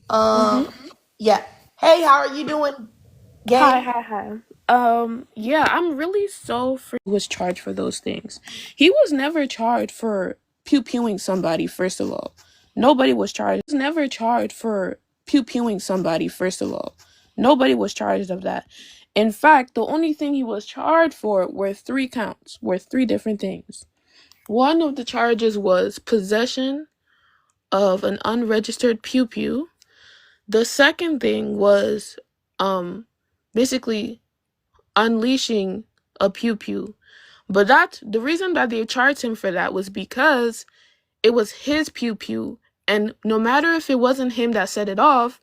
Yeah. Hey, how are you doing, gang? Hi. Yeah, I'm really so he was charged for those things. He was never charged for pew-pewing somebody, first of all. Nobody was charged. He was never charged for pew-pewing somebody, first of all. Nobody was charged of that. In fact, the only thing he was charged for were 3 counts, were 3 different things. One of the charges was possession of an unregistered pew-pew. The second thing was basically unleashing a pew-pew. But the reason that they charged him for that was because it was his pew-pew, and no matter if it wasn't him that set it off,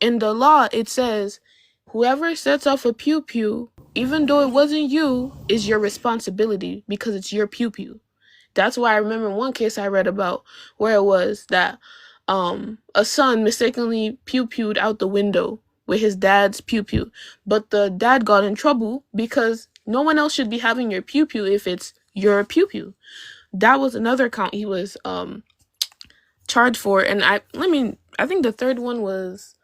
in the law it says whoever sets off a pew-pew, even though it wasn't you, is your responsibility because it's your pew-pew. That's why I remember one case I read about where it was that a son mistakenly pew-pewed out the window with his dad's pew-pew. But the dad got in trouble because no one else should be having your pew-pew if it's your pew-pew. That was another count he was charged for. And I think the third one was,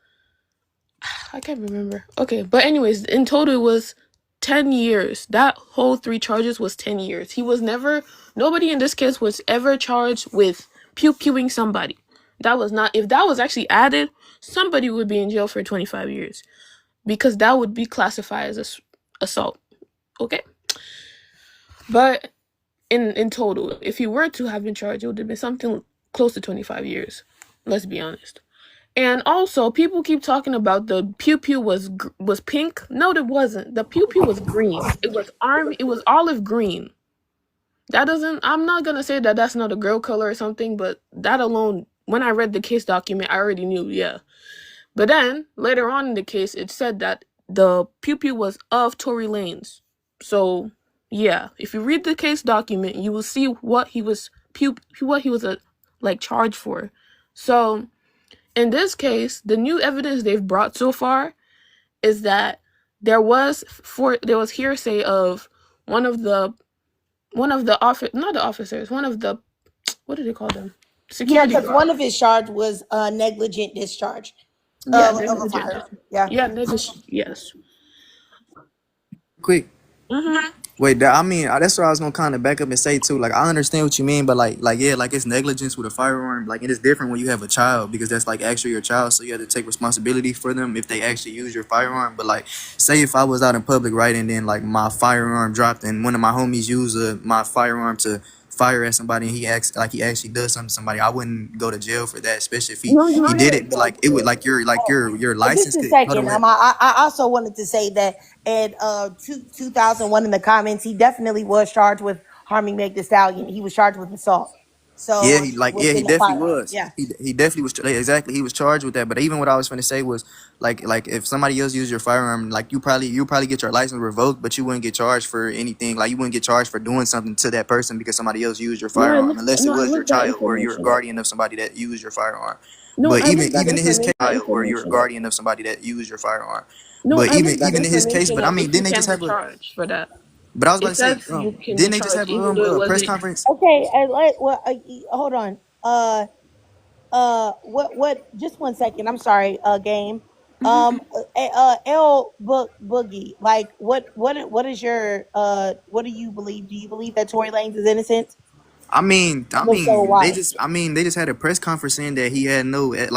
I can't remember. Okay, but anyways, in total it was 10 years. That whole 3 charges was 10 years. Nobody in this case was ever charged with pew-pewing somebody. If that was actually added, somebody would be in jail for 25 years. Because that would be classified as assault. Okay? But in total, if he were to have been charged, it would have been something close to 25 years. Let's be honest. And also, people keep talking about the pew-pew was pink. No, it wasn't. The pew-pew was green. It was olive green. I'm not gonna say that that's not a girl color or something, but that alone, when I read the case document, I already knew, yeah. But then, later on in the case, it said that the pew-pew was of Tory Lanez. So, yeah, if you read the case document, you will see what he was charged for. So, in this case, the new evidence they've brought so far is that there was hearsay of one of the officers, what do they call them? Yeah, Security because one guard. of his charge was negligent discharge Yeah, of a negligent. fire. Yeah. Yeah, negligent. Yes. Quick. Mm-hmm. Wait, I mean, that's what I was gonna kind of back up and say too. Like, I understand what you mean, but yeah, like it's negligence with a firearm. Like, it is different when you have a child because that's like actually your child, so you have to take responsibility for them if they actually use your firearm. But like, say if I was out in public, right, and then like my firearm dropped, and one of my homies used my firearm to fire at somebody, and he actually does something to somebody, I wouldn't go to jail for that, especially if No, you he did wouldn't. it. But like, it would your Just license a could hold second. on. I also wanted to say that at 2001 in the comments, he definitely was charged with harming Meg Thee Stallion. He was charged with assault. Yeah, So he within the definitely firearm. was. Yeah. He definitely was exactly. He was charged with that. But even what I was going to say was like if somebody else used your firearm, like you probably get your license revoked, but you wouldn't get charged for anything. Like you wouldn't get charged for doing something to that person because somebody else used your firearm, unless it I was your looked that child or you're a information up. guardian of somebody that used your firearm. No, But I looked that even in his case, or you're a information up. guardian of somebody that used your firearm. No, But I looked that even in his case, information but I up. mean, If you didn't they just can be have a? charged for that. But I was about It to say, says you can be didn't they just charged have even though it a press wasn't. conference? Okay. Hold on. What? Just one second. I'm sorry. Game. Boogie. Like, what is your what do you believe? Do you believe that Tory Lanez is innocent? If so, why? They just had a press conference saying that he had no what's it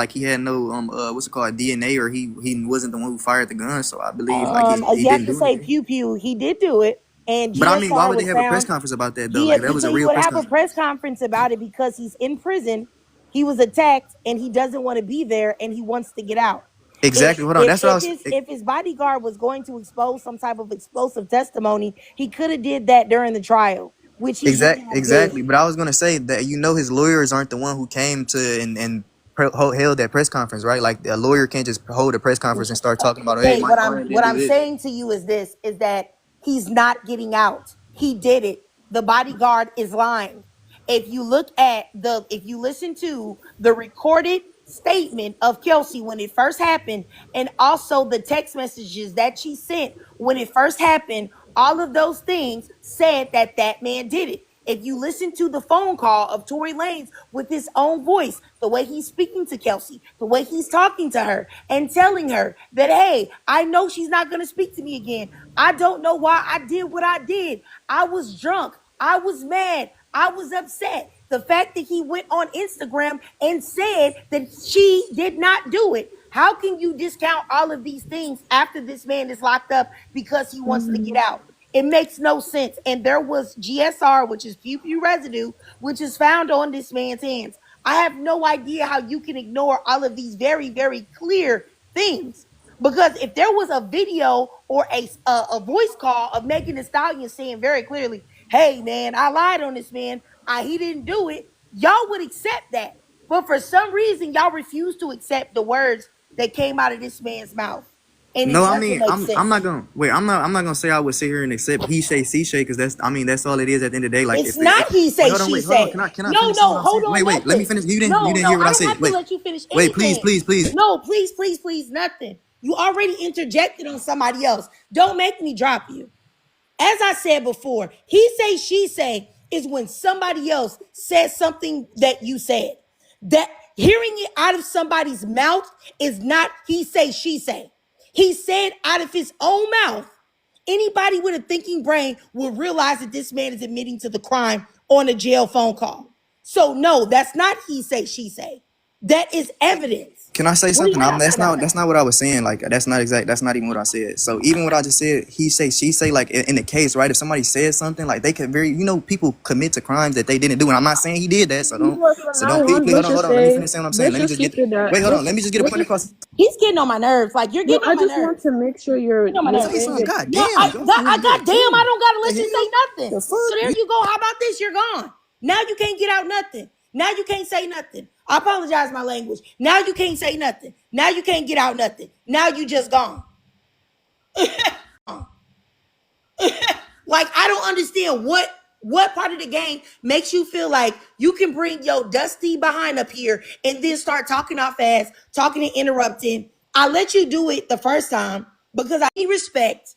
called, DNA, or he wasn't the one who fired the gun. So I believe like he You have didn't to do say anything. pew pew. He did do it, and But I mean, why GSR would they was have a press found. conference about that though? Like that was a Because he real would press have a conference. press conference about it because he's in prison. He was attacked, and he doesn't want to be there, and he wants to get out. Exactly. Hold on. That's what I was. If his bodyguard was going to expose some type of explosive testimony, he could have did that during the trial, which he wouldn't have did. Exactly. But I was gonna say that his lawyers aren't the one who came to and held that press conference, right? Like a lawyer can't just hold a press conference and start talking about, hey, Hey, my client what didn't do I'm this. saying to you is this: is that he's not getting out. He did it. The bodyguard is lying. If you listen to the recorded statement of Kelsey when it first happened, and also the text messages that she sent when it first happened, all of those things said that that man did it. If you listen to the phone call of Tory Lanez with his own voice, the way he's speaking to Kelsey, the way he's talking to her and telling her that, hey, I know she's not going to speak to me again. I don't know why I did what I did. I was drunk. I was mad. I was upset. The fact that he went on Instagram and said that she did not do it. How can you discount all of these things after this man is locked up because he wants to get out? It makes no sense. And there was GSR, which is pew pew residue, which is found on this man's hands. I have no idea how you can ignore all of these very, very clear things. Because if there was a video or a voice call of Megan Thee Stallion saying very clearly, hey, man, I lied on this man. He didn't do it. Y'all would accept that. But for some reason, y'all refuse to accept the words that came out of this man's mouth. And it No, I doesn't mean, make I'm sense. not gonna wait. I'm not gonna say I would sit here and accept he say, she say, because that's all it is at the end of the day. Like It's if it, not he wait, say, hold on, she wait, hold on. say. Can I No, finish saying what no, I'm hold saying? on, Wait, let me nothing. finish. You No, didn't no, hear what I I don't said. have to let you finish Wait, anything. please. No, please, nothing. You already interjected on somebody else. Don't make me drop you. As I said before, he say, she say is when somebody else says something that you said. That hearing it out of somebody's mouth is not he say, she say. He said out of his own mouth. Anybody with a thinking brain will realize that this man is admitting to the crime on a jail phone call. So no, that's not he say, she say. That is evidence. Can I say What are something? you talking about? That's not what I was saying. Like that's not exact. That's not even what I said. So even what I just said, he say, she say. Like in the case, right? If somebody says something, like they could people commit to crimes that they didn't do. And I'm not saying he did that. So don't please, please Let's hold just on. Let me say, finish saying what I'm saying. let's Let me just just get keep it that. wait. Hold on. Let me just get a point across. He's getting on my nerves. Like you're No, getting I on my just want nerves. to make sure you're Getting on my you're nerves. Say saying something. it. God No, damn. I got damn. I don't gotta let The you say hell? nothing. The So there fuck? you go. How about this? You're gone. Now you can't get out nothing. Now you can't say nothing. I apologize my language. Now you can't say nothing. Now you can't get out nothing. Now you just gone. Like I don't understand what part of the game makes you feel like you can bring your dusty behind up here and then start talking off fast, talking and interrupting. I let you do it the first time because I need respect.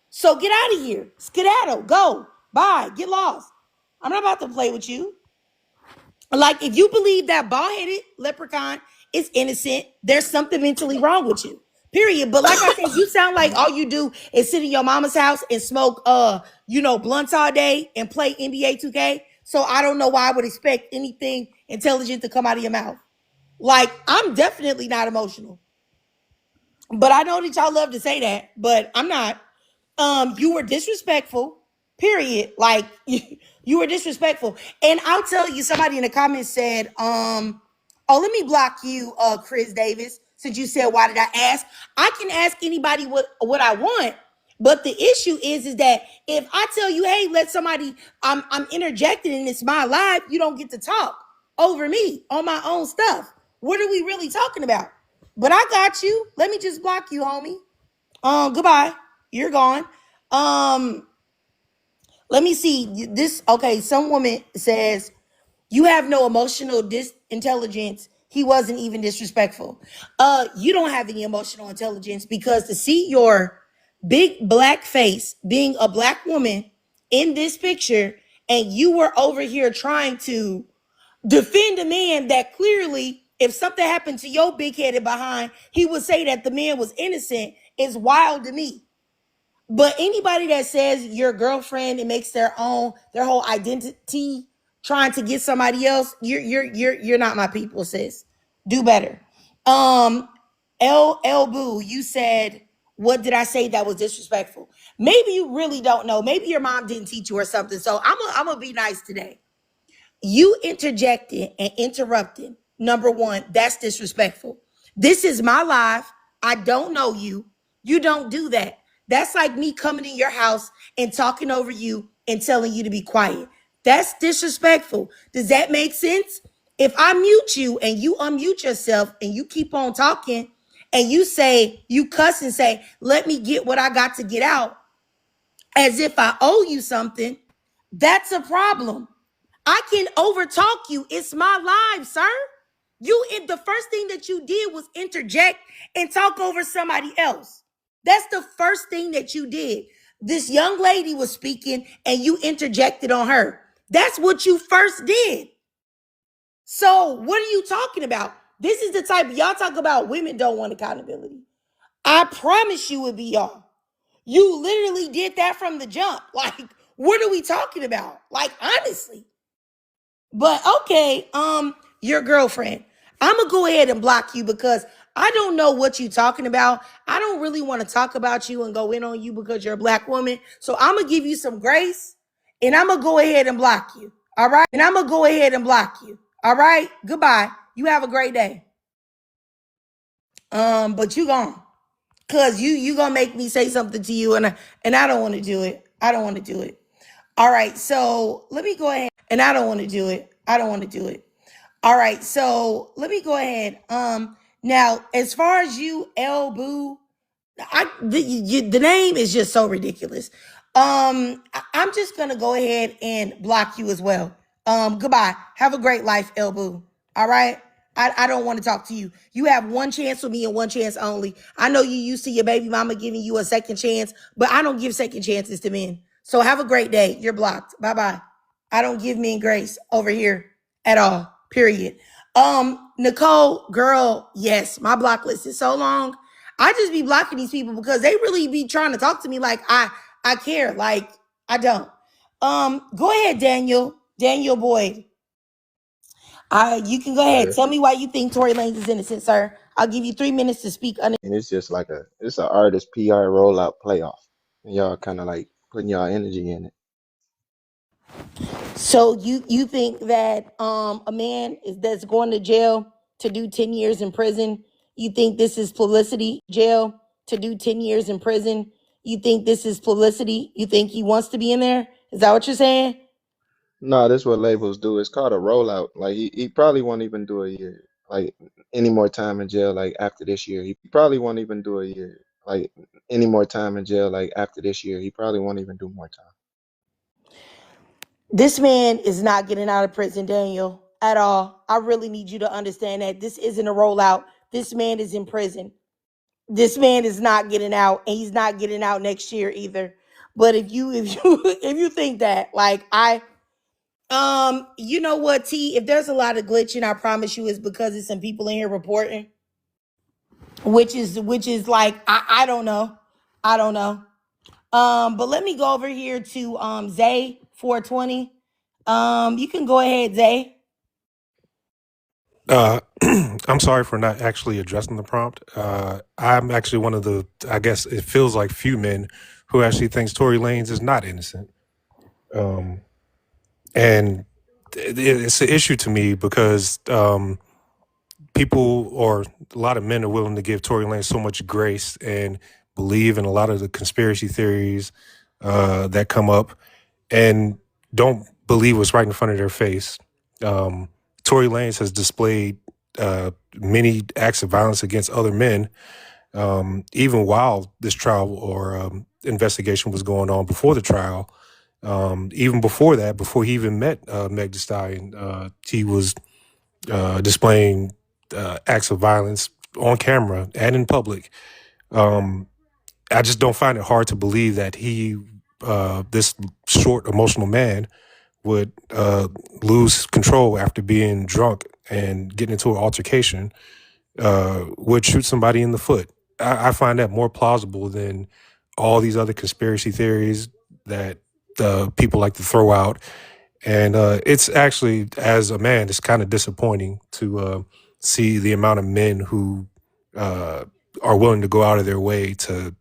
So get out of here. Skedaddle. Go. Bye. Get lost. I'm not about to play with you. Like, if you believe that bald-headed leprechaun is innocent, there's something mentally wrong with you. Period. But like I said, you sound like all you do is sit in your mama's house and smoke blunts all day and play NBA 2K. So I don't know why I would expect anything intelligent to come out of your mouth. Like, I'm definitely not emotional. But I know that y'all love to say that, but I'm not. You were disrespectful, period. Like you were disrespectful. And I'll tell you, somebody in the comments said, oh, let me block you, Chris Davis, since you said, why did I ask? I can ask anybody what I want. But the issue is that if I tell you, hey, let somebody, I'm interjecting and it's my life, you don't get to talk over me on my own stuff. What are we really talking about? But I got you. Let me just block you, homie. Goodbye. You're gone. Let me see this. Okay, some woman says you have no emotional intelligence. He wasn't even disrespectful. You don't have any emotional intelligence because to see your big black face being a black woman in this picture, and you were over here trying to defend a man that clearly, if something happened to your big headed behind, he would say that the man was innocent, is wild to me. But anybody that says your girlfriend and makes their whole identity trying to get somebody else, you're not my people, sis. Do better. L Boo, you said, what did I say that was disrespectful? Maybe you really don't know. Maybe your mom didn't teach you or something. So I'm gonna be nice today. You interjected and interrupted. Number one, that's disrespectful. This is my live. I don't know you. You don't do that. That's like me coming in your house and talking over you and telling you to be quiet. That's disrespectful. Does that make sense? If I mute you and you unmute yourself and you keep on talking and you say, you cuss and say, let me get what I got to get out as if I owe you something, that's a problem. I can overtalk you. It's my live, sir. The first thing that you did was interject and talk over somebody else. That's the first thing that you did. This young lady was speaking and you interjected on her. That's what you first did. So what are you talking about? This is the type y'all talk about women don't want accountability. I promise you it be y'all. You literally did that from the jump. Like, what are we talking about? Like, honestly. But okay, your girlfriend. I'm gonna go ahead and block you because I don't know what you're talking about. I don't really want to talk about you and go in on you because you're a black woman. So I'm gonna give you some grace and I'm gonna go ahead and block you. All right. And I'm gonna go ahead and block you. All right. Goodbye. You have a great day. But you gone. Cause you gonna make me say something to you and I don't want to do it. I don't want to do it. All right, so let me go ahead. And I don't want to do it. I don't want to do it. All right, so let me go ahead. Now, as far as you, El Boo, the name is just so ridiculous. I'm just gonna go ahead and block you as well. Goodbye. Have a great life, El Boo. All right. I don't want to talk to you. You have one chance with me and one chance only. I know you used to your baby mama giving you a second chance, but I don't give second chances to men. So have a great day. You're blocked. Bye-bye. I don't give men grace over here at all. Period. Nicole, girl, yes, my block list is so long. I just be blocking these people because they really be trying to talk to me like I care. Like I don't. Go ahead, Daniel. Daniel Boyd. You can go ahead. Yeah. Tell me why you think Tory Lanez is innocent, sir. I'll give you 3 minutes to speak. And it's just like it's an artist PR rollout playoff. And y'all kind of like putting y'all energy in it. So you think that a man that's going to jail to do 10 years in prison, you think this is publicity? Jail to do 10 years in prison, you think this is publicity? You think he wants to be in there? Is that what you're saying? No, this what labels do. It's called a rollout. Like he probably won't even do a year. Like any more time in jail. Like after this year, he probably won't even do a year. Like any more time in jail. Like after this year, he probably won't even do more time. This man is not getting out of prison, Daniel, at all. I really need you to understand that this isn't a rollout. This man is in prison. This man is not getting out, and he's not getting out next year either. But if you if you think that, like you know what, T, if there's a lot of glitching, I promise you it's because it's some people in here reporting, which is like I don't know. I don't know. But let me go over here to Zay 420. You can go ahead, Zay. I'm sorry for not actually addressing the prompt. I'm actually one of the, I guess it feels like few men who actually thinks Tory Lanez is not innocent. And it's an issue to me because people or a lot of men are willing to give Tory Lanez so much grace and believe in a lot of the conspiracy theories that come up and don't believe what's right in front of their face. Tory Lanez has displayed many acts of violence against other men, even while this trial or investigation was going on before the trial. Even before that, before he even met Meg Thee Stallion, he was displaying acts of violence on camera and in public. I just don't find it hard to believe that he, this short, emotional man, would lose control after being drunk and getting into an altercation, would shoot somebody in the foot. I find that more plausible than all these other conspiracy theories that people like to throw out. And it's actually, as a man, it's kind of disappointing to see the amount of men who are willing to go out of their way to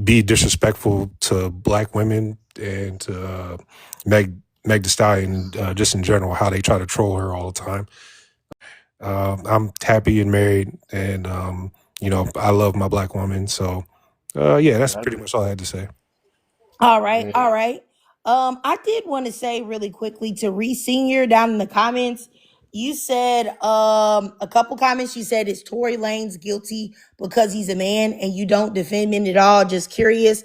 be disrespectful to black women and to Meg Thee Stallion, just in general, how they try to troll her all the time. I'm happy and married, and I love my black woman. So yeah, that's pretty much all I had to say. All right, Yeah. all right. I did want to say really quickly to Reese Senior down in the comments. You said a couple comments. You said is Tory Lanez guilty because he's a man, and you don't defend men at all. Just curious.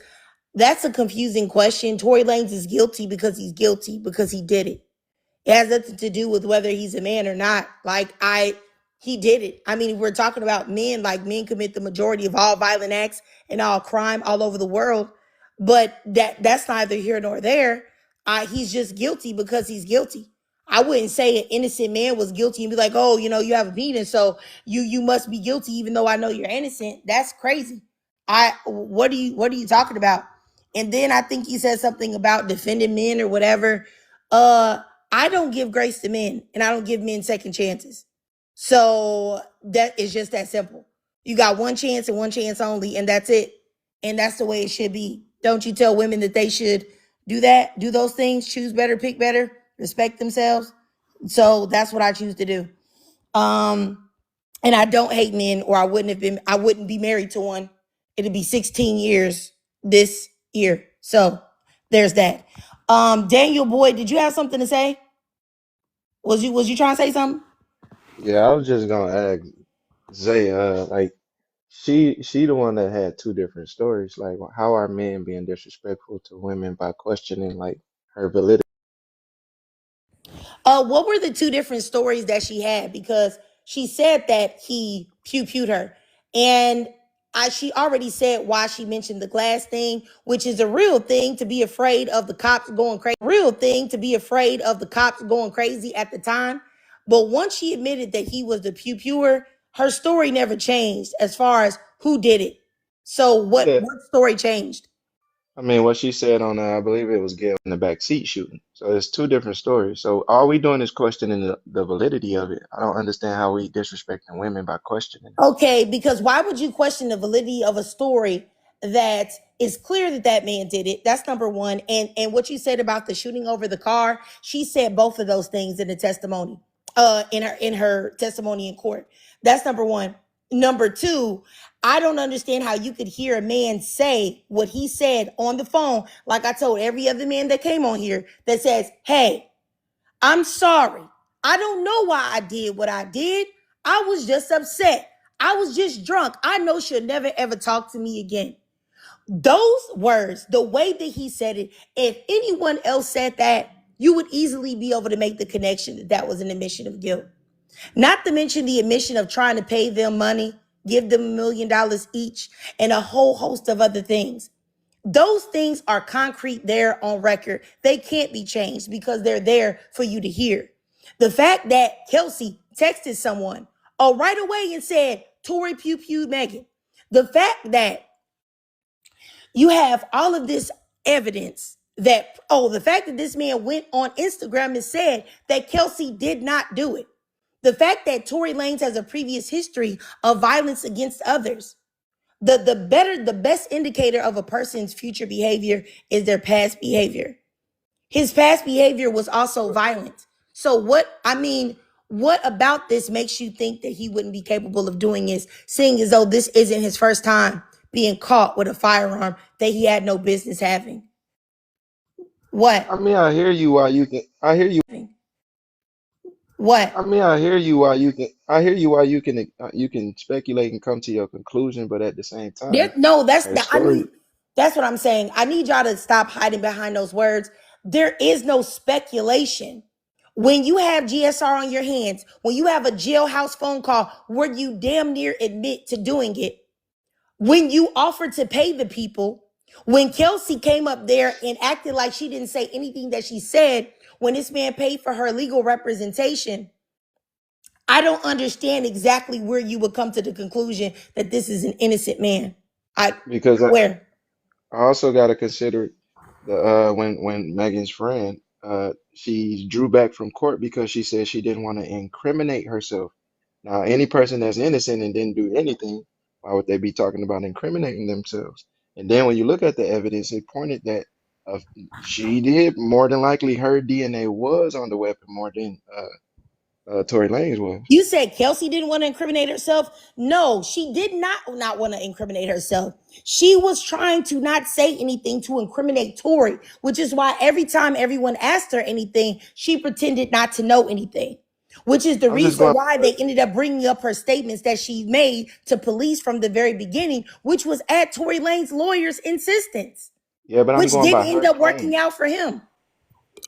That's a confusing question. Tory Lanez is guilty because he did it. It has nothing to do with whether he's a man or not. He did it. I mean, if we're talking about men, like men commit the majority of all violent acts and all crime all over the world. But that's neither here nor there. He's just guilty because he's guilty. I wouldn't say an innocent man was guilty and be like, oh, you have a penis, so you must be guilty, even though I know you're innocent. That's crazy. What are you talking about? And then I think he said something about defending men or whatever. I don't give grace to men, and I don't give men second chances. So that is just that simple. You got one chance and one chance only, and that's it. And that's the way it should be. Don't you tell women that they should do those things, choose better, pick better, respect themselves. So that's what I choose to do. And I don't hate men, or I wouldn't be married to one. It'd be 16 years this year. So there's that. Daniel Boyd, did you have something to say? Was you trying to say something? Yeah, I was just gonna ask Zay, like she the one that had two different stories. Like, how are men being disrespectful to women by questioning like her validity? What were the two different stories that she had? Because she said that he pewed her, and she already said why she mentioned the glass thing, which is a real thing to be afraid of the cops going crazy. Real thing to be afraid of the cops going crazy at the time. But once she admitted that he was the pewer, her story never changed as far as who did it. So what Yeah, what story changed? I mean, what she said on, I believe it was Gail in the back seat shooting. So it's two different stories. So all we doing is questioning the validity of it. I don't understand how we disrespecting women by questioning it. Okay, because why would you question the validity of a story that is clear that that man did it? That's number one. And what you said about the shooting over the car, she said both of those things in the testimony, in her testimony in court. That's number one. Number two, I don't understand how you could hear a man say what he said on the phone, like I told every other man that came on here, that says, "Hey, I'm sorry. I don't know why I did what I did. I was just upset. I was just drunk. I know she'll never ever talk to me again." Those words, the way that he said it, if anyone else said that, you would easily be able to make the connection that that was an admission of guilt. Not to mention the admission of trying to pay them money, give them $1 million each, and a whole host of other things. Those things are concrete there on record. They can't be changed because they're there for you to hear. The fact that Kelsey texted someone right away and said, Tory pewed Megan. The fact that you have all of this evidence that, the fact that this man went on Instagram and said that Kelsey did not do it. The fact that Tory Lanez has a previous history of violence against others. The best indicator of a person's future behavior is their past behavior. His past behavior was also violent. So what about this makes you think that he wouldn't be capable of doing this, seeing as though this isn't his first time being caught with a firearm that he had no business having? What? I mean, I hear you why you can. I hear you. What? I mean, I hear you why you can. I hear you why you can speculate and come to your conclusion, but at the same time, No, her story. that's what I'm saying. I need y'all to stop hiding behind those words. There is no speculation. When you have GSR on your hands, when you have a jailhouse phone call where you damn near admit to doing it, when you offer to pay the people, when Kelsey came up there and acted like she didn't say anything that she said, when this man paid for her legal representation, I don't understand exactly where you would come to the conclusion that this is an innocent man. Because Where? I also got to consider the when Megan's friend she drew back from court because she said she didn't want to incriminate herself. Now, any person that's innocent and didn't do anything, why would they be talking about incriminating themselves? And then when you look at the evidence, it pointed that uh, she did more than likely her DNA was on the weapon more than Tory Lanez was. You said Kelsey didn't want to incriminate herself. No, she did not want to incriminate herself. She was trying to not say anything to incriminate Tory, which is why every time everyone asked her anything, she pretended not to know anything, which is the I'm just reason going. why they ended up bringing up her statements that she made to police from the very beginning, which was at Tory Lane's lawyer's insistence, Yeah, but I'm which going didn't by end her up claim. working out for him.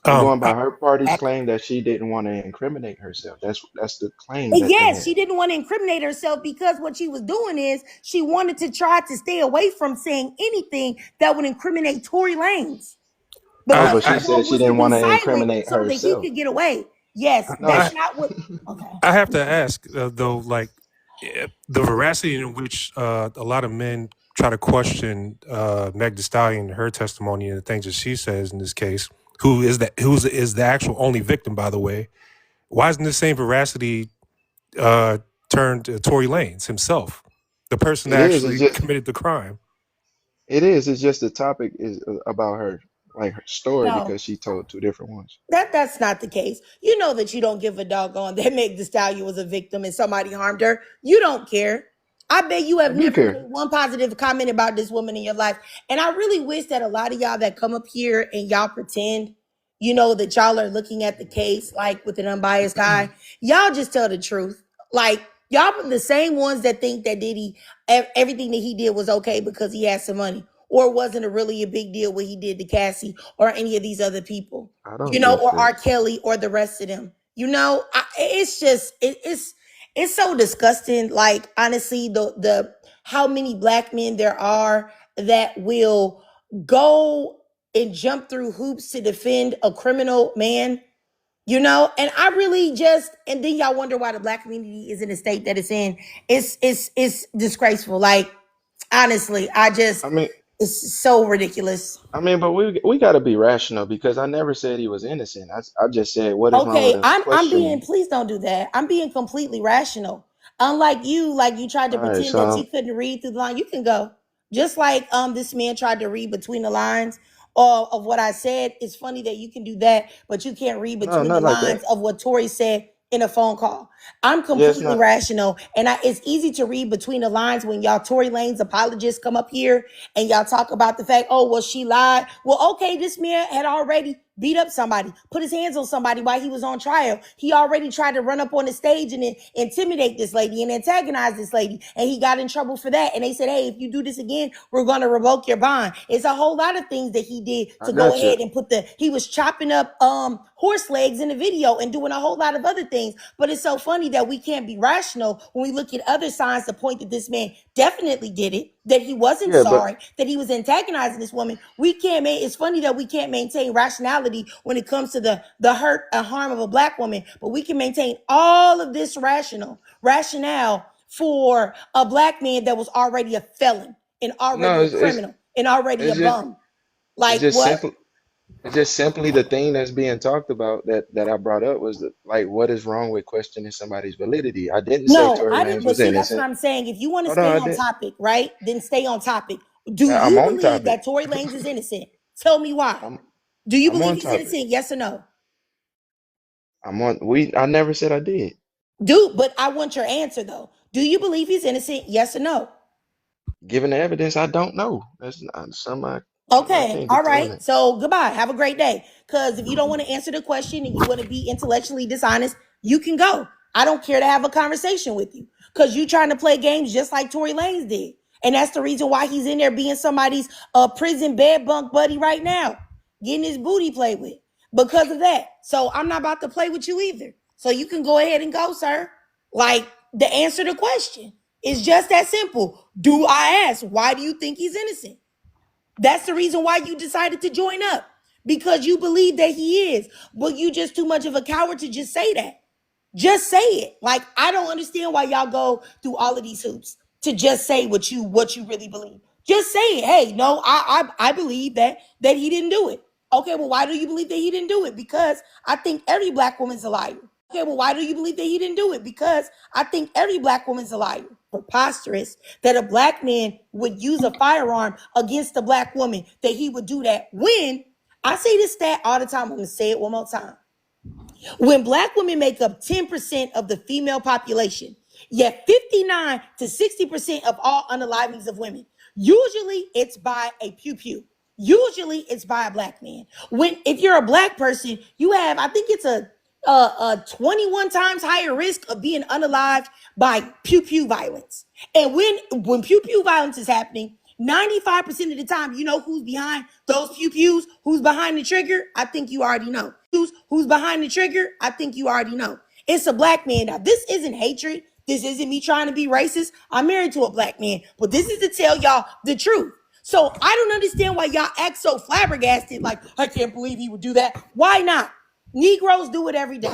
I'm Um, going by her party's I, claim that she didn't want to incriminate herself. That's the claim And that they yes, have. she didn't want to incriminate herself because what she was doing is she wanted to try to stay away from saying anything that would incriminate Tory Lanez. No, Because but her she I, goal said she was to didn't be want to silent incriminate so that he herself. could get away. Yes, No, that's I, not what. Okay. I have to ask though, like the veracity in which a lot of men try to question Meg Thee Stallion, her testimony, and the things that she says in this case. Who's is the actual only victim, by the way? Why isn't the same veracity turned to Tory Lanez himself, the person it that is. It's actually just committed the crime? it is. It's just the topic is about her, like her story, No. because she told two different ones. That's not the case. You know that you don't give a doggone that Meg Thee Stallion was a victim and somebody harmed her. You don't care. I bet you I have do never care. made one positive comment about this woman in your life. And I really wish that a lot of y'all that come up here and y'all pretend, that y'all are looking at the case like with an unbiased eye. Y'all just tell the truth. Like y'all are the same ones that think that everything that he did was okay because he had some money, or it wasn't really a big deal what he did to Cassie or any of these other people, I don't give or R. fucks. Kelly or the rest of them. It's just it's so disgusting. Like honestly, the how many black men there are that will go and jump through hoops to defend a criminal man. And I really just, and then y'all wonder why the black community is in the state that it's in. It's disgraceful. Like honestly, I mean, it's so ridiculous. but we got to be rational because I never said he was innocent. I just said what is wrong with Okay, us I'm being, questioning? please don't do that. I'm being completely rational. Unlike you, like you tried to All right, pretend that you so couldn't read through the line. You can go. Just like this man tried to read between the lines of what I said. It's funny that you can do that, but you can't read no, between the not like lines that. of what Tori said in a phone call. I'm Yeah, it's completely not. rational, and it's easy to read between the lines when y'all Tory Lane's apologists come up here and y'all talk about the fact, oh, well, she lied. Well, okay, this man had already beat up somebody, put his hands on somebody while he was on trial. He already tried to run up on the stage and intimidate this lady and antagonize this lady, and he got in trouble for that. And they said, hey, if you do this again, we're going to revoke your bond. It's a whole lot of things that he did I to go got you. ahead and he was chopping up horse legs in the video and doing a whole lot of other things. But it's so funny that we can't be rational when we look at other signs to point that this man definitely did it, that he wasn't Yeah, but sorry, that he was antagonizing this woman. It's funny that we can't maintain rationality when it comes to the hurt and harm of a black woman, but we can maintain all of this rationale for a black man that was already a felon and no, already a criminal and already a it's just bum. it's Like just what? simple. It's just simply the thing that's being talked about that I brought up was like, what is wrong with questioning somebody's validity? I didn't say No, Tory I didn't. Lanez But was see, that's what innocent. I'm saying. If you want to Hold on, stay I on did. topic, right? Then stay on topic. Do I'm you on believe topic. that Tory Lanez is innocent? Tell me why. I'm Do you I'm believe on he's topic. innocent? Yes or no? I'm on. We. I never said I did. But I want your answer though. Do you believe he's innocent? Yes or no? Given the evidence, I don't know. That's not something I Okay, can't all right. determine it. So goodbye. Have a great day. Because if you don't want to answer the question and you want to be intellectually dishonest, you can go. I don't care to have a conversation with you because you trying to play games just like Tory Lanez did. And that's the reason why he's in there being somebody's prison bed bunk buddy right now, getting his booty played with because of that. So I'm not about to play with you either. So you can go ahead and go, sir. Like the answer to the question is just that simple. Do I ask, why do you think he's innocent? That's the reason why you decided to join up, because you believe that he is. But you just too much of a coward to just say that. Just say it. Like I don't understand why y'all go through all of these hoops to just say what you really believe. Just say it. Hey, no, I believe that he didn't do it. Okay, well, why do you believe that he didn't do it? Because I think every black woman's a liar. Okay, well, why do you believe that he didn't do it? Because I think every black woman's a liar. Preposterous that a black man would use a firearm against a black woman, that he would do that when I say this stat all the time. I'm gonna say it one more time. When black women make up 10% of the female population, yet 59 to 60% of all unalivings of women, usually it's by a pew-pew. Usually it's by a black man. If you're a black person, you have, I think it's a 21 times higher risk of being unalived by pew-pew violence. And when pew-pew violence is happening, 95% of the time, you know who's behind those pew-pews? Who's behind the trigger? I think you already know. Who's behind the trigger? I think you already know. It's a black man. Now, this isn't hatred. This isn't me trying to be racist. I'm married to a black man, but this is to tell y'all the truth. So I don't understand why y'all act so flabbergasted. Like, I can't believe he would do that. Why not? Negroes do it every day.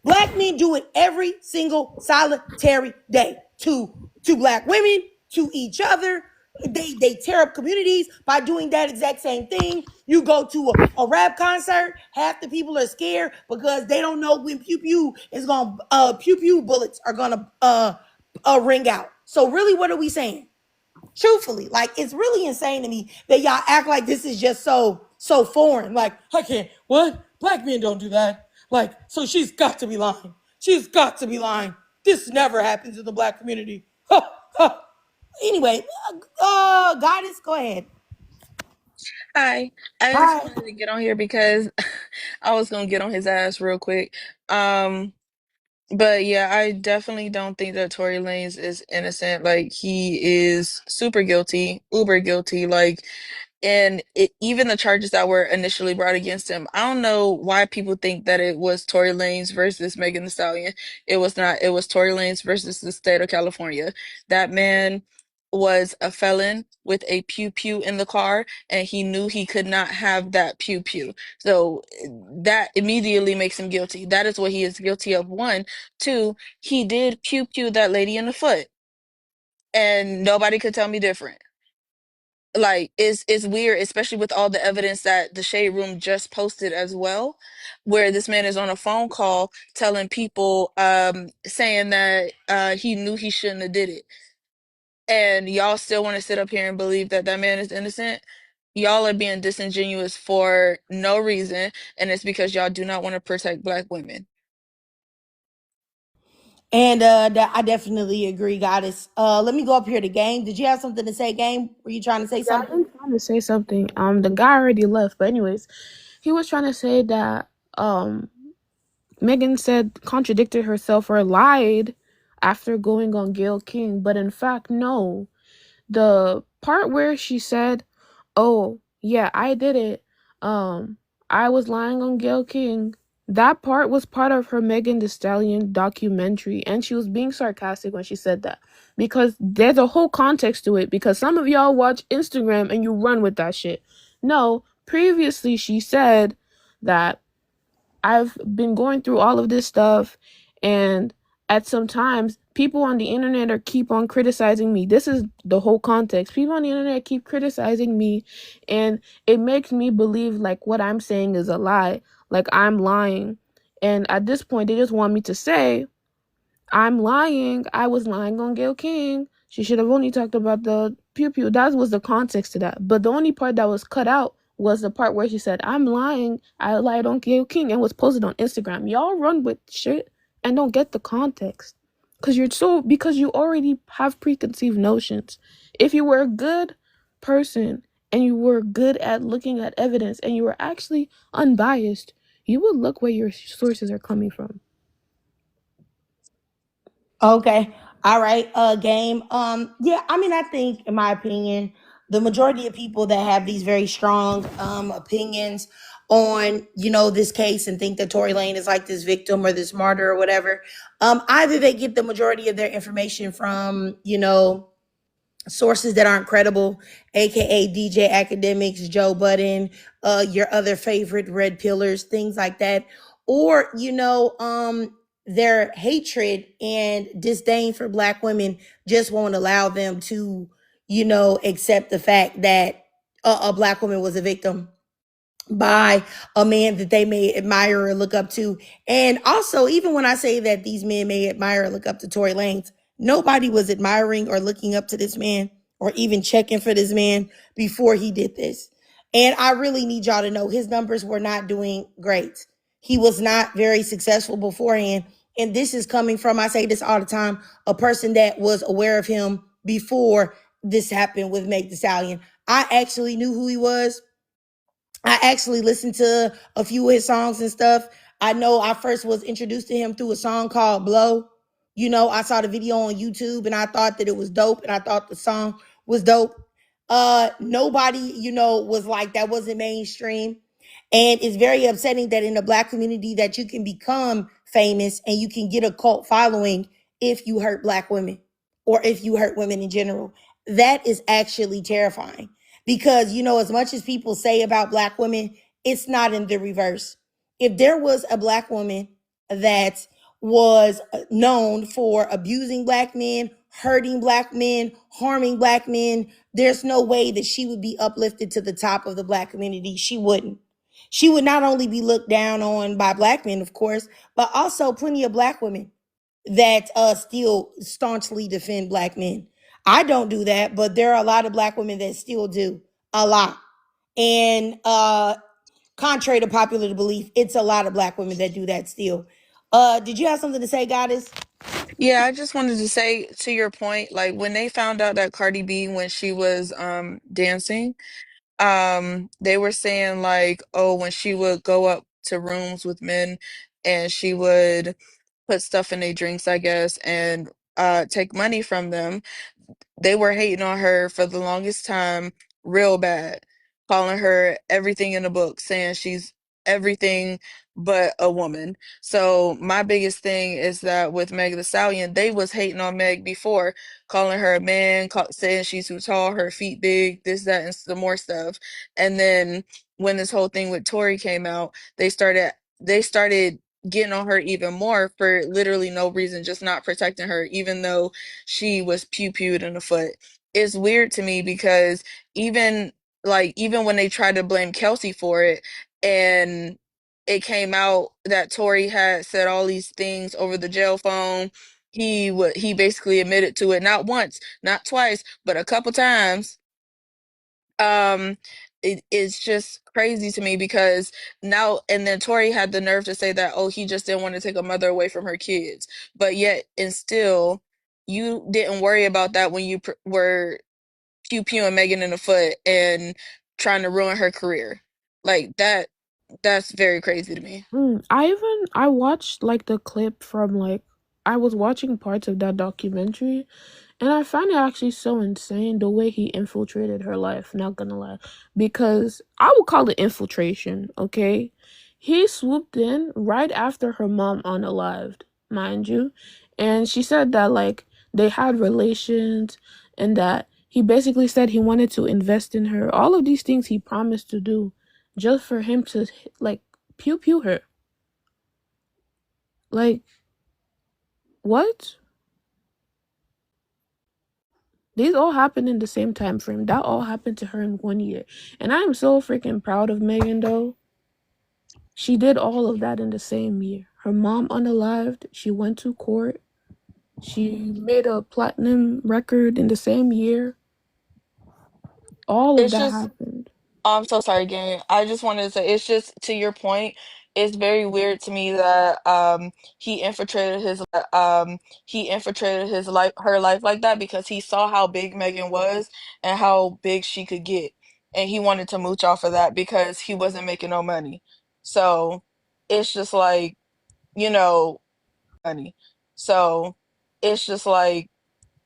Black men do it every single solitary day to black women, to each other. They tear up communities by doing that exact same thing. You go to a rap concert, half the people are scared because they don't know when pew pew bullets are gonna ring out. So really, what are we saying? Truthfully, like, it's really insane to me that y'all act like this is just so foreign. Like, I can't, what? Black men don't do that. Like, so she's got to be lying. She's got to be lying. This never happens in the black community. Anyway, Goddess, go ahead. Hi. I just Hi. wanted to get on here because I was gonna get on his ass real quick. Um, but yeah, I definitely don't think that Tory Lanez is innocent. Like, he is super guilty, uber guilty. Like, and even the charges that were initially brought against him, I don't know why people think that it was Tory Lanez versus Megan Thee Stallion. It was not. It was Tory Lanez versus the state of California. That man was a felon with a pew pew in the car, and he knew he could not have that pew pew. So that immediately makes him guilty. That is what he is guilty of. One, two, he did pew pew that lady in the foot, and nobody could tell me different. Like, it's weird, especially with all the evidence that the Shade Room just posted as well, where this man is on a phone call telling people, saying that he knew he shouldn't have did it, and y'all still want to sit up here and believe that that man is innocent. Y'all are being disingenuous for no reason, and it's because y'all do not want to protect black women. And I definitely agree, Goddess. Let me go up here to Game. Did you have something to say, Game? Were you trying to say Yeah, I've something? been trying to say something. The guy already left, but anyways, he was trying to say that Megan said contradicted herself or lied after going on Gayle King, but in fact, no. The part where she said, "Oh, yeah, I did it. I was lying on Gayle King." That part was part of her Megan Thee Stallion documentary, and she was being sarcastic when she said that because there's a whole context to it. Because some of y'all watch Instagram and you run with that shit. No, previously she said that I've been going through all of this stuff, and at some times people on the internet are keep on criticizing me. This is the whole context. People on the internet keep criticizing me, and it makes me believe like what I'm saying is a lie, like I'm lying. And at this point they just want me to say I'm lying. I was lying on Gayle King. She should have only talked about the pew pew. That was the context to that. But the only part that was cut out was the part where she said, I'm lying. I lied on Gayle King, and was posted on Instagram. Y'all run with shit and don't get the context. Because you already have preconceived notions. If you were a good person and you were good at looking at evidence and you were actually unbiased, you would look where your sources are coming from. Okay. All right. Game. Yeah, I mean, I think, in my opinion, the majority of people that have these very strong opinions on, this case and think that Tory Lane is like this victim or this martyr or whatever, either they get the majority of their information from, sources that aren't credible, aka DJ Academics, Joe Budden, your other favorite red pillars, things like that, or their hatred and disdain for black women just won't allow them to accept the fact that a black woman was a victim by a man that they may admire or look up to. And also, even when I say that these men may admire or look up to Tory Lanez, nobody was admiring or looking up to this man or even checking for this man before he did this. And I really need y'all to know his numbers were not doing great. He was not very successful beforehand. And this is coming from, I say this all the time, a person that was aware of him before this happened with Meg Thee Stallion. I actually knew who he was. I actually listened to a few of his songs and stuff. I know I first was introduced to him through a song called Blow. You know, I saw the video on YouTube and I thought that it was dope and I thought the song was dope. Nobody, you know, was like, that wasn't mainstream. And it's very upsetting that in the Black community that you can become famous and you can get a cult following if you hurt Black women or if you hurt women in general. That is actually terrifying. Because, you know, as much as people say about Black women, it's not in the reverse. If there was a Black woman that was known for abusing Black men, hurting Black men, harming Black men, there's no way that she would be uplifted to the top of the Black community. She wouldn't. She would not only be looked down on by Black men, of course, but also plenty of Black women that still staunchly defend Black men. I don't do that, but there are a lot of Black women that still do, a lot. And contrary to popular belief, it's a lot of Black women that do that still. Did you have something to say, Goddess? Yeah, I just wanted to say to your point, like when they found out that Cardi B, when she was dancing, they were saying like, oh, when she would go up to rooms with men and she would put stuff in their drinks, I guess, and take money from them, they were hating on her for the longest time real bad, calling her everything in the book, saying she's everything but a woman. So my biggest thing is that with Meg Thee Stallion, they was hating on Meg before, calling her a man, saying she's too tall, her feet big, this, that, and some more stuff. And then when this whole thing with Tory came out, they started getting on her even more for literally no reason, just not protecting her, even though she was pew-pewed in the foot. It's weird to me because even when they tried to blame Kelsey for it, and it came out that Tory had said all these things over the jail phone, he basically admitted to it, not once, not twice, but a couple times. um it is just crazy to me because now, and then Tori had the nerve to say that, oh, he just didn't want to take a mother away from her kids, but yet and still you didn't worry about that when you were pew-pewing Megan in the foot and trying to ruin her career like that. That's very crazy to me. I watched like the clip from like I was watching parts of that documentary, and I find it actually so insane the way he infiltrated her life, not gonna lie. Because I would call it infiltration, okay? He swooped in right after her mom unalived, mind you. And she said that like they had relations and that he basically said he wanted to invest in her. All of these things he promised to do just for him to like pew pew her. Like, what? These all happened in the same time frame. That all happened to her in 1 year. And I am so freaking proud of Megan though. She did all of that in the same year. Her mom unalived. She went to court. She made a platinum record in the same year. All of It's that just happened. I'm so sorry, gang. I just wanted to say, it's just to your point, it's very weird to me that he infiltrated his life, her life like that, because he saw how big Megan was and how big she could get, and he wanted to mooch off of that because he wasn't making no money. So it's just like, you know, money. So it's just like,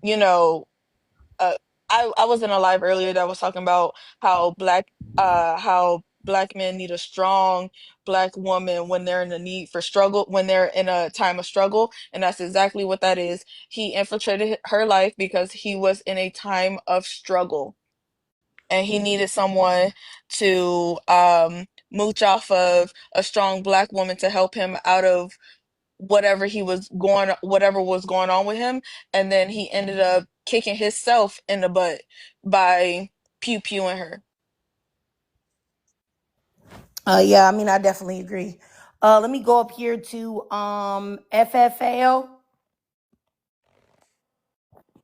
you know, uh, I was in a live earlier that was talking about how black men need a strong black woman when they're in the need for struggle, when they're in a time of struggle, and that's exactly what that is. He infiltrated her life because he was in a time of struggle, and he needed someone to mooch off of, a strong black woman to help him out of whatever was going on with him, and then he ended up kicking himself in the butt by pew pewing her. Yeah, I mean, I definitely agree. Let me go up here to FFL.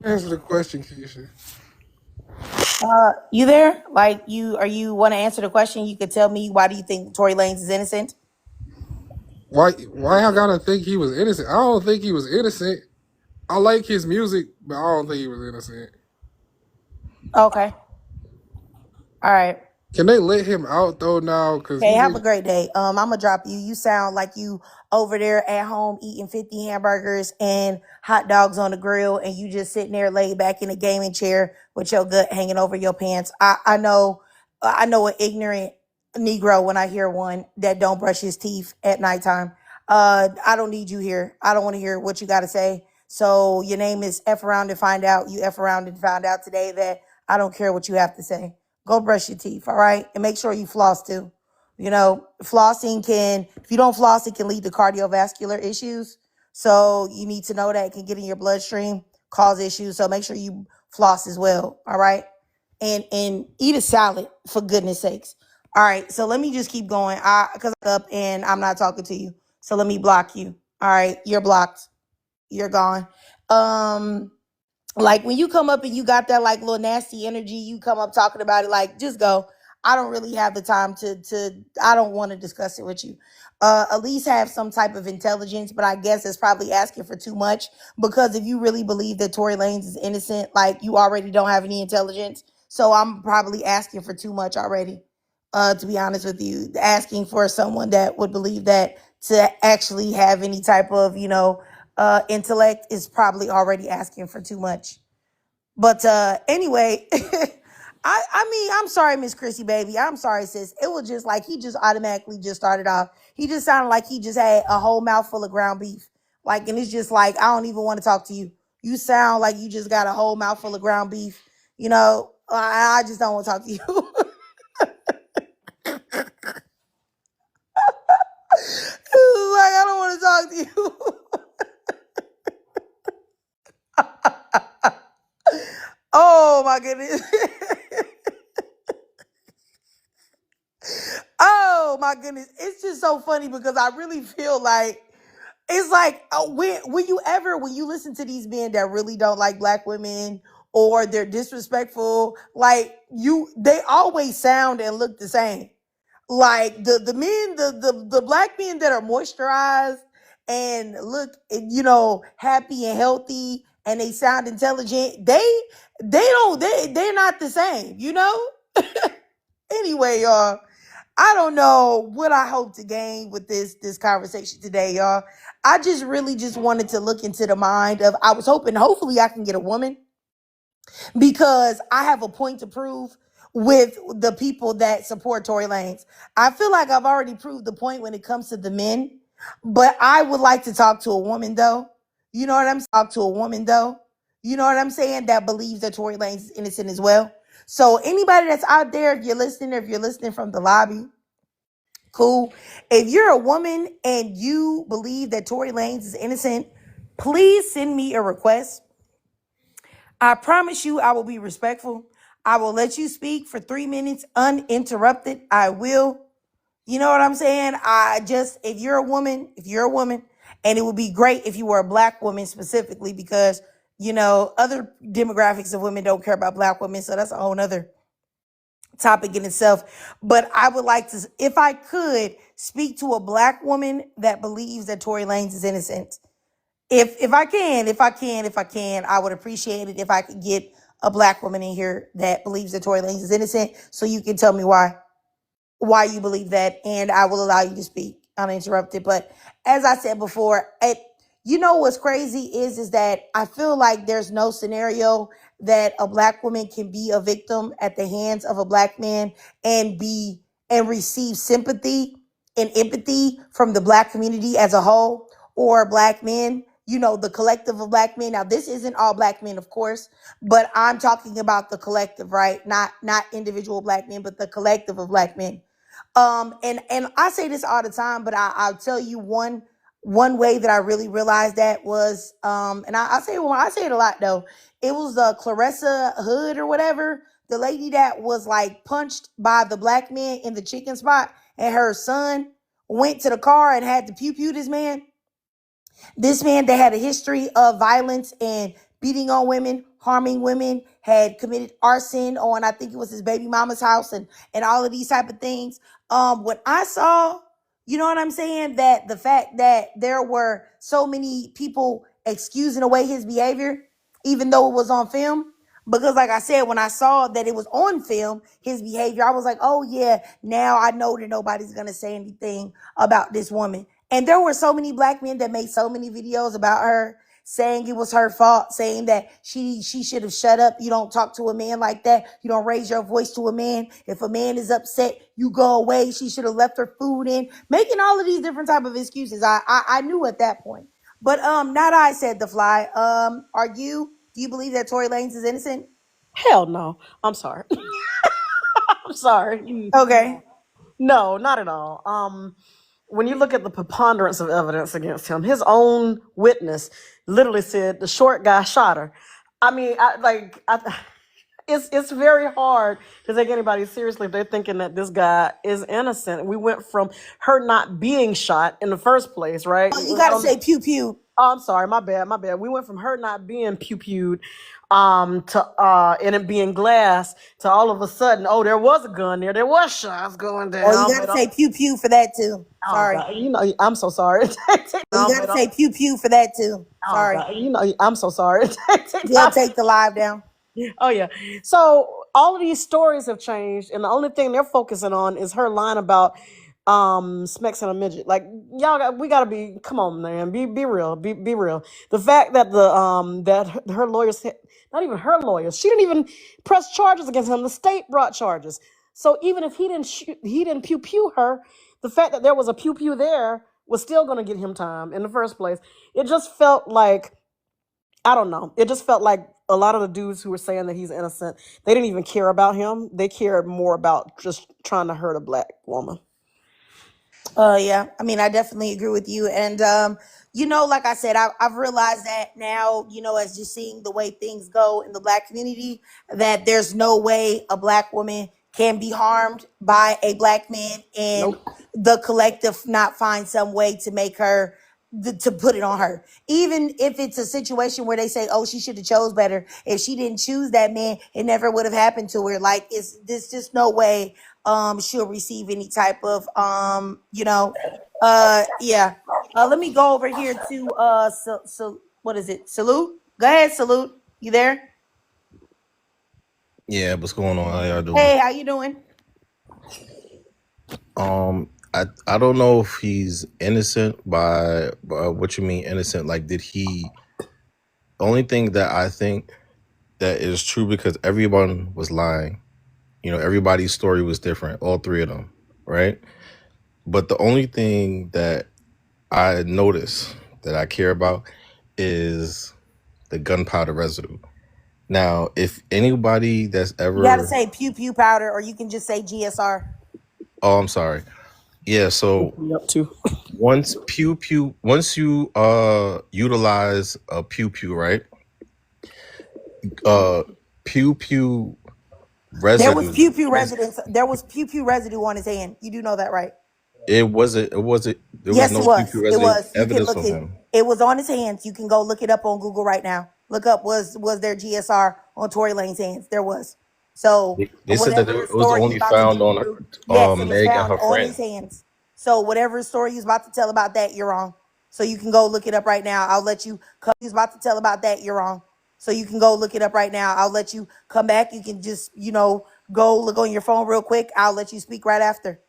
Answer the question, Keisha. You there? You want to answer the question? You could tell me, why do you think Tory Lanez is innocent? Why I gotta think he was innocent? I don't think he was innocent. I like his music, but I don't think he was innocent. Okay. All right. Can they let him out though now? Cause Okay, he have a did. great day. I'm gonna drop you. You sound like you over there at home eating 50 hamburgers and hot dogs on the grill, and you just sitting there laid back in a gaming chair with your gut hanging over your pants. I know an ignorant Negro when I hear one that don't brush his teeth at nighttime. I don't need you here. I don't want to hear what you got to say. So your name is F around and find out. You F around and found out today that I don't care what you have to say. Go brush your teeth, all right, and make sure you floss too. You know, flossing can, if you don't floss, it can lead to cardiovascular issues. So you need to know that it can get in your bloodstream, cause issues. So make sure you floss as well. All right. And eat a salad for goodness sakes. All right. So let me just keep going. Because I'm up and I'm not talking to you. So let me block you. All right. You're blocked. You're gone. Like when you come up and you got that like little nasty energy, you come up talking about it, like just go. I don't really have the time to I don't want to discuss it with you. At least have some type of intelligence, but I guess it's probably asking for too much, because if you really believe that Tory Lanez is innocent, like you already don't have any intelligence. So I'm probably asking for too much already. To be honest with you, asking for someone that would believe that to actually have any type of, intellect is probably already asking for too much. But anyway, I mean, I'm sorry, Miss Chrissy, baby. I'm sorry, sis. It was just like he just automatically just started off. He just sounded like he just had a whole mouthful of ground beef. Like, and it's just like, I don't even want to talk to you. You sound like you just got a whole mouthful of ground beef. I just don't want to talk to you. Like, I don't want to talk to you. Oh my goodness. Oh my goodness. It's just so funny because I really feel like it's like when you listen to these men that really don't like black women or they're disrespectful, like they always sound and look the same. Like the men, the black men that are moisturized and look, happy and healthy and they sound intelligent, they're not the same. Anyway, y'all, I don't know what I hope to gain with this conversation today, y'all. I just really just wanted to look into the mind of, I was hoping hopefully I can get a woman, because I have a point to prove with the people that support Tory Lanez. I feel like I've already proved the point when it comes to the men, but I would like to talk to a woman though. You know what I'm talk to a woman though. You know what I'm saying? That believes that Tory Lanez is innocent as well. So anybody that's out there, if you're listening from the lobby, cool. If you're a woman and you believe that Tory Lanez is innocent, please send me a request. I promise you I will be respectful. I will let you speak for 3 minutes uninterrupted. I will. You know what I'm saying? If you're a woman, and it would be great if you were a black woman specifically, because, other demographics of women don't care about black women. So that's a whole nother topic in itself. But I would like to, if I could, speak to a black woman that believes that Tory Lanez is innocent. If I can, I would appreciate it if I could get a black woman in here that believes that Tory Lanez is innocent, so you can tell me why you believe that, and I will allow you to speak uninterrupted. But as I said before, what's crazy is that I feel like there's no scenario that a black woman can be a victim at the hands of a black man and receive sympathy and empathy from the black community as a whole, or black men, the collective of black men. Now, this isn't all black men, of course, but I'm talking about the collective, right? Not individual black men, but the collective of black men. And I say this all the time, but I'll tell you one way that I really realized that was, and I say it a lot though. It was Clarissa Hood or whatever, the lady that was like punched by the black man in the chicken spot, and her son went to the car and had to pew this man. This man that had a history of violence and beating on women, harming women, had committed arson on, I think it was his baby mama's house, and all of these type of things. When I saw, You know what I'm saying? That the fact that there were so many people excusing away his behavior, even though it was on film. Because, like I said, when I saw that it was on film, his behavior, I was like, oh, yeah, now I know that nobody's going to say anything about this woman. And there were so many black men that made so many videos about her, saying it was her fault, saying that she should have shut up. You don't talk to a man like that. You don't raise your voice to a man. If a man is upset, you go away. She should have left her food in, making all of these different type of excuses. I knew at that point. But not I, said the fly. Do you believe that Tory Lanez is innocent? Hell no. I'm sorry. I'm sorry. Okay. No, not at all. When you look at the preponderance of evidence against him, his own witness literally said the short guy shot her. I mean, it's very hard to take anybody seriously if they're thinking that this guy is innocent. We went from her not being shot in the first place, right? You got to say pew pew. Oh, I'm sorry, my bad. We went from her not being pew-pewed to and it being glass to all of a sudden, oh, there was a gun there. There was shots going down. Oh, you got to say pew pew for that too. Sorry. God, I'm so sorry. You got to say pew pew for that too. Sorry. God, I'm so sorry. They'll take the live down. Oh yeah. So all of these stories have changed, and the only thing they're focusing on is her line about smacks and a midget. Like we gotta be. Come on, man. Be real. Be real. The fact that her lawyers, not even her lawyers, she didn't even press charges against him. The state brought charges. So even if he didn't pew pew her, the fact that there was a pew pew there was still gonna get him time in the first place. It just felt like, I don't know. It just felt like a lot of the dudes who were saying that he's innocent, they didn't even care about him. They cared more about just trying to hurt a black woman. Yeah, I mean, I definitely agree with you. And, like I said, I've realized that now, as just seeing the way things go in the black community, that there's no way a black woman can be harmed by a black man and Nope. the collective not find some way to make her, to put it on her. Even if it's a situation where they say, oh, she should have chose better. If she didn't choose that man, it never would have happened to her. Like, there's just no way she'll receive any type of yeah. Let me go over here to what is it? Salute. Go ahead, Salute. You there? Yeah, what's going on? How y'all doing? Hey, how you doing? I don't know if he's innocent by what you mean innocent. Like, did he? Only thing that I think that is true, because everyone was lying. Everybody's story was different. All three of them, right? But the only thing that I notice that I care about is the gunpowder residue. Now, if anybody that's You gotta ever, say pew pew powder, or you can just say GSR. oh, I'm sorry. Yeah, so Up to. once you utilize a pew pew, right? Pew pew There was residue. pew pew residence. There was pew pew residue on his hand. You do know that, right? It wasn't. There was Yes, no it pew was. pew It residue was. You can evidence look on it. him. It was on his hands. You can go look it up on Google right now. Look up was there GSR on Tory Lane's hands? There was. So They said that whatever it was story he's only about to found get on through, yes, it was Meg and found her on his friend. hands. So whatever story he's about to tell about that, you're wrong. So you can go look it up right now. I'll let you come. He's about to tell about that, you're wrong. So you can go look it up right now. I'll let you come back. You can just, go look on your phone real quick. I'll let you speak right after.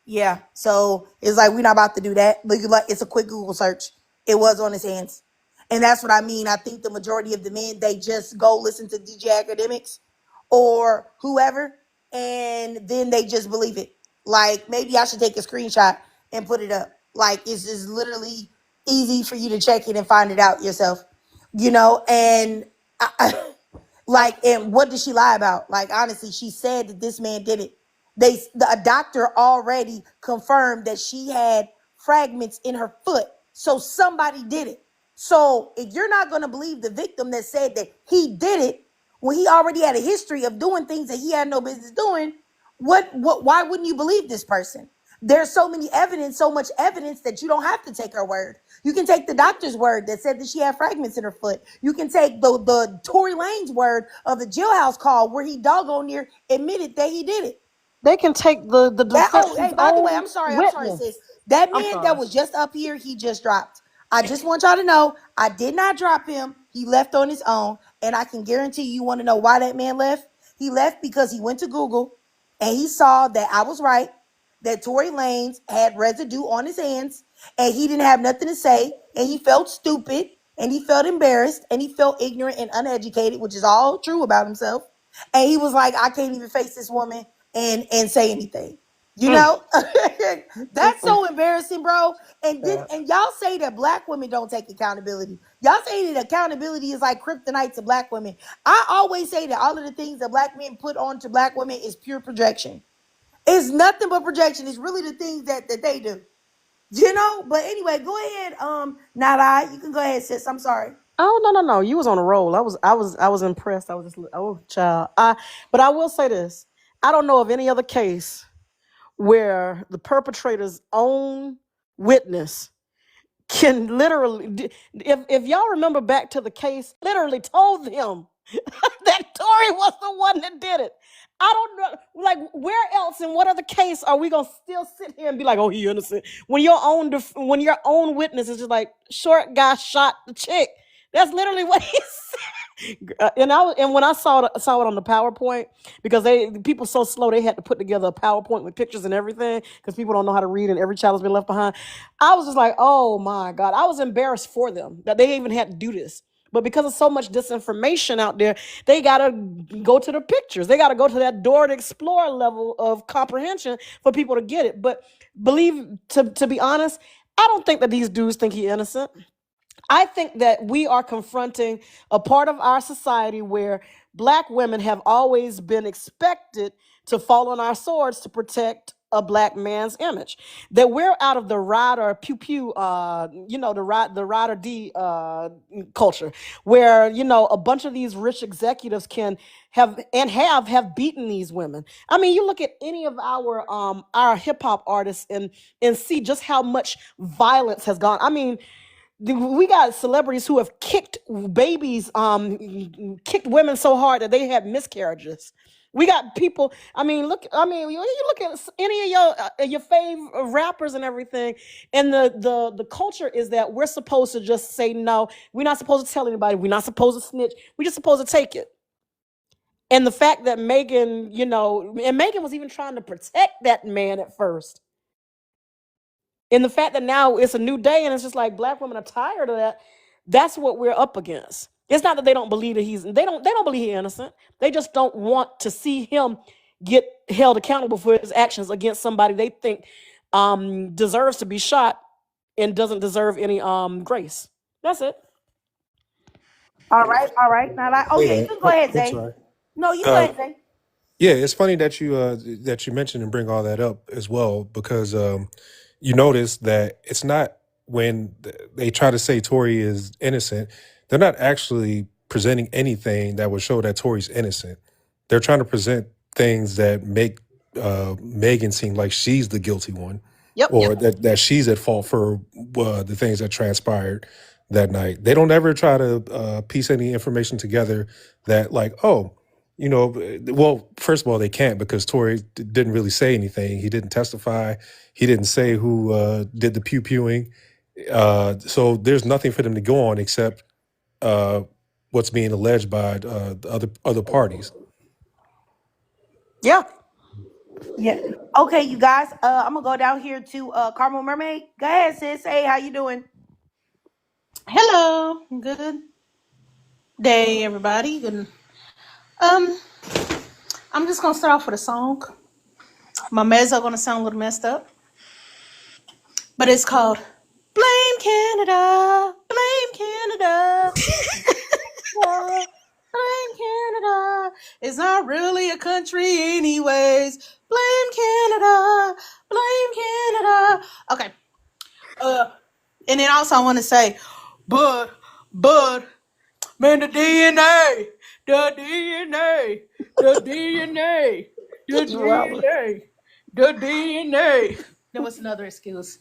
Yeah. So it's like we're not about to do that. Look, like it's a quick Google search. It was on his hands. And that's what I mean. I think the majority of the men, they just go listen to DJ Academics or whoever, and then they just believe it. Like, maybe I should take a screenshot and put it up. Like, it's just literally easy for you to check it and find it out yourself. And like, and what did she lie about? Like, honestly, she said that this man did it. A doctor already confirmed that she had fragments in her foot. So somebody did it. So if you're not going to believe the victim that said that he did it, when he already had a history of doing things that he had no business doing, why wouldn't you believe this person? There's so much evidence that you don't have to take her word. You can take the doctor's word that said that she had fragments in her foot. You can take the Tory Lanez word of the jailhouse call where he doggone near admitted that he did it. They can take the That, oh, defense's hey, by the way, own I'm sorry, witness. sis. That I'm man that sorry. was just up here, he just dropped. I just want y'all to know, I did not drop him. He left on his own, and I can guarantee you want to know why that man left. He left because he went to Google and he saw that I was right, that Tory Lanez had residue on his hands, and he didn't have nothing to say, and he felt stupid, and he felt embarrassed, and he felt ignorant and uneducated, which is all true about himself. And he was like, I can't even face this woman and say anything. You Mm, know, mm, that's mm. so embarrassing, bro. Bad. And y'all say that black women don't take accountability. Y'all say that accountability is like kryptonite to black women. I always say that all of the things that black men put on to black women is pure projection. It's nothing but projection. It's really the things that they do. You know. But anyway, go ahead. Not I. You can go ahead, sis. I'm sorry. Oh no. You was on a roll. I was impressed. I was just oh child. But I will say this. I don't know of any other case where the perpetrator's own witness can literally, if y'all remember back to the case, literally told them that Tory was the one that did it. I don't know, like, where else in what other case are we gonna still sit here and be like, oh, he innocent? When when your own witness is just like, short guy shot the chick. That's literally what he said. And when I saw it on the PowerPoint, because people so slow they had to put together a PowerPoint with pictures and everything because people don't know how to read and every child has been left behind. I was just like, oh my God. I was embarrassed for them that they even had to do this. But because of so much disinformation out there, they gotta go to the pictures. They gotta go to that Dora to Explorer level of comprehension for people to get it. But to be honest, I don't think that these dudes think he's innocent. I think that we are confronting a part of our society where black women have always been expected to fall on our swords to protect a black man's image. That we're out of the ride or pew pew, the ride or D culture, where a bunch of these rich executives can have beaten these women. I mean, you look at any of our hip hop artists and see just how much violence has gone. I mean, we got celebrities who have kicked babies, kicked women so hard that they had miscarriages. We got people. I mean, look. I mean, you look at any of your fave rappers and everything, and the culture is that we're supposed to just say no. We're not supposed to tell anybody. We're not supposed to snitch. We're just supposed to take it. And the fact that Megan was even trying to protect that man at first. And the fact that now it's a new day and it's just like black women are tired of that, that's what we're up against. It's not that they don't believe that they don't believe he's innocent. They just don't want to see him get held accountable for his actions against somebody they think deserves to be shot and doesn't deserve any grace. That's it. All right. All right. Now, oh yeah, you Yeah, can go ahead, I'm Zay. sorry. No, you go Uh, ahead, Zay. yeah, it's funny that you mentioned and bring all that up as well because you notice that it's not when they try to say Tory is innocent, they're not actually presenting anything that would show that Tory's innocent. They're trying to present things that make Megan seem like she's the guilty one, Yep. or that she's at fault for the things that transpired that night. They don't ever try to piece any information together that, like, oh, well, first of all, they can't because Tory didn't really say anything. He didn't testify. He didn't say who did the pew pewing. So there's nothing for them to go on except what's being alleged by the other parties. Yeah. Yeah. Okay, you guys. I'm gonna go down here to Carmel Mermaid. Go ahead, sis. Hey, how you doing? Hello, good day, everybody. Good. Um, I'm just gonna start off with a song. My mezzo gonna sound a little messed up, but it's called "Blame Canada, Blame Canada, Blame Canada." It's not really a country, anyways. Blame Canada, Blame Canada. Okay. And then also I want to say, but. Man, the DNA, the DNA, the DNA, the You wild. DNA, the DNA. Then what's another excuse?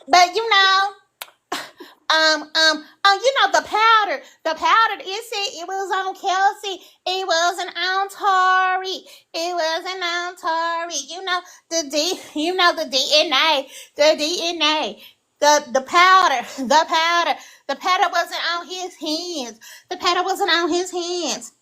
But the powder. The powder, it said it was on Kelsey. It wasn't on Tory. It wasn't on Tory. The DNA. The DNA. The powder. The powder. The powder wasn't on his hands. The powder wasn't on his hands.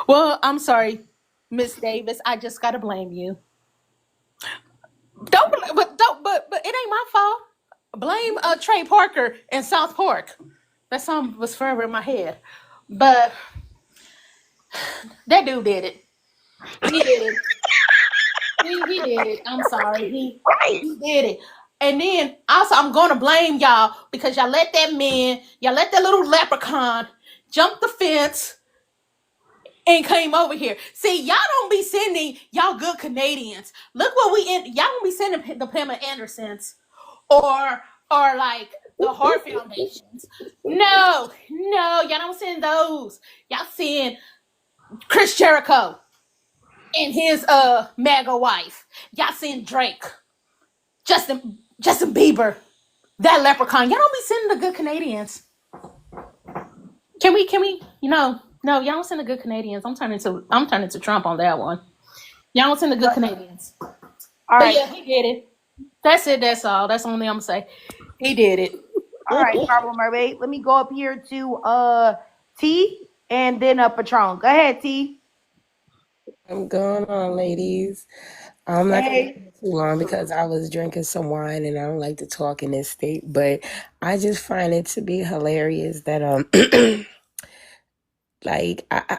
Well, I'm sorry, Miss Davis. I just gotta blame you. But it ain't my fault. Blame Trey Parker and South Park. That song was forever in my head. But that dude did it. He did it. He did it. I'm sorry. He did it. And then also I'm gonna blame y'all because y'all let that little leprechaun jump the fence and came over here. See, y'all don't be sending y'all good Canadians. Look what y'all don't be sending the Pamela Andersons or like the Heart Foundations. No, y'all don't send those. Y'all send Chris Jericho and his MAGA wife. Y'all send Drake, Justin Bieber, that leprechaun. Y'all don't be sending the good Canadians. Can we? No, y'all don't send the good Canadians. I'm turning to Trump on that one. Y'all don't send the good Canadians. All But right. yeah, he did it. That's it. That's all. That's the only thing I'm gonna say. He did it. All right, Pablo Mermaid. Let me go up here to T and then Patron. Go ahead, T. I'm going on, ladies. I'm not going to Hey. be too long because I was drinking some wine and I don't like to talk in this state. But I just find it to be hilarious that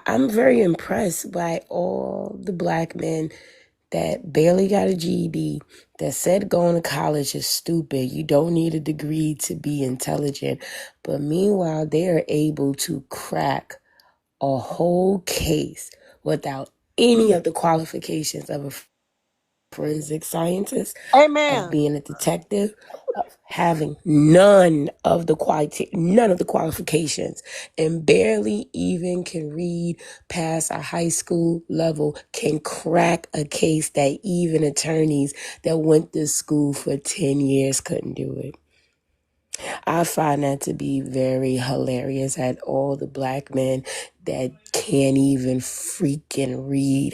I'm very impressed by all the black men that barely got a GED, that said going to college is stupid. You don't need a degree to be intelligent. But meanwhile, they are able to crack a whole case without any of the qualifications of a forensic scientist, of Amen. being a detective, of having none of the qualifications, and barely even can read past a high school level, can crack a case that even attorneys that went to school for 10 years couldn't do it. I find that to be very hilarious that all the black men that can't even freaking read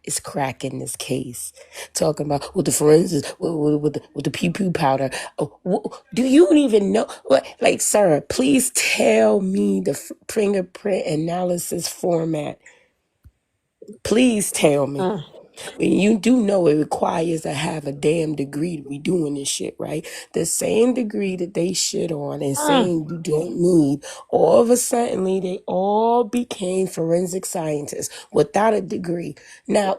is cracking this case. Talking about with the forensics, with the pew pew powder. Do you even know? Like, sir, please tell me the fingerprint analysis format. Please tell me. And you do know it requires to have a damn degree to be doing this shit, right? The same degree that they shit on and saying you don't need, all of a sudden they all became forensic scientists without a degree. Now,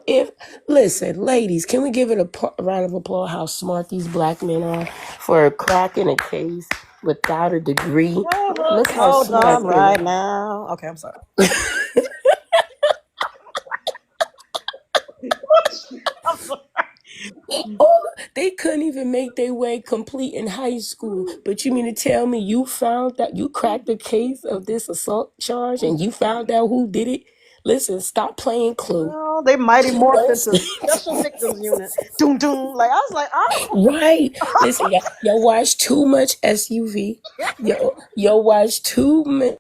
listen, ladies, can we give it a round of applause how smart these black men are for cracking a case without a degree? Look how Hold smart on they right are. now. Okay, I'm sorry. I'm sorry. They couldn't even make their way complete in high school. But you mean to tell me you found that you cracked the case of this assault charge and you found out who did it? Listen, stop playing Clue. Well, they mighty morphed Don't into special victims unit. Doom doom. Like I was like, right. Listen, y'all watch too much SUV. Y'all watch too much.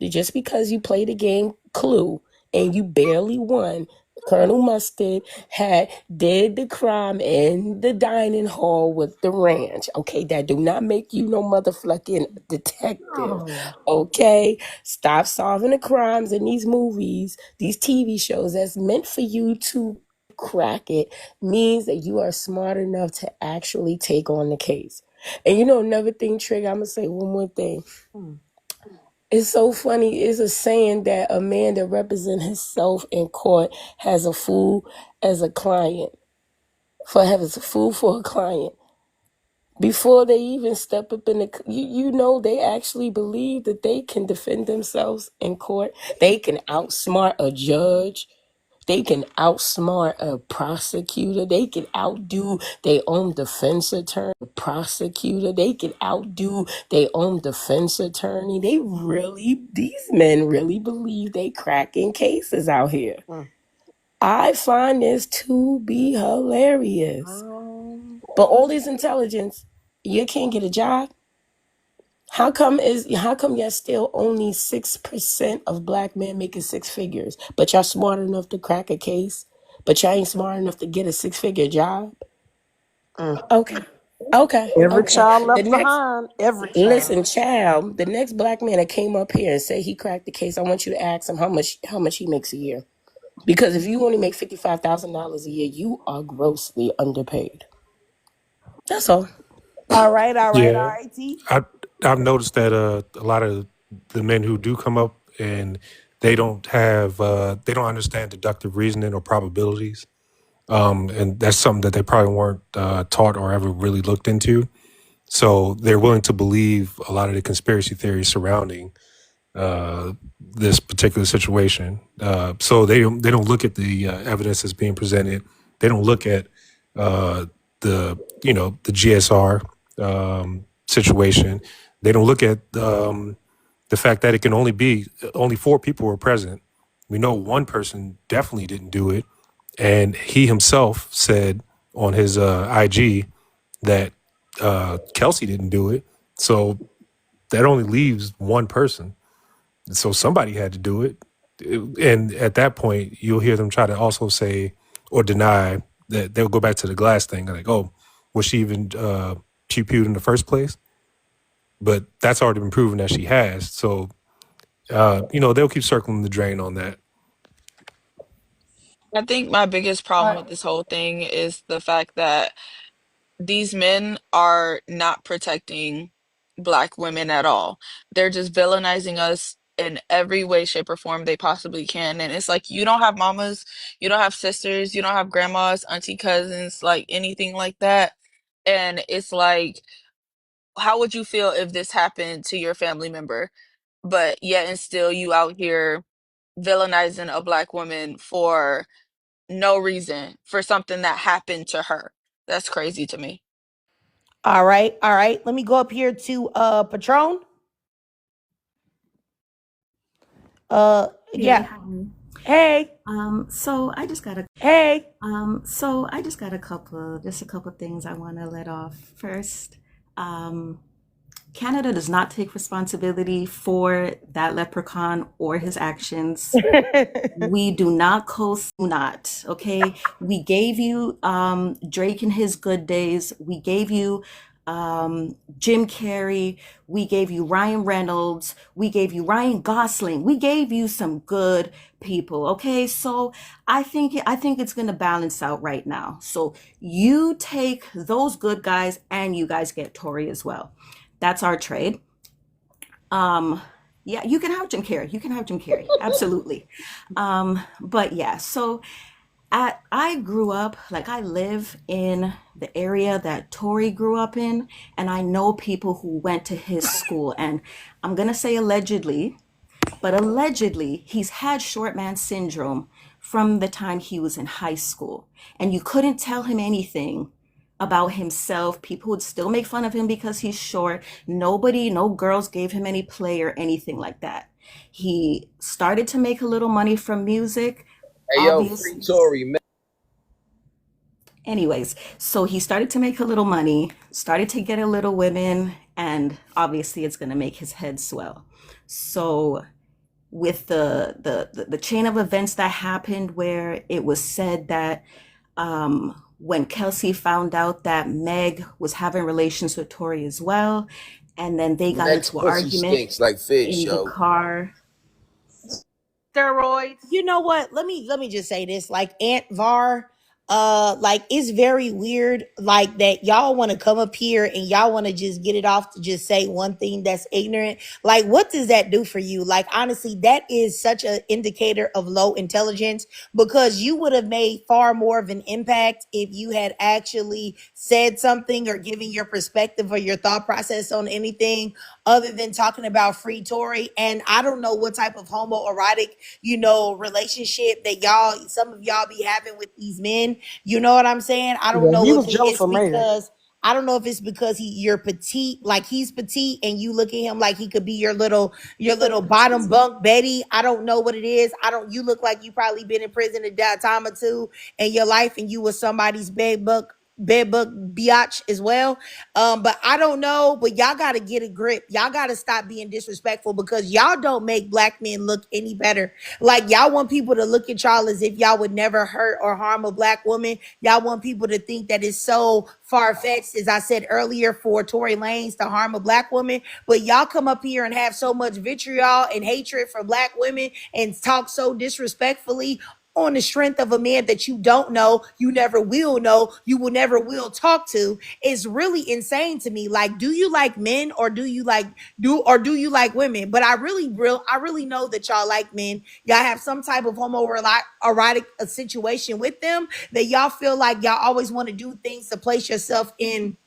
Just because you played the game Clue and you barely won, Colonel Mustard did the crime in the dining hall with the ranch. Okay, that do not make you no motherfucking detective. oh, Okay, stop solving the crimes in these movies, these TV shows that's meant for you to crack it, means that you are smart enough to actually take on the case. And another thing, Trig, I'm gonna say one more thing. It's so funny. It's a saying that a man that represents himself in court has a fool as a client. Has a fool for a client. Before they even step up in they actually believe that they can defend themselves in court. They can outsmart a judge. They can outsmart a prosecutor. They can outdo their own defense attorney. They can outdo their own defense attorney. These men really believe they cracking cases out here. I find this to be hilarious. But all this intelligence, you can't get a job. How come y'all still only 6% of black men making six figures, but y'all smart enough to crack a case, but y'all ain't smart enough to get a 6-figure job? Mm. Okay. Okay. Every Okay. child The left next behind. Every child. Listen, child, the next black man that came up here and said he cracked the case, I want you to ask him how much he makes a year. Because if you only make $55,000 a year, you are grossly underpaid. That's all. All right, all right, all Yeah, right, T. I've noticed that a lot of the men who do come up and they don't understand deductive reasoning or probabilities, and that's something that they probably weren't taught or ever really looked into. So they're willing to believe a lot of the conspiracy theories surrounding this particular situation. So they don't look at the evidence that's being presented. They don't look at the GSR situation. They don't look at the fact that it can only 4 people were present. We know one person definitely didn't do it, and he himself said on his IG that Kelsey didn't do it. So that only leaves one person. So somebody had to do it. And at that point, you'll hear them try to also say or deny that they'll go back to the glass thing. Like, oh, was she even pew-pewed in the first place? But that's already been proven that she has. So, they'll keep circling the drain on that. I think my biggest problem with this whole thing is the fact that these men are not protecting Black women at all. They're just villainizing us in every way, shape, or form they possibly can. And it's like, you don't have mamas, you don't have sisters, you don't have grandmas, auntie, cousins, like anything like that. And it's like, how would you feel if this happened to your family member? But yet and still you out here villainizing a Black woman for no reason, for something that happened to her. That's crazy to me. All right, all right. Let me go up here to Patron. Hey, Yeah. hi. Hey, So I just got a hey. just a couple things I want to let off. First, Canada does not take responsibility for that leprechaun or his actions. We do not not, okay? We gave you Drake in his good days. We gave you Jim Carrey. We gave you Ryan Reynolds. We gave you Ryan Gosling. We gave you some good people, okay? So I think it's gonna balance out right now. So you take those good guys and you guys get Tory as well. That's our trade. Yeah, you can have Jim Carrey. You can have Jim Carrey. Absolutely. But yeah, so I grew up, like I live in the area that Tory grew up in, and I know people who went to his school. And I'm gonna say allegedly, but allegedly he's had short man syndrome from the time he was in high school. And you couldn't tell him anything about himself. People would still make fun of him because he's short. Nobody, no girls gave him any play or anything like that. He started to make a little money from music. Hey yo, free Obviously, Tory, man. anyways, so he started to make a little money, started to get a little women, and obviously it's going to make his head swell. So with the chain of events that happened where it was said that when Kelsey found out that Meg was having relations with Tori as well, and then they got Next into an pussy argument stinks like fish, in the yo. car. Steroids. You know what? Let me just say this. Like Aunt Var, like it's very weird, like that y'all want to come up here and y'all want to just get it off to just say one thing that's ignorant. Like, what does that do for you? Like, honestly, that is such an indicator of low intelligence because you would have made far more of an impact if you had actually said something or given your perspective or your thought process on anything other than talking about free Tory. And I don't know what type of homoerotic, relationship that some of y'all be having with these men. You know what I'm saying? I don't Yeah, know he if was jealous it's for Megan. because I don't know if it's because you're petite, like he's petite, and you look at him like he could be your little bottom bunk Betty. I don't know what it is. I don't. You look like you probably been in prison a time or two in your life, and you was somebody's bedbug biatch as well. But I don't know. But y'all gotta get a grip. Y'all gotta stop being disrespectful because y'all don't make black men look any better. Like y'all want people to look at y'all as if y'all would never hurt or harm a black woman. Y'all want people to think that it's so far-fetched, as I said earlier, for Tory Lanez to harm a black woman. But y'all come up here and have so much vitriol and hatred for black women and talk so disrespectfully on the strength of a man that you don't know, you never will know, you will never will talk to, is really insane to me. Like, do you like men or do you like women? But I really know that y'all like men. Y'all have some type of homoerotic situation with them that y'all feel like y'all always want to do things to place yourself in,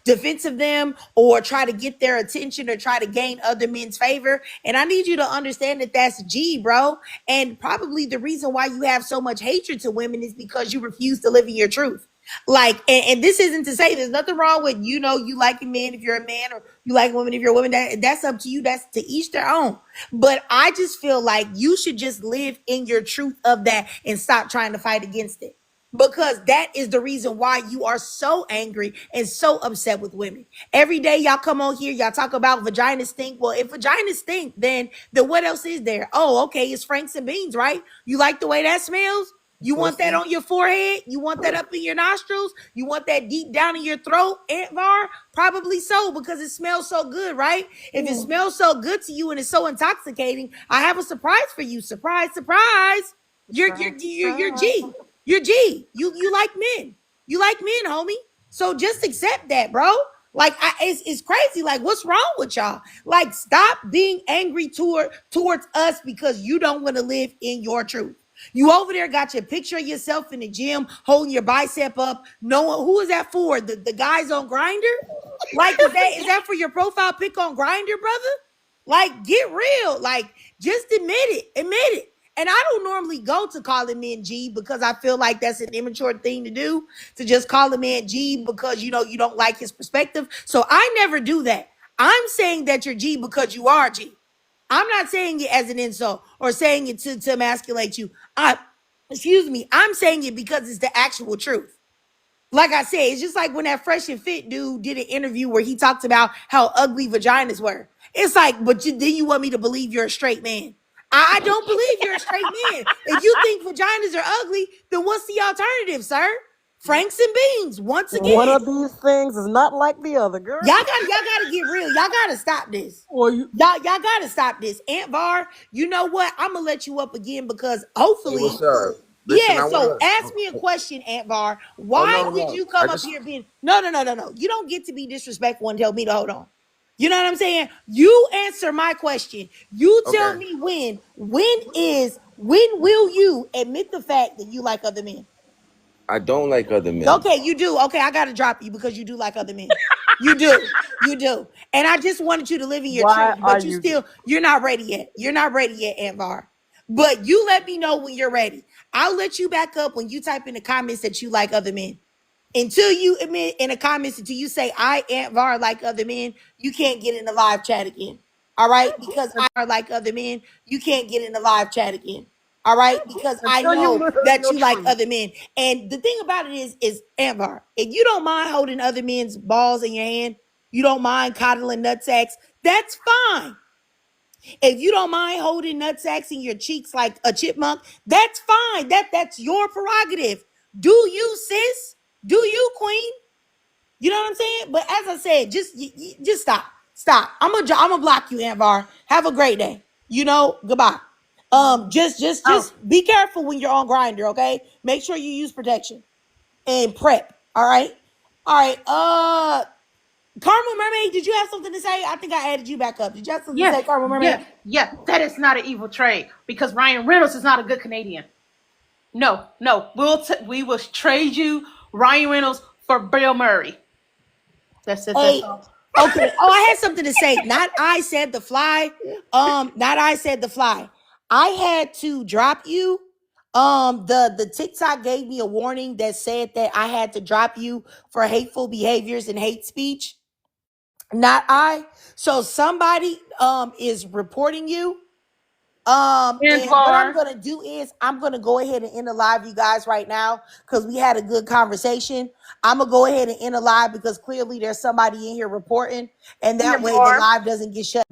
defense of them or try to get their attention or try to gain other men's favor. And I need you to understand that that's G, bro. And probably the reason why you have so much hatred to women is because you refuse to live in your truth. Like, and this isn't to say there's nothing wrong with, you like a man if you're a man, or you like women if you're a woman. That's up to you. That's to each their own. But I just feel like you should just live in your truth of that and stop trying to fight against it, because that is the reason why you are so angry and so upset with women. Every day y'all come on here, y'all talk about vaginas stink. Well, if vaginas stink, then what else is there? Oh, okay, it's Franks and beans, right? You like the way that smells? You want that on your forehead? You want that up in your nostrils? You want that deep down in your throat, Aunt Var? Probably so, because it smells so good, right? If it smells so good to you and it's so intoxicating, I have a surprise for you. Surprise, surprise. You're G. You're G. You like men. You like men, homie. So just accept that, bro. Like it's crazy. Like, what's wrong with y'all? Like, stop being angry towards us because you don't want to live in your truth. You over there got your picture of yourself in the gym holding your bicep up. No one, who is that for? The guys on Grinder? Like, is that for your profile pic on Grinder, brother? Like, get real. Like, just admit it. Admit it. And I don't normally go to calling men G because I feel like that's an immature thing to do, to just call a man G because you don't like his perspective. So I never do that. I'm saying that you're G because you are G. I'm not saying it as an insult or saying it to emasculate you. Excuse me. I'm saying it because it's the actual truth. Like I said, it's just like when that Fresh and Fit dude did an interview where he talked about how ugly vaginas were. It's like, but then you want me to believe you're a straight man. I don't believe you're a straight man. If you think vaginas are ugly, then what's the alternative, sir? Franks and beans, once One again. of these things is not like the other, girl. Y'all gotta get real. Y'all gotta stop this. Or you Y'all gotta stop this. Aunt Var, you know what? I'm gonna let you up again because Hey, hopefully, what's up? Listen, yeah. I So wanna. ask me a question, Aunt Var. Oh Why no, did no. you I come up just here being no. You don't get to be disrespectful and tell me to hold on. You know what I'm saying? You answer my question. You tell okay. me when will you admit the fact that you like other men? I don't like other men. Okay, you do. Okay, I gotta drop you because you do like other men. You do. You do. And I just wanted you to live in your why truth, are but you you're not ready yet. You're not ready yet, Anvar. But you let me know when you're ready. I'll let you back up when you type in the comments that you like other men. Until you admit in the comments, until you say I Aunt Var like other men, you can't get in the live chat again. All right, because I are like other men, you can't get in the live chat again. All right, because I until you know live in that your you like truth? other men. And the thing about it is Ambar, if you don't mind holding other men's balls in your hand, you don't mind coddling nutsacks, that's fine. If you don't mind holding nutsacks in your cheeks like a chipmunk, that's fine. That's your prerogative. Do you, sis? Do you, queen? You know what I'm saying? But as I said, just stop. Stop. I'm gonna block you, Anvar. Have a great day. Goodbye. Oh, Just be careful when you're on Grinder, okay? Make sure you use protection and prep. All right. All right. Caramel Mermaid, did you have something to say? I think I added you back up. Did you have something to yeah, say, Caramel Mermaid? yeah. That is not an evil trade because Ryan Reynolds is not a good Canadian. No. We will trade you Ryan Reynolds for Bill Murray. That's it. That's Hey, all. okay. Oh, I had something to say. Not I said the fly. Not I said the fly. I had to drop you The TikTok gave me a warning that said that I had to drop you for hateful behaviors and hate speech. Not I. So somebody is reporting you. And what I'm Anvar. gonna do is I'm gonna go ahead and end the live, you guys, right now, because we had a good conversation. I'm gonna go ahead and end the live because clearly there's somebody in here reporting, and that way the live doesn't get shut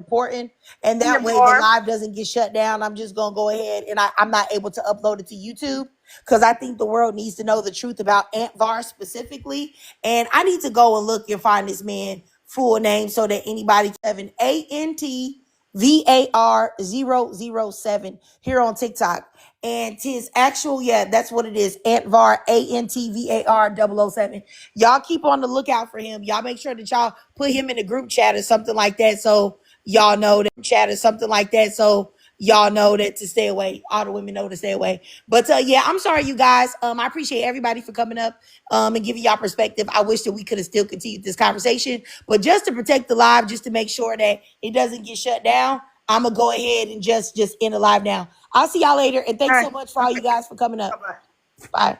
down. I'm just gonna go ahead and I'm not able to upload it to YouTube because I think the world needs to know the truth about Antvar specifically. And I need to go and look and find this man full name so that anybody can ANTVAR007 here on TikTok. And his actual, yeah, that's what it is. Antvar, ANTVAR007. Y'all keep on the lookout for him. Y'all make sure that y'all put him in a group chat or something like that. So y'all know that to stay away. All the women know to stay away. But yeah, I'm sorry, you guys. I appreciate everybody for coming up and giving y'all perspective. I wish that we could have still continued this conversation, but just to protect the live, just to make sure that it doesn't get shut down, I'm gonna go ahead and just end the live now. I'll see y'all later, and thanks so much for all you guys for coming up. Bye.